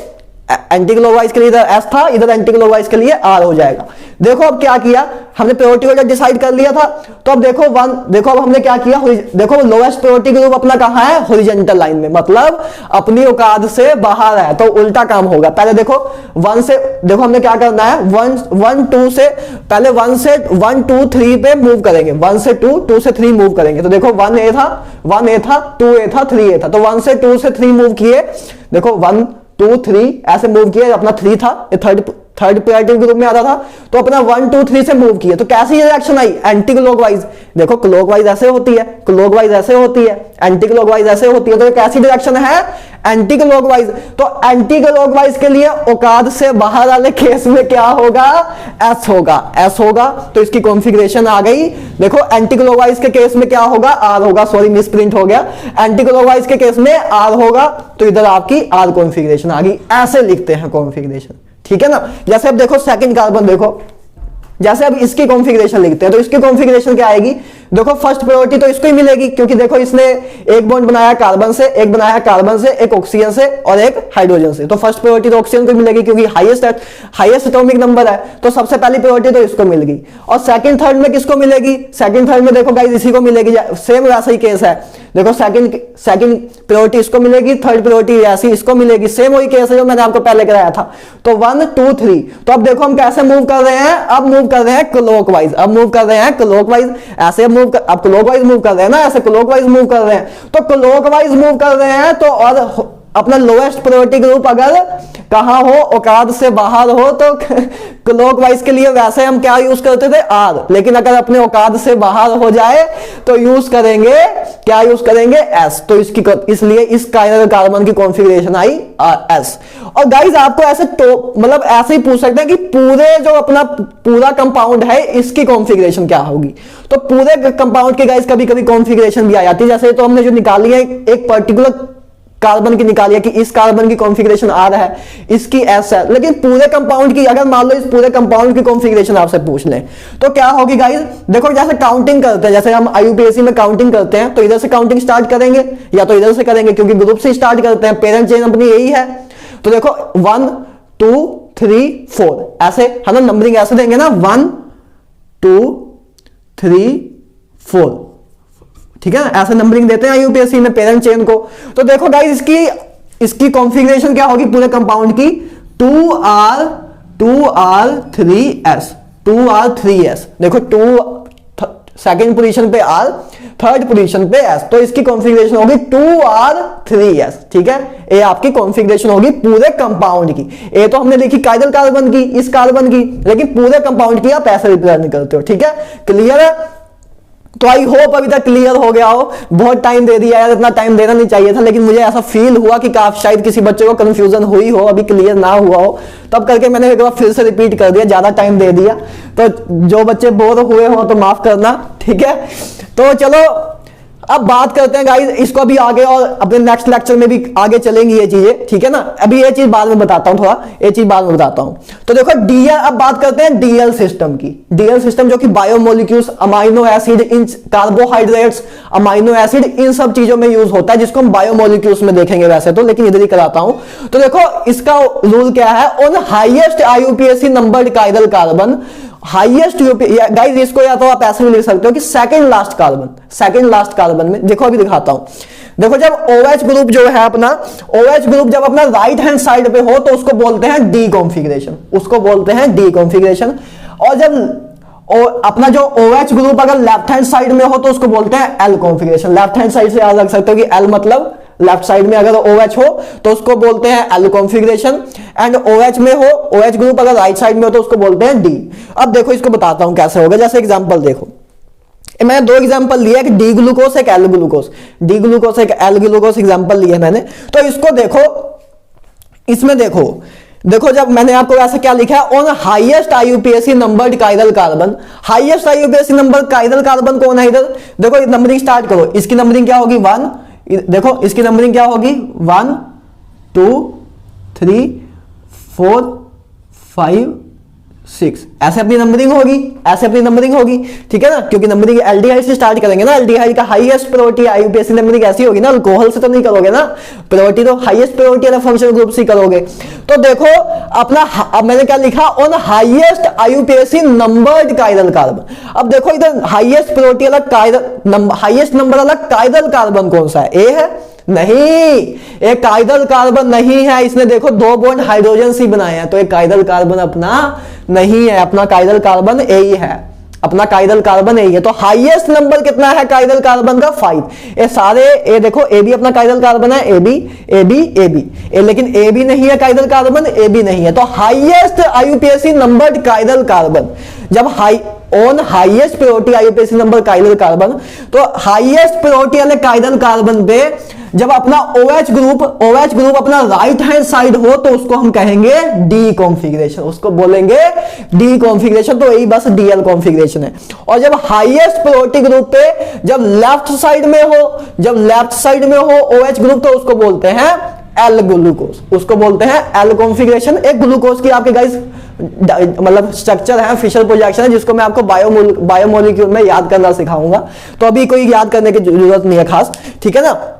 इधर एस था, इधर एंटी क्लॉकवाइज के लिए आर हो जाएगा। देखो अब क्या किया हमने, प्रायोरिटी ऑर्डर डिसाइड कर लिया था। तो अब देखो देखो अब हमने क्या किया, देखो लोएस्ट प्रायोरिटी ग्रुप अपना कहां है? हॉरिजॉन्टल लाइन में, मतलब अपनी औकात से बाहर है, तो उल्टा काम होगा। पहले देखो 1 से, देखो हमने क्या करना है, 1 2 से पहले 1 से 1 2 3 पे मूव करेंगे, 1 से 2 2 से 3 मूव करेंगे। तो देखो 1 ए था, 2 ए था, 3 ए था, तो 1 से 2 से 3 मूव किए। देखो 1 2 3 ऐसे मूव किए, अपना 3 था, ये थर्ड प्रायोरिटी ग्रुप में आता था, तो अपना 1 2 3 से मूव किए। तो कैसी रिएक्शन आई? Anti clockwise. देखो क्लॉकवाइज ऐसे होती है, क्लॉकवाइज ऐसे होती है, एंटी क्लॉकवाइज ऐसे होती है, तो कैसी डायरेक्शन है? Anti clockwise. तो एंटी क्लॉकवाइज के लिए औकात से बाहर वाले केस में क्या होगा? एस होगा, एस होगा। तो इसकी कॉन्फ़िगरेशन आ गई। देखो एंटी क्लॉकवाइज के केस में क्या होगा? आर होगा, सॉरी मिस प्रिंट हो गया। एंटी क्लॉकवाइज के केस में आर होगा, तो इधर आपकी आर कॉन्फ़िगरेशन आ गई। ऐसे लिखते हैं कॉन्फ़िगरेशन, ठीक है ना। जैसे अब देखो सेकंड कार्बन, देखो जैसे अब इसकी कॉन्फ़िगरेशन लिखते हैं, तो इसकी कॉन्फ़िगरेशन क्या आएगी? देखो फर्स्ट प्रायोरिटी तो इसको ही मिलेगी, क्योंकि देखो इसने एक बॉन्ड बनाया कार्बन से, एक बनाया कार्बन से, एक ऑक्सीजन से और एक हाइड्रोजन से। तो फर्स्ट प्रायोरिटी तो ऑक्सीजन को मिलेगी, क्योंकि हाईएस्ट एटॉमिक नंबर है, तो सबसे पहली प्रायोरिटी तो इसको मिल गई। और सेकंड थर्ड में किसको मिलेगी? सेकंड थर्ड में देखो गाइस इसी को मिलेगी, सेम वैसा ही केस है। देखो सेकंड प्रायोरिटी इसको मिलेगी, थर्ड प्रायोरिटी ऐसी इसको मिलेगी, सेम वही केस है जो मैंने आपको पहले कराया था। तो 1 2 3। तो अब देखो हम कैसे मूव कर रहे हैं? अब मूव कर रहे हैं क्लॉकवाइज, अब मूव कर रहे हैं क्लॉकवाइज, ऐसे अब क्लॉकवाइज मूव कर रहे हैं ना, ऐसे क्लॉकवाइज मूव कर रहे हैं। तो क्लॉकवाइज मूव कर रहे हैं, तो और अपना लोएस्ट प्रायोरिटी ग्रुप अगर कहां हो? औकात से बाहर हो, तो क्लॉकवाइज के लिए वैसे हम क्या यूज करते थे? आर। लेकिन अगर अपने औकात से बाहर हो जाए तो यूज करेंगे, क्या यूज करेंगे? एस। तो इसलिए इस काइनल कार्बन की कॉन्फ़िगरेशन आई एस। और गाइज आपको ऐसे मतलब ऐसे ही पूछ सकते हैं कि पूरे जो अपना पूरा कंपाउंड है इसकी कॉन्फ़िगरेशन क्या होगी। तो पूरे कंपाउंड के गाइज कभी कभी कॉन्फ़िगरेशन भी आ जाती है। जैसे तो हमने जो निकाली है एक कार्बन की निकालिए कि इस कार्बन की कॉन्फ़िगरेशन आर है, इसकी एस है, लेकिन पूरे कंपाउंड की अगर मान लो इस पूरे कंपाउंड की कॉन्फ़िगरेशन आपसे पूछ लें तो क्या होगी गाइस? देखो जैसे काउंटिंग करते हैं, जैसे हम आईयूपीएसी में काउंटिंग करते हैं तो इधर से काउंटिंग स्टार्ट करेंगे या तो इधर से करेंगे, क्योंकि ग्रुप से स्टार्ट करते हैं, पेरेंट चेन अपनी यही है। तो देखो 1 2 3 4 ऐसे है ना, नंबरिंग ऐसे देंगे ना 1 2 3 4, ठीक है ना, ऐसे नंबरिंग देते हैं आईयूपीएसी में पेरेंट चेन को। तो देखो गाइस इसकी कॉन्फ़िगरेशन क्या होगी पूरे कंपाउंड की? 2R 3S 2R3S। देखो 2 सेकेंड पोजीशन पे R, थर्ड पोजीशन पे S, तो इसकी कॉन्फ़िगरेशन होगी 2R3S, ठीक है। ये आपकी कॉन्फ़िगरेशन होगी पूरे कंपाउंड की। ये तो हमने लिखी काइरल कार्बन की, इस कार्बन की, लेकिन पूरे कंपाउंड की आप ऐसे रिप्रेजेंट करते हो, ठीक है। क्लियर है? तो आई होप अभी तक क्लियर हो गया हो। बहुत टाइम दे दिया यार, इतना टाइम देना नहीं चाहिए था, लेकिन मुझे ऐसा फील हुआ कि शायद किसी बच्चे को कंफ्यूजन हुई हो, अभी क्लियर ना हुआ हो, तब करके मैंने एक बार फिर से रिपीट कर दिया, ज्यादा टाइम दे दिया। तो जो बच्चे बोर हुए हो तो माफ करना, ठीक है। तो चलो अब बात करते हैं गाइस इसको भी आगे, और अपने नेक्स्ट लेक्चर में भी आगे चलेंगी ये चीजें, ठीक है ना। अभी ये चीज बाद में बताता हूं, थोड़ा ये चीज बाद में बताता हूं। तो देखो डीएल, अब बात करते हैं डीएल सिस्टम की। डीएल सिस्टम जो कि बायोमोलिक्यूल्स, अमाइनो एसिड, इन कार्बोहाइड्रेट्स, अमाइनो एसिड, इन सब चीजों में यूज होता है, जिसको हम बायोमोलिक्यूल्स में देखेंगे वैसे तो, लेकिन इधर ही कराता हूं। तो देखो इसका रूल क्या है? On highest IUPAC numbered chiral carbon, highest guys, इसको या तो आप ऐसे भी लिख सकते हो कि second last carbon, second last carbon में देखो, अभी दिखाता हूं। देखो जब OH ग्रुप जो है अपना, OH ग्रुप जब अपना राइट हैंड साइड पे हो तो उसको बोलते हैं डी कॉन्फ़िगरेशन, उसको बोलते हैं डी कॉन्फ़िगरेशन। और जब अपना जो OH ग्रुप अगर लेफ्ट हैंड साइड में हो तो उसको बोलते हैं L configuration. Left hand side से याद रख सकते हो कि एल मतलब लेफ्ट साइड में अगर OH हो तो उसको बोलते हैं एल कॉन्फ़िगरेशन, एंड OH में हो, OH ग्रुप अगर राइट साइड में हो तो उसको बोलते हैं डी। अब देखो इसको बताता हूं कैसे होगा। जैसे एग्जांपल देखो, मैंने 2 एग्जांपल लिए, एक डी ग्लूकोस एक एल ग्लूकोस, डी ग्लूकोस एक एल ग्लूकोस एग्जांपल लिए मैंने। तो इसको देखो, इसमें देखो जब मैंने आपको ऐसे क्या लिखा है, on highest IUPAC numbered chiral carbon. Highest IUPAC number chiral carbon कौन है? इधर देखो नंबरिंग स्टार्ट करो, इसकी नंबरिंग क्या होगी? 1, देखो इसकी नंबरिंग क्या होगी? 1 2 3 4 5 6, ऐसे अपनी नंबरिंग होगी, ऐसे अपनी नंबरिंग होगी, ठीक है ना, क्योंकि नंबरिंग एल्डिहाइड से स्टार्ट करेंगे ना। एल्डिहाइड का हाईएस्ट प्रायोरिटी आईयूपीएसी नंबरिंग ऐसी होगी ना, अल्कोहल से तो नहीं करोगे ना, प्रायोरिटी तो हाईएस्ट प्रायोरिटी वाला फंक्शनल ग्रुप से करोगे। तो देखो अपना, अब मैंने क्या लिखा? On highest IUPAC numbered chiral carbon. अब देखो इधर हाईएस्ट प्रायोरिटी वाला काइरल, हाईएस्ट नंबर वाला काइरल कार्बन कौन सा है? ए है? नहीं, एक काइरल कार्बन नहीं है, इसने देखो 2 बॉन्ड हाइड्रोजन सी बनाए हैं, तो एक काइरल कार्बन अपना नहीं है, अपना काइरल कार्बन ए ही है, अपना काइरल कार्बन ए ही है। तो हाईएस्ट नंबर कितना है काइरल कार्बन का? 5। ये सारे, ये देखो ए भी अपना काइरल कार्बन है, A B A B A B, लेकिन ए भी नहीं है काइरल कार्बन, ए भी नहीं है। तो highest IUPAC numbered chiral carbon, जब on highest priority IUPAC number chiral carbon, तो हाईएस्ट प्रायोरिटी वाले काइरल कार्बन पे जब अपना OH ग्रुप अपना राइट हैंड साइड हो तो उसको हम कहेंगे डी कॉन्फ़िगरेशन, उसको बोलेंगे डी कॉन्फ़िगरेशन। तो यही बस डीएल कॉन्फ़िगरेशन है। और जब हाईएस्ट प्रायोरिटी ग्रुप पे जब लेफ्ट साइड में हो, OH ग्रुप, तो उसको बोलते हैं एल ग्लूकोज, उसको बोलते हैं एल कॉन्फ़िगरेशन। एक ग्लूकोज की आपके गाइस मतलब स्ट्रक्चर है, फिशर प्रोजेक्शन है, जिसको मैं आपको बायोमोलिक्यूल में याद करना सिखाऊंगा, तो अभी कोई याद करने की जरूरत नहीं है खास, ठीक है ना।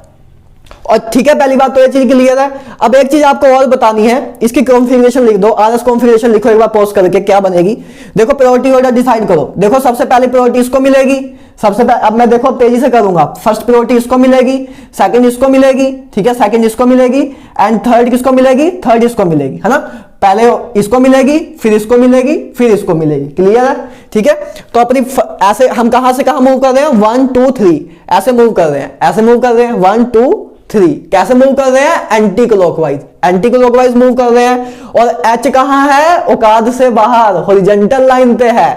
और ठीक है, पहली बात तो ये चीज क्लियर है। अब एक चीज आपको और बतानी है, इसकी कॉन्फ़िगरेशन लिख दो, आरएस कॉन्फ़िगरेशन लिखो एक बार पॉज करके, क्या बनेगी? देखो प्रायोरिटी ऑर्डर डिसाइड करो। देखो सबसे पहले प्रायोरिटी इसको मिलेगी, सबसे पहले, अब मैं देखो तेजी से करूंगा, फर्स्ट प्रायोरिटी इसको मिलेगी, सेकंड इसको मिलेगी, ठीक है, सेकंड इसको मिलेगी, एंड थर्ड किसको मिलेगी? थर्ड इसको मिलेगी, है ना। पहले इसको मिलेगी, फिर इसको मिलेगी, फिर इसको मिलेगी। क्लियर है? ठीक है। तो अपनी ऐसे हम कहां से कहां मूव कर रहे हैं? 1 2 3 ऐसे मूव कर रहे हैं, ऐसे मूव कर रहे हैं 1 2 3। कैसे मूव कर रहे हैं? Anti clockwise, anti clockwise move कर रहे हैं। और एच कहां है? औकात से बाहर, हॉरिजॉन्टल लाइन पे है।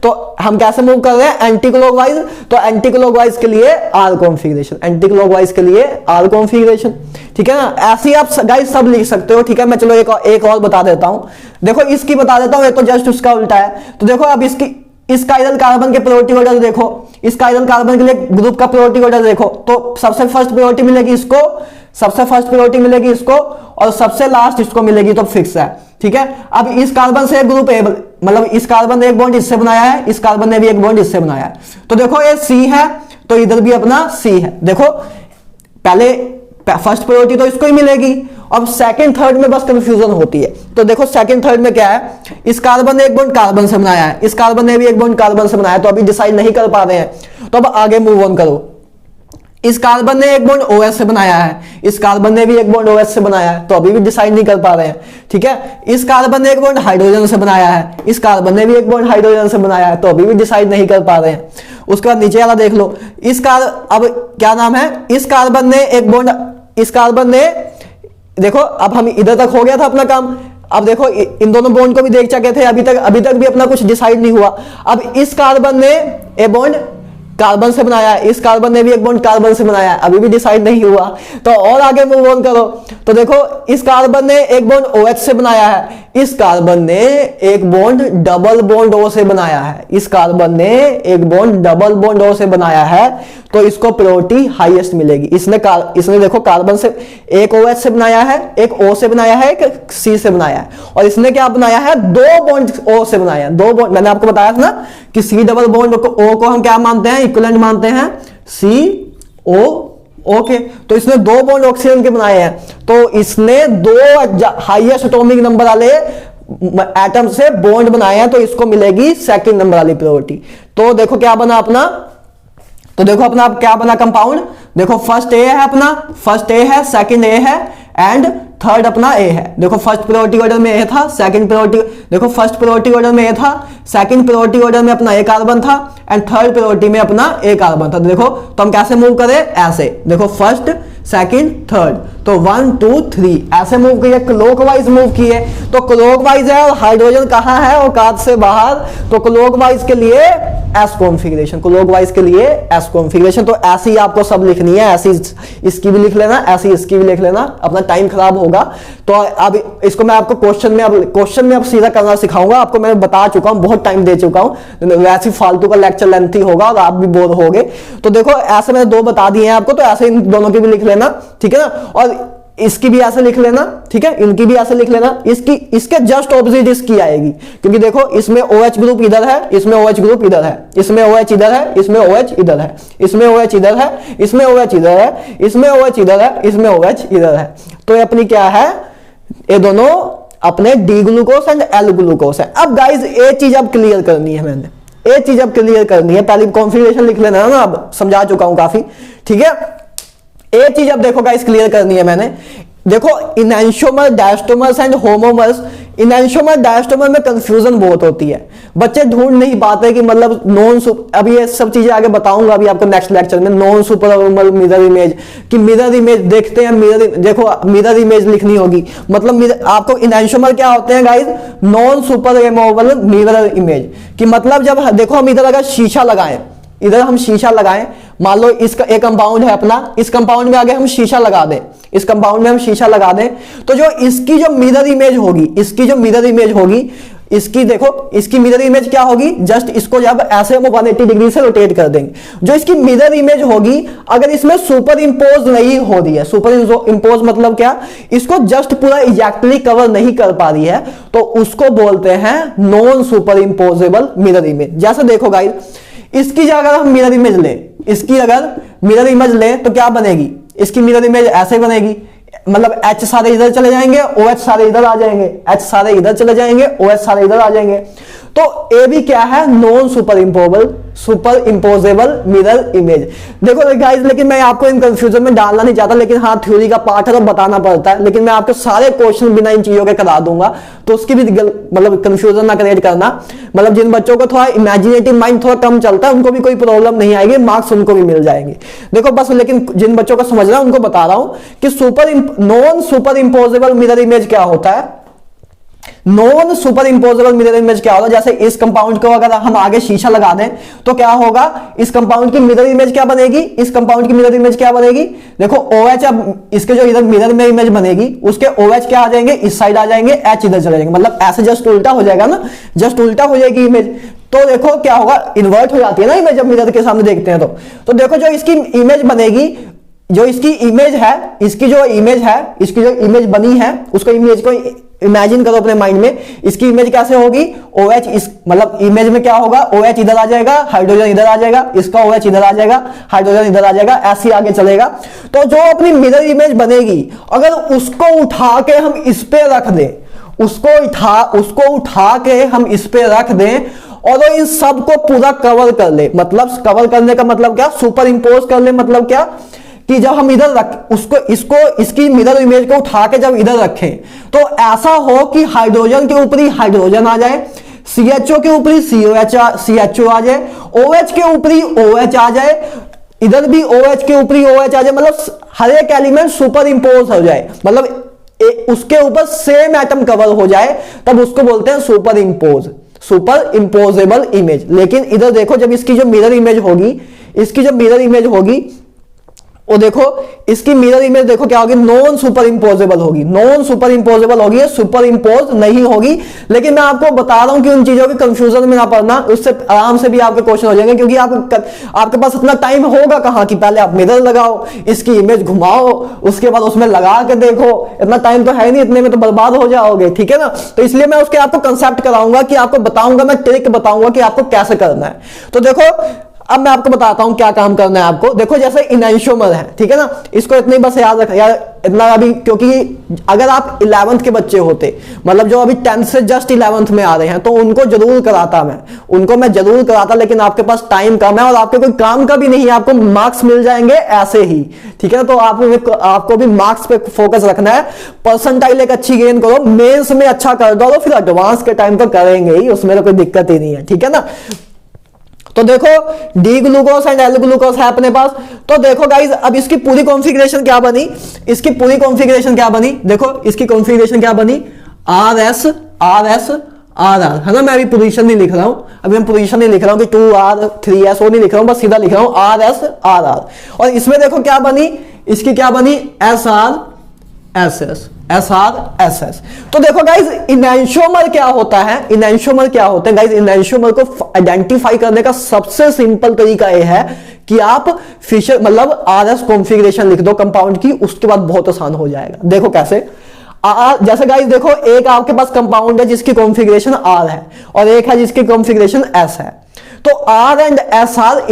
तो हम कैसे मूव कर रहे हैं? Anti clockwise. तो एंटी क्लॉकवाइज के लिए आर कॉन्फ़िगरेशन, एंटी क्लॉकवाइज के लिए आर कॉन्फ़िगरेशन, ठीक है ना। ऐसे ही आप गाइस सब लिख सकते हो, ठीक है। मैं चलो एक और बता देता हूं। देखो इसकी बता देता हूं, ये तो जस्ट उसका उल्टा है। तो देखो अब इस काइरल कार्बन के प्रायोरिटी ऑर्डर देखो, इस काइरल कार्बन के लिए ग्रुप का प्रायोरिटी ऑर्डर देखो। तो सबसे फर्स्ट प्रायोरिटी मिलेगी इसको, सबसे फर्स्ट प्रायोरिटी मिलेगी इसको और सबसे लास्ट इसको मिलेगी, तो फिक्स है। ठीक है, अब इस कार्बन से एक ग्रुप ए, मतलब इस कार्बन ने एक बॉन्ड इससे बनाया है, इस कार्बन ने भी एक बॉन्ड इससे बनाया है, तो देखो ये सी है तो इधर भी अपना सी है। देखो पहले फर्स्ट प्रायोरिटी तो इसको ही मिलेगी, अब सेकंड थर्ड में बस कंफ्यूजन होती है। तो देखो सेकंड थर्ड में क्या है, इस कार्बन ने एक बॉन्ड कार्बन से बनाया है, इस कार्बन ने भी एक बॉन्ड कार्बन से बनाया है, तो अभी डिसाइड नहीं कर पा रहे हैं, तो अब आगे मूव ऑन करो। इस कार्बन ने एक बॉन्ड OH से बनाया है, इस कार्बन ने भी एक बॉन्ड OH से बनाया है, तो अभी भी डिसाइड नहीं कर पा रहे हैं। ठीक है, इस कार्बन ने एक बॉन्ड हाइड्रोजन से बनाया है, इस कार्बन ने भी एक बॉन्ड हाइड्रोजन से बनाया है, तो अभी भी डिसाइड नहीं कर पा रहे हैं। उसके बाद नीचे वाला देख लो, अब क्या नाम है, इस कार्बन ने एक बॉन्ड, इस कार्बन ने, देखो अब हम इधर तक हो गया था अपना काम। अब देखो इन दोनों बॉन्ड को भी देख चुके थे, अभी तक भी अपना कुछ डिसाइड नहीं हुआ। अब इस कार्बन ने एक बॉन्ड कार्बन से बनाया है, इस कार्बन ने भी एक बॉन्ड कार्बन से बनाया है, अभी भी डिसाइड नहीं हुआ, तो और आगे मूव ऑन करो। तो देखो इस कार्बन ने एक बॉन्ड OH से बनाया है, इस कार्बन ने एक बॉन्ड डबल बॉन्ड O से बनाया है, इस कार्बन ने एक बॉन्ड डबल बॉन्ड O से बनाया है, तो इसको प्रायोरिटी हाईएस्ट मिलेगी। इसने देखो कार्बन से एक OH से बनाया है, एक O से बनाया है, एक C से बनाया है, और इसने क्या बनाया है, दो बॉन्ड O से बनाया है, दो बॉन्ड। मैंने आपको बताया था ना कि C डबल बॉन्ड O को हम क्या मानते हैं, इक्विवेलेंट मानते हैं, CO ओके। तो इसने दो बॉन्ड ऑक्सीजन के बनाए हैं, तो इसने दो हाईएस्ट एटॉमिक नंबर वाले एटम से बॉन्ड बनाए हैं, तो इसको मिलेगी सेकंड नंबर वाली प्रायोरिटी। तो देखो क्या बना अपना, तो देखो अपना अब क्या बना कंपाउंड, देखो फर्स्ट ए है अपना, फर्स्ट ए है, सेकंड ए है एंड थर्ड अपना ए है। देखो फर्स्ट प्रायोरिटी ऑर्डर में ए था, सेकंड प्रायोरिटी, देखो फर्स्ट प्रायोरिटी ऑर्डर में ए था, सेकंड प्रायोरिटी ऑर्डर में अपना ए कार्बन था एंड थर्ड प्रायोरिटी में अपना ए कार्बन था। देखो तो हम कैसे मूव करें, ऐसे देखो फर्स्ट सेकंड थर्ड, तो 1 2 3 ऐसे मूव किए, क्लॉकवाइज मूव किए। तो क्लॉकवाइज है और हाइड्रोजन कहाँ है, औकात से बाहर, तो क्लॉकवाइज के लिए एस कॉन्फ़िगरेशन, क्लॉकवाइज के लिए एस कॉन्फ़िगरेशन। तो ऐसी आपको सब लिखनी है, ऐसी इसकी भी लिख लेना, ऐसी इसकी भी लिख लेना, अपना टाइम खराब होगा। तो अब इसको मैं आपको क्वेश्चन में अब सीधा करना सिखाऊंगा आपको। मैं बता चुका हूं, बहुत टाइम दे चुका हूं, वैसे फालतू का लेक्चर लेंथी होगा और आप भी बोर होगे। तो देखो ऐसे मैंने दो बता दिए हैं आपको, तो ऐसे इन दोनों की भी लिख लेना, ठीक है ना, और इसकी भी ऐसे लिख लेना, ठीक है, इनकी भी ऐसे लिख लेना। इसके जस्ट ऑपोजिट इसकी आएगी, क्योंकि देखो इसमें OH ग्रुप इधर है, इसमें OH ग्रुप इधर है, इसमें OH इधर है, इसमें OH इधर है, इसमें OH इधर है, इसमें OH इधर है, इसमें OH इधर है, इसमें OH इधर है। तो ये अपनी क्या है, ये दोनों अपने D glucose and L glucose है। अब गाइज ये चीज अब क्लियर करनी है, मैंने ये चीज अब क्लियर करनी है। पहले कॉन्फ़िगरेशन लिख लेना है ना, अब समझा चुका हूं काफी, ठीक है। एक चीज अब देखो गाइस क्लियर करनी है मैंने। देखो इनैंशोमर, डायस्टोमर्स एंड होमोमर्स, इनैंशोमर डायस्टोमर में कंफ्यूजन बहुत होती है, बच्चे ढूंढ नहीं पाते कि मतलब नॉन, अभी ये सब चीजें आगे बताऊंगा अभी आपको नेक्स्ट लेक्चर में। नॉन सुपरनॉर्मल मिरर इमेज, कि मिरर इमेज देखते हैं, देखो मिरर इमेज लिखनी होगी, मतलब आपको इनैंशोमर क्या होते हैं गाइस, नॉन सुपरनॉर्मल मिरर इमेज, कि मतलब जब देखो हम इधर अगर शीशा लगाएं, इधर हम शीशा लगाएं, मान लो इसका एक कंपाउंड है अपना, इस कंपाउंड में आगे हम शीशा लगा दें, इस कंपाउंड में हम शीशा लगा दें, तो जो इसकी जो मिरर इमेज होगी, इसकी जो मिरर इमेज होगी, इसकी देखो इसकी मिरर इमेज क्या होगी, जस्ट इसको जब ऐसे हम 180 डिग्री से रोटेट कर देंगे, जो इसकी मिरर इमेज होगी, अगर इसमें सुपर इंपोज नहीं हो रही है, सुपर इंपोज मतलब क्या, इसको जस्ट पूरा एग्जैक्टली कवर नहीं कर पा रही है, तो उसको बोलते हैं नॉन सुपर इंपोजेबल मिरर इमेज। जैसे देखो गाइस, इसकी अगर हम मिरर इमेज लें, इसकी अगर मिरर इमेज लें तो क्या बनेगी, इसकी मिरर इमेज ऐसे बनेगी, मतलब H सारे इधर चले जाएंगे, OH सारे इधर आ जाएंगे, H सारे इधर चले जाएंगे, OH सारे इधर आ जाएंगे। तो ये भी क्या है, नॉन सुपर इंपोजेबल मिरर इमेज। देखो गाइस, लेकिन मैं आपको इन कंफ्यूजन में डालना नहीं चाहता, लेकिन हाँ थ्योरी का पार्ट है तो बताना पड़ता है, लेकिन मैं आपके सारे क्वेश्चन बिना इन चीजों के करा दूंगा, तो उसकी भी मतलब कंफ्यूजन ना क्रिएट करना। मतलब जिन बच्चों को थोड़ा इमेजिनेटिव माइंड थोड़ा कम चलता है, उनको भी कोई प्रॉब्लम नहीं आएगी, मार्क्स उनको भी मिल जाएंगे। देखो बस, लेकिन जिन बच्चों को समझना है उनको बता रहा हूं कि नॉन सुपर इंपोजेबल मिरर इमेज क्या होता है। नॉन सुपर इंपोजेबल मिरर इमेज क्या होगा, जैसे इस कंपाउंड को अगर हम आगे शीशा लगा दें तो क्या होगा, इस कंपाउंड की मिरर इमेज क्या बनेगी, इस कंपाउंड की मिरर इमेज क्या बनेगी, देखो OH, अब इसके जो इधर मिरर में इमेज बनेगी, उसके OH क्या आ जाएंगे, इस साइड आ जाएंगे, H इधर चले जाएंगे, मतलब ऐसे जस्ट उल्टा हो जाएगा ना, जस्ट उल्टा हो जाएगी इमेज। तो देखो क्या होगा, इन्वर्ट हो जाती है ना इमेज जब मिरर के सामने देखते हैं। तो देखो जो इसकी इमेज बनेगी, जो इसकी इमेज है, इसकी जो इमेज है, इसकी जो इमेज बनी है, उसको इमेज को इमेजिन करो अपने माइंड में। इसकी इमेज कैसे होगी, OH इस मतलब इमेज में क्या होगा, OH इधर आ जाएगा, हाइड्रोजन इधर आ जाएगा, इसका OH इधर आ जाएगा, हाइड्रोजन इधर आ जाएगा, ऐसे आगे चलेगा। तो जो अपनी मिरर इमेज बनेगी, अगर उसको उठा के हम इस पे रख दें, उसको उठा के हम इस पे रख दें और इन सबको पूरा कवर कर ले, मतलब कवर करने का मतलब क्या, सुपर इंपोज कर ले, मतलब क्या कि जब हम इधर रख इसकी मिरर इमेज को उठा के जब इधर रखें तो ऐसा हो कि हाइड्रोजन के ऊपर ही हाइड्रोजन आ जाए, CHO के ऊपर ही CHO आ जाए, OH के ऊपर ही OH आ जाए, इधर भी OH के ऊपर ही OH आ जाए, मतलब हर एक एलिमेंट सुपर इंपोज हो जाए, मतलब उसके ऊपर सेम एटम कवर हो जाए, तब उसको बोलते हैं सुपर इंपोजेबल इमेज। लेकिन इधर देखो, जब इसकी जो मिरर इमेज होगी, वो देखो इसकी मिरर इमेज देखो क्या होगी, नॉन सुपर इंपोजेबल होगी, सुपर इंपोज नहीं होगी। लेकिन मैं आपको बता रहा हूं कि उन चीजों के कंफ्यूजन में ना पड़ना, उससे आराम से भी आपके क्वेश्चन हो जाएंगे, क्योंकि आपके पास इतना टाइम होगा कहां कि पहले आप मिरर लगाओ, इसकी इमेज घुमाओ, उसके बाद उसमें लगा के देखो, इतना टाइम तो है नहीं, इतने में तो बर्बाद हो जाओगे, ठीक है ना। तो इसलिए मैं उसके आपको कंसेप्ट कराऊंगा, कि आपको बताऊंगा, मैं ट्रिक बताऊंगा कि आपको कैसे करना है। तो देखो अब मैं आपको बताता हूं क्या काम करना है आपको। देखो जैसे इनैंशियोमर है, ठीक है ना, इसको इतनी बस याद रख यार, इतना अभी, क्योंकि अगर आप 11th के बच्चे होते, मतलब जो अभी 10th से जस्ट 11th में आ रहे हैं, तो उनको जरूर कराता मैं जरूर कराता, लेकिन आपके पास टाइम कम है और आपके कोई काम का भी नहीं है, आपको मार्क्स मिल जाएंगे ऐसे ही, ठीक है ना। तो आपको भी मार्क्स पे फोकस रखना है, परसेंटाइल एक अच्छी गेन करो, मेंस में अच्छा कर दो, फिर एडवांस के टाइम तो करेंगे ही, उसमें तो कोई दिक्कत ही नहीं है, ठीक है ना। तो देखो D glucose and L glucose है अपने पास। तो देखो गाइज, अब इसकी पूरी कॉन्फ़िगरेशन क्या बनी, देखो इसकी कॉन्फ़िगरेशन क्या बनी, RS RR है ना। मैं अभी पोजीशन नहीं लिख रहा हूं, कि 2R 3S वो नहीं लिख रहा हूं, बस सीधा लिख रहा हूं RS RR। और इसमें देखो क्या बनी, इसकी क्या बनी, SR SS। तो देखो गाइज, इनैंशियोमर क्या होता है गाइज, इनैंशियोमर को आइडेंटिफाई करने का सबसे सिंपल तरीका यह है कि आप फिशर मतलब RS कॉन्फ़िगरेशन लिख दो कंपाउंड की, उसके बाद बहुत आसान हो जाएगा। देखो कैसे, जैसे गाइस देखो, एक आपके पास कंपाउंड है जिसकी कॉन्फ़िगरेशन R है और एक है जिसकी कॉन्फ़िगरेशन S है, तो R एंड S आर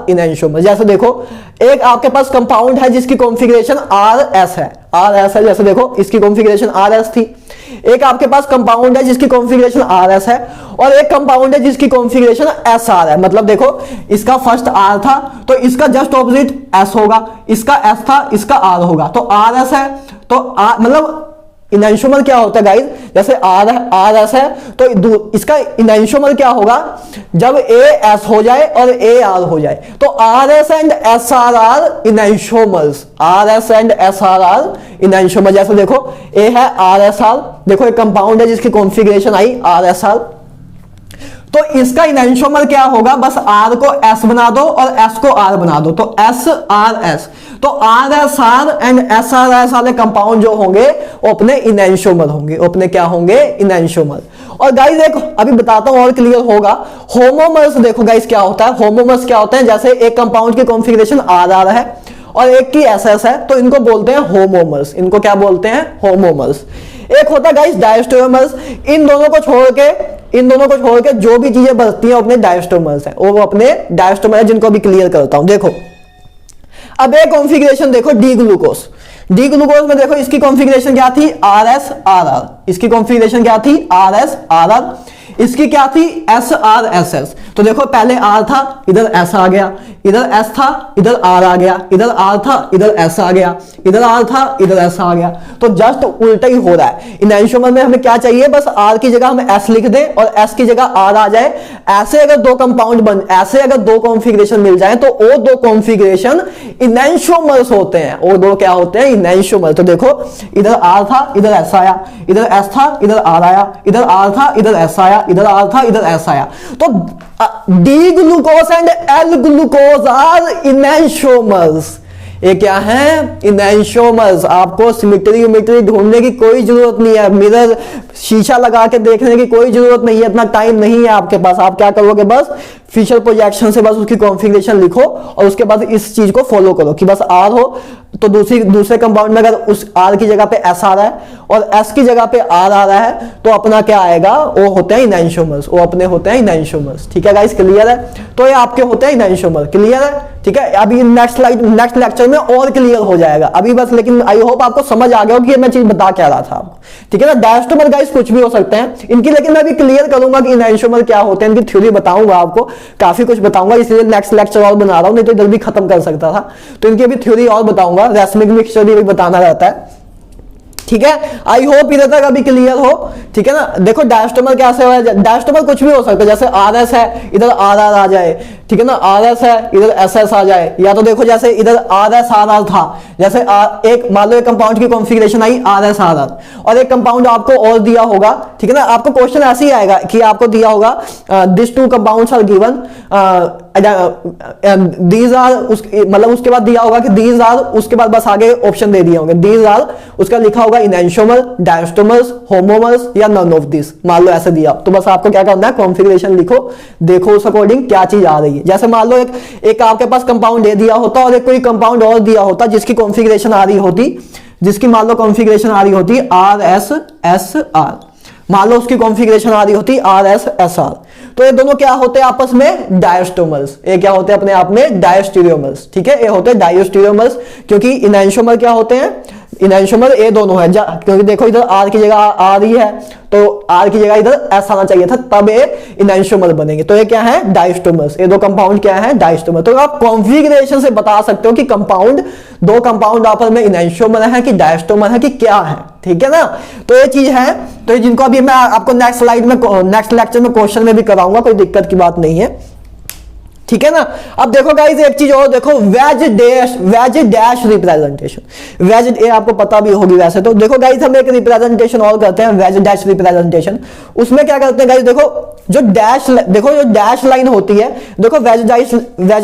इनैंशियोमर। जैसे देखो एक आपके पास कंपाउंड है जिसकी कॉन्फ़िगरेशन RS है, जैसे देखो इसकी कॉन्फ़िगरेशन RS थी। एक आपके पास कंपाउंड है जिसकी कॉन्फ़िगरेशन RS है और एक कंपाउंड है जिसकी कॉन्फ़िगरेशन SR है। मतलब देखो इसका फर्स्ट R था तो इसका जस्ट ऑपोजिट S होगा, इसका S था इसका R होगा, तो RS है तो मतलब इनैंशियोमर क्या होता है गाइस, जैसे RS है तो इसका इनैंशियोमर क्या होगा, जब AS हो जाए और AR हो जाए तो RS एंड SR आर इनैंशियोमर्स, जैसे देखो A है RSR, देखो एक कंपाउंड है जिसकी कॉन्फ़िगरेशन आई RSR, तो इसका इनैंशियोमर क्या होगा, बस R को S बना दो और S को R बना दो, तो SRS। तो RSR एंड SRS वाले कंपाउंड जो होंगे वो अपने इनैंशियोमर होंगे, अपने क्या होंगे, इनैंशियोमर। और गाइस देखो अभी बताता हूं और क्लियर होगा। होमोमर्स देखो गाइस क्या होता है, होमोमर्स क्या होते हैं, जैसे एक कंपाउंड की कॉन्फ़िगरेशन RR है और एक की SS है तो इनको बोलते हैं होमोमर्स, इनको क्या बोलते हैं, होमोमर्स। एक होता है गाइस डायस्टेरोमर्स, इन दोनों को छोड़ के जो भी चीजें बचती हैं अपने डायस्टेरोमर्स हैं, वो अपने डायस्टेरोमर है, जिनको भी क्लियर करता हूं। देखो अब एक कॉन्फ़िगरेशन देखो डी ग्लूकोस में देखो इसकी कॉन्फ़िगरेशन क्या थी, RS-RR, इसकी कॉन्फ़िगरेशन क्या थी, RS-RR, इसकी क्या थी, SR-SS। तो देखो पहले R था इधर S आ गया, इधर S था इधर R आ गया, इधर R था इधर S आ गया, इधर R था इधर S आ गया, तो जस्ट उल्टा ही हो रहा है। इनैंशियोमर में हमें क्या चाहिए, बस R की जगह हम S लिख दें और S की जगह R आ जाए। ऐसे अगर दो कॉन्फ़िगरेशन मिल जाए तो वो दो कॉन्फ़िगरेशन इनैंशियोमर्स होते हैं, वो दो क्या होते हैं, इनैंशियोमर। तो देखो इधर R था इधर S आया, इधर S था इधर R आया, इधर R था इधर S आया, इधर R था इधर S आया, तो D glucose and L glucose are enantiomers. ये क्या है, इनैंशियोमर्स। आपको सिमेट्री ढूंढने की कोई जरूरत नहीं है, मिरर शीशा लगा के देखने की कोई जरूरत नहीं है, इतना टाइम नहीं है आपके पास। आप क्या करोगे, बस फीचर प्रोजेक्शन से बस उसकी कॉन्फ़िगरेशन लिखो और उसके बाद इस चीज को फॉलो करो कि बस आर हो तो दूसरे कंपाउंड में अगर उस आर की जगह पे एस आ रहा है और एस की जगह पे आर आ रहा है तो अपना क्या आएगा, वो होते हैं इनैंशियोमर्स, वो अपने होते हैं इनैंशियोमर्स। ठीक है गाइस, क्लियर है? तो ये आपके होते हैं इनैंशियोमर, क्लियर है? ठीक है, अभी नेक्स्ट लेक्चर में और क्लियर हो जाएगा अभी बस, लेकिन आई होप आपको समझ आ गया हो कि ये मैं चीज बता क्या रहा था आपको। ठीक है ना, डायस्टोमर गाइस कुछ भी हो सकते हैं इनकी, लेकिन मैं अभी क्लियर करूंगा कि इनैंशियोमर क्या होते हैं, इनकी थ्योरी बताऊंगा आपको, काफी कुछ बताऊंगा, इसलिए नेक्स्ट लेक्चर और बना रहा हूं, नहीं तो जल्दी खत्म कर सकता था। तो इनकी अभी थ्योरी और बताऊंगा, रैस्मिक मिक्सचर भी बताना रहता है। ठीक है, आई होप इधर तक अभी क्लियर हो। ठीक है ना, देखो डायस्टोमर कैसे हो, डायस्टोमर कुछ भी हो सकता है, जैसे आर एस है इधर आर आर आ जाए, ठीक है ना, आर एस है इधर एस एस आ जाए, या तो देखो जैसे इधर आर एस आर आर था, जैसे एक मान लो एक कंपाउंड की configuration I R S R R, और एक कंपाउंड आपको और दिया होगा। ठीक है ना, आपको क्वेश्चन ऐसे ही आएगा कि आपको दिया होगा this two compounds are given, these are, मतलब उसके बाद दिया होगा कि दीज आर, उसके बाद बस आगे ऑप्शन दे दिए होंगे, दीज आर, उसका लिखा होगा इनैंशियोमर, डायस्टोमर्स, होमोमर्स या नन ऑफ दिस, मान लो ऐसे दिया, तो बस आपको क्या करना है, कॉन्फ़िगरेशन लिखो, देखो उस अकॉर्डिंग क्या चीज आ रही है। जैसे मान लो एक आपके पास कंपाउंड ए दिया होता और एक कोई कंपाउंड और दिया होता जिसकी कॉन्फ़िगरेशन आ रही होती, जिसकी मान लो कॉन्फ़िगरेशन आ रही होती आर एस एस आर, मान लो उसकी कॉन्फ़िगरेशन आ रही होती आर एस एस आर, तो ये दोनों क्या होते हैं आपस में, डायस्टोमर्स। ये क्या होते हैं अपने आप में, डायस्टीरियोमर्स। ठीक है, ये होते हैं डायस्टीरियोमर्स, क्योंकि इनैंशियोमर क्या होते हैं, इनैंशियोमर ये दोनों है, क्योंकि देखो इधर आर की जगह आ रही है तो आर की जगह इधर एस आना चाहिए था, तब ये इनैंशियोमर बनेंगे। तो ये क्या है, डायस्टोमर्स, ये दो कंपाउंड क्या है, डायस्टोमर। तो आप कॉन्फ़िगरेशन से बता सकते हो कि कंपाउंड, दो कंपाउंड आपस में इनैंशियोमर है कि डायस्टोमर है कि क्या है। ठीक है ना, तो ये चीज है, तो जिनको अभी मैं आपको नेक्स्ट स्लाइड में, नेक्स्ट लेक्चर में क्वेश्चन में भी कराऊंगा, कोई दिक्कत की बात नहीं है। ठीक है ना, अब देखो गाइस एक चीज और देखो, वेज डैश रिप्रेजेंटेशन, वेज, ये आपको पता भी होगी वैसे तो। देखो गाइस हम एक रिप्रेजेंटेशन और करते हैं, वेज डैश रिप्रेजेंटेशन। उसमें क्या करते हैं गाइस, देखो जो डैश, देखो जो डैश लाइन होती है, देखो वेज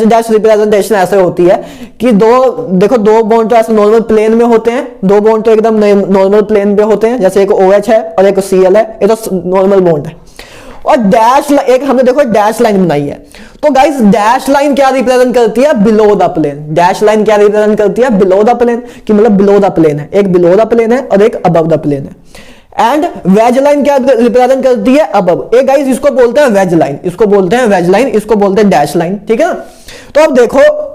डैश रिप्रेजेंटेशन ऐसे होती है कि देखो दो बॉन्ड तो ऐसे नॉर्मल प्लेन में होते हैं, दो बॉन्ड तो एकदम नॉर्मल प्लेन पे होते हैं, जैसे एक OH है और एक Cl है, ये तो नॉर्मल बॉन्ड है। और डैश एक हमने देखो डैश लाइन बनाई है, तो गाइस डैश लाइन क्या रिप्रेजेंट करती है, below the plane. Dash line क्या रिप्रेजेंट करती है, बिलो द प्लेन, कि मतलब बिलो द प्लेन है, एक बिलो द प्लेन है और एक अबव द प्लेन है। एंड वेज लाइन क्या रिप्रेजेंट करती है, अबव। एक गाइस इसको बोलते हैं वेज लाइन, इसको बोलते हैं वेज लाइन, इसको बोलते हैं डैश लाइन। ठीक है ना, तो अब देखो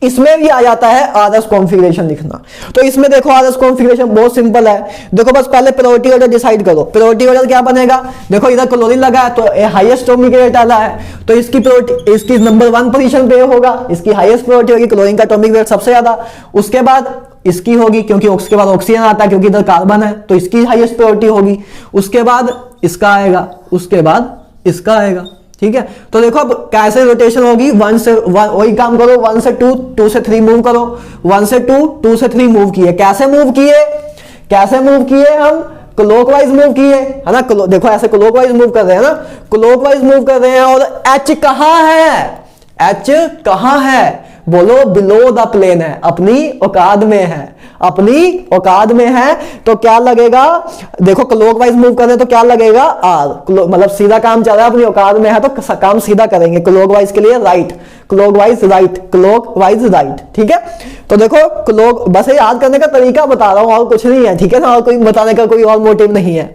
इसमें भी आ जाता है आरएस कॉन्फ़िगरेशन लिखना। तो इसमें देखो आरएस कॉन्फ़िगरेशन बहुत सिंपल है, देखो बस पहले प्रायोरिटी ऑर्डर डिसाइड करो। प्रायोरिटी ऑर्डर क्या बनेगा, देखो इधर क्लोरीन लगा है तो हाईएस्ट एटॉमिक वेट आला है, तो इसकी नंबर 1 पोजीशन पे होगा, इसकी हाईएस्ट प्रायोरिटी होगी, क्लोरीन का एटॉमिक वेट सबसे ज्यादा, उसके बाद इसकी होगी क्योंकि उसके बाद ऑक्सीजन आता है, क्योंकि इधर कार्बन है तो इसकी हाईएस्ट प्रायोरिटी होगी, उसके बाद इसका आएगा, उसके बाद इसका आएगा। ठीक है, तो देखो अब कैसे रोटेशन होगी, 1 से 1, वही काम करो, 1 से 2, 2 से 3 मूव करो, 1 से 2, 2 से 3 मूव किए। कैसे मूव किए हम, क्लॉकवाइज मूव किए है ना, देखो ऐसे क्लॉकवाइज मूव कर रहे हैं ना, क्लॉकवाइज मूव कर रहे हैं। और H कहां है, H कहां है, बोलो बिलो द प्लेन है, अपनी औकात में है, अपनी औकात में है। तो क्या लगेगा, देखो क्लॉकवाइज मूव कर रहे हैं तो क्या लगेगा, आर, मतलब सीधा काम चल रहा है, अपनी औकात में है तो काम सीधा करेंगे। क्लॉकवाइज के लिए right, clockwise right, clockwise right. ठीक है, तो देखो बस याद करने का तरीका बता रहा हूं और कुछ नहीं है। ठीक है ना, और कोई बताने का कोई और मोटिव नहीं है।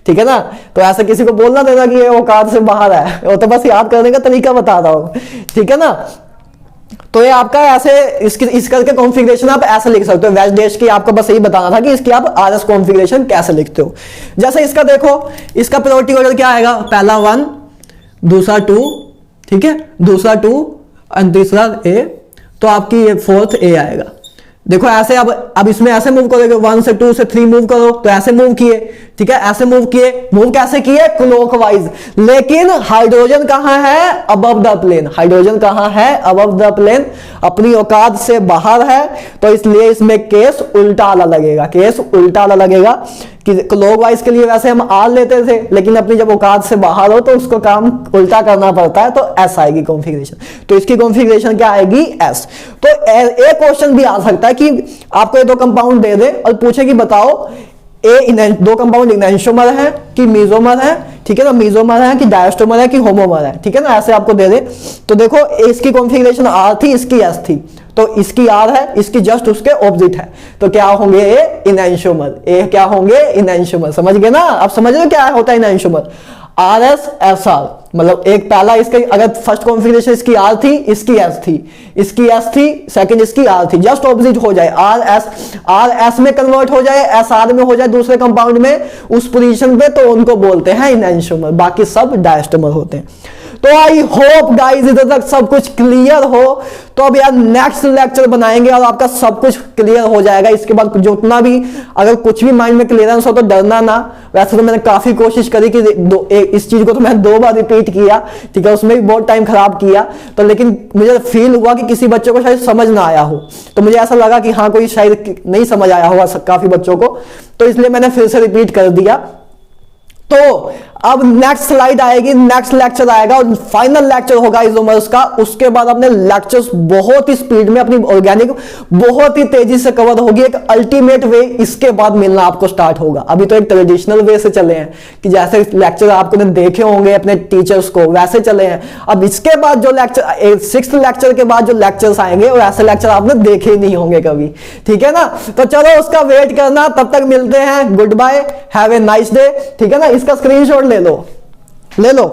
ठीक है ना, तो ऐसा किसी को बोलना देना कि ये औकात से बाहर है, वो तो बस याद करने का तरीका बता रहा हूं। ठीक है ना, तो ये आपका ऐसे इस करके कॉन्फ़िगरेशन आप ऐसे लिख सकते हो। वेज डैश की आपको बस यही बताना था कि इसकी आप आरएस कॉन्फ़िगरेशन कैसे लिखते हो। जैसे इसका देखो, इसका प्रायोरिटी ऑर्डर क्या आएगा, पहला 1, दूसरा 2, ठीक है, दूसरा 2 और तीसरा A, तो आपकी ये 4th A आएगा। देखो ऐसे अब इसमें ऐसे मूव करोगे, 1 से 2 से 3 मूव करो तो ऐसे मूव किए। ठीक है, ऐसे मूव किए, मूव कैसे किए, क्लॉकवाइज। लेकिन हाइड्रोजन कहां है, अबव द प्लेन, हाइड्रोजन कहां है, अबव द प्लेन, अपनी औकात से बाहर है, तो इसलिए इसमें केस उल्टा वाला लगेगा, केस उल्टा वाला लगेगा। कि क्लॉकवाइज के लिए वैसे हम आर लेते थे, लेकिन अपनी जब औकात से बाहर हो तो उसको काम उल्टा करना पड़ता है, तो एस आएगी कॉन्फ़िगरेशन। तो इसकी कॉन्फ़िगरेशन क्या आएगी, एस। तो एक क्वेश्चन भी आ सकता है कि आपको ये दो कंपाउंड दे दे और पूछे कि बताओ दो कंपाउंड इनैंशोमर है कि मीजोमर है, ठीक है ना, मीजोमर है कि डायस्टोमर है कि होमोमर है, ठीक है ना, ऐसे आपको दे दे। तो देखो इसकी कॉन्फ़िगरेशन आर थी, इसकी एस थी, तो इसकी आर है, इसकी जस्ट उसके ऑपोजिट है, तो क्या होंगे ये इनैंशोमर, ये क्या होंगे इनैंशोमर। समझ गए ना, आप समझ रहे हो क्या होता है इनैंशोमर। आर एस एस आर, मतलब एक पहला इसके अगर फर्स्ट कॉन्फ़िगरेशन इसकी आर थी, इसकी एस थी, इसकी एस थी, सेकंड इसकी आर थी, जस्ट ऑपोजिट हो जाए, आर एस में कन्वर्ट हो जाए, एस आर में हो जाए दूसरे कंपाउंड में उस पोजीशन पे, तो उनको बोलते हैं इनैंशोमर, बाकी सब डायस्टोमर होते हैं। तो आई होप गाइस इधर तक सब कुछ क्लियर हो। तो अब यार नेक्स्ट लेक्चर बनाएंगे और आपका सब कुछ क्लियर हो जाएगा। इसके बाद जितना भी अगर कुछ भी माइंड में क्लियरेंस हो तो डरना ना। वैसे तो मैंने काफी कोशिश करी कि इस चीज को तो मैं 2 बार रिपीट किया, ठीक है, उसमें भी बहुत टाइम खराब किया, तो लेकिन मुझे फील हुआ कि किसी बच्चे को शायद समझ ना आया हो, तो मुझे ऐसा लगा कि हाँ कोई शायद नहीं समझ आया होगा काफी बच्चों को, तो इसलिए मैंने फिर से रिपीट कर दिया। तो अब नेक्स्ट स्लाइड आएगी, नेक्स्ट लेक्चर आएगा और फाइनल लेक्चर होगा इजोमर्स का। उसके बाद अपने लेक्चर्स बहुत ही स्पीड में अपनी ऑर्गेनिक बहुत ही तेजी से कवर होगी, एक अल्टीमेट वे इसके बाद मिलना आपको स्टार्ट होगा। अभी तो एक ट्रेडिशनल वे से चले हैं कि जैसे लेक्चर आपने देखे होंगे अपने टीचर्स को वैसे चले हैं। अब इसके बाद जो लेक्चर 6th लेक्चर के बाद जो लेक्चर्स आएंगे और ऐसे लेक्चर आपने देखे ही नहीं होंगे कभी, ठीक है ना। तो चलो उसका वेट करना, तब तक मिलते हैं, goodbye, have a nice day, ठीक है ना। इसका स्क्रीनशॉट ले लो।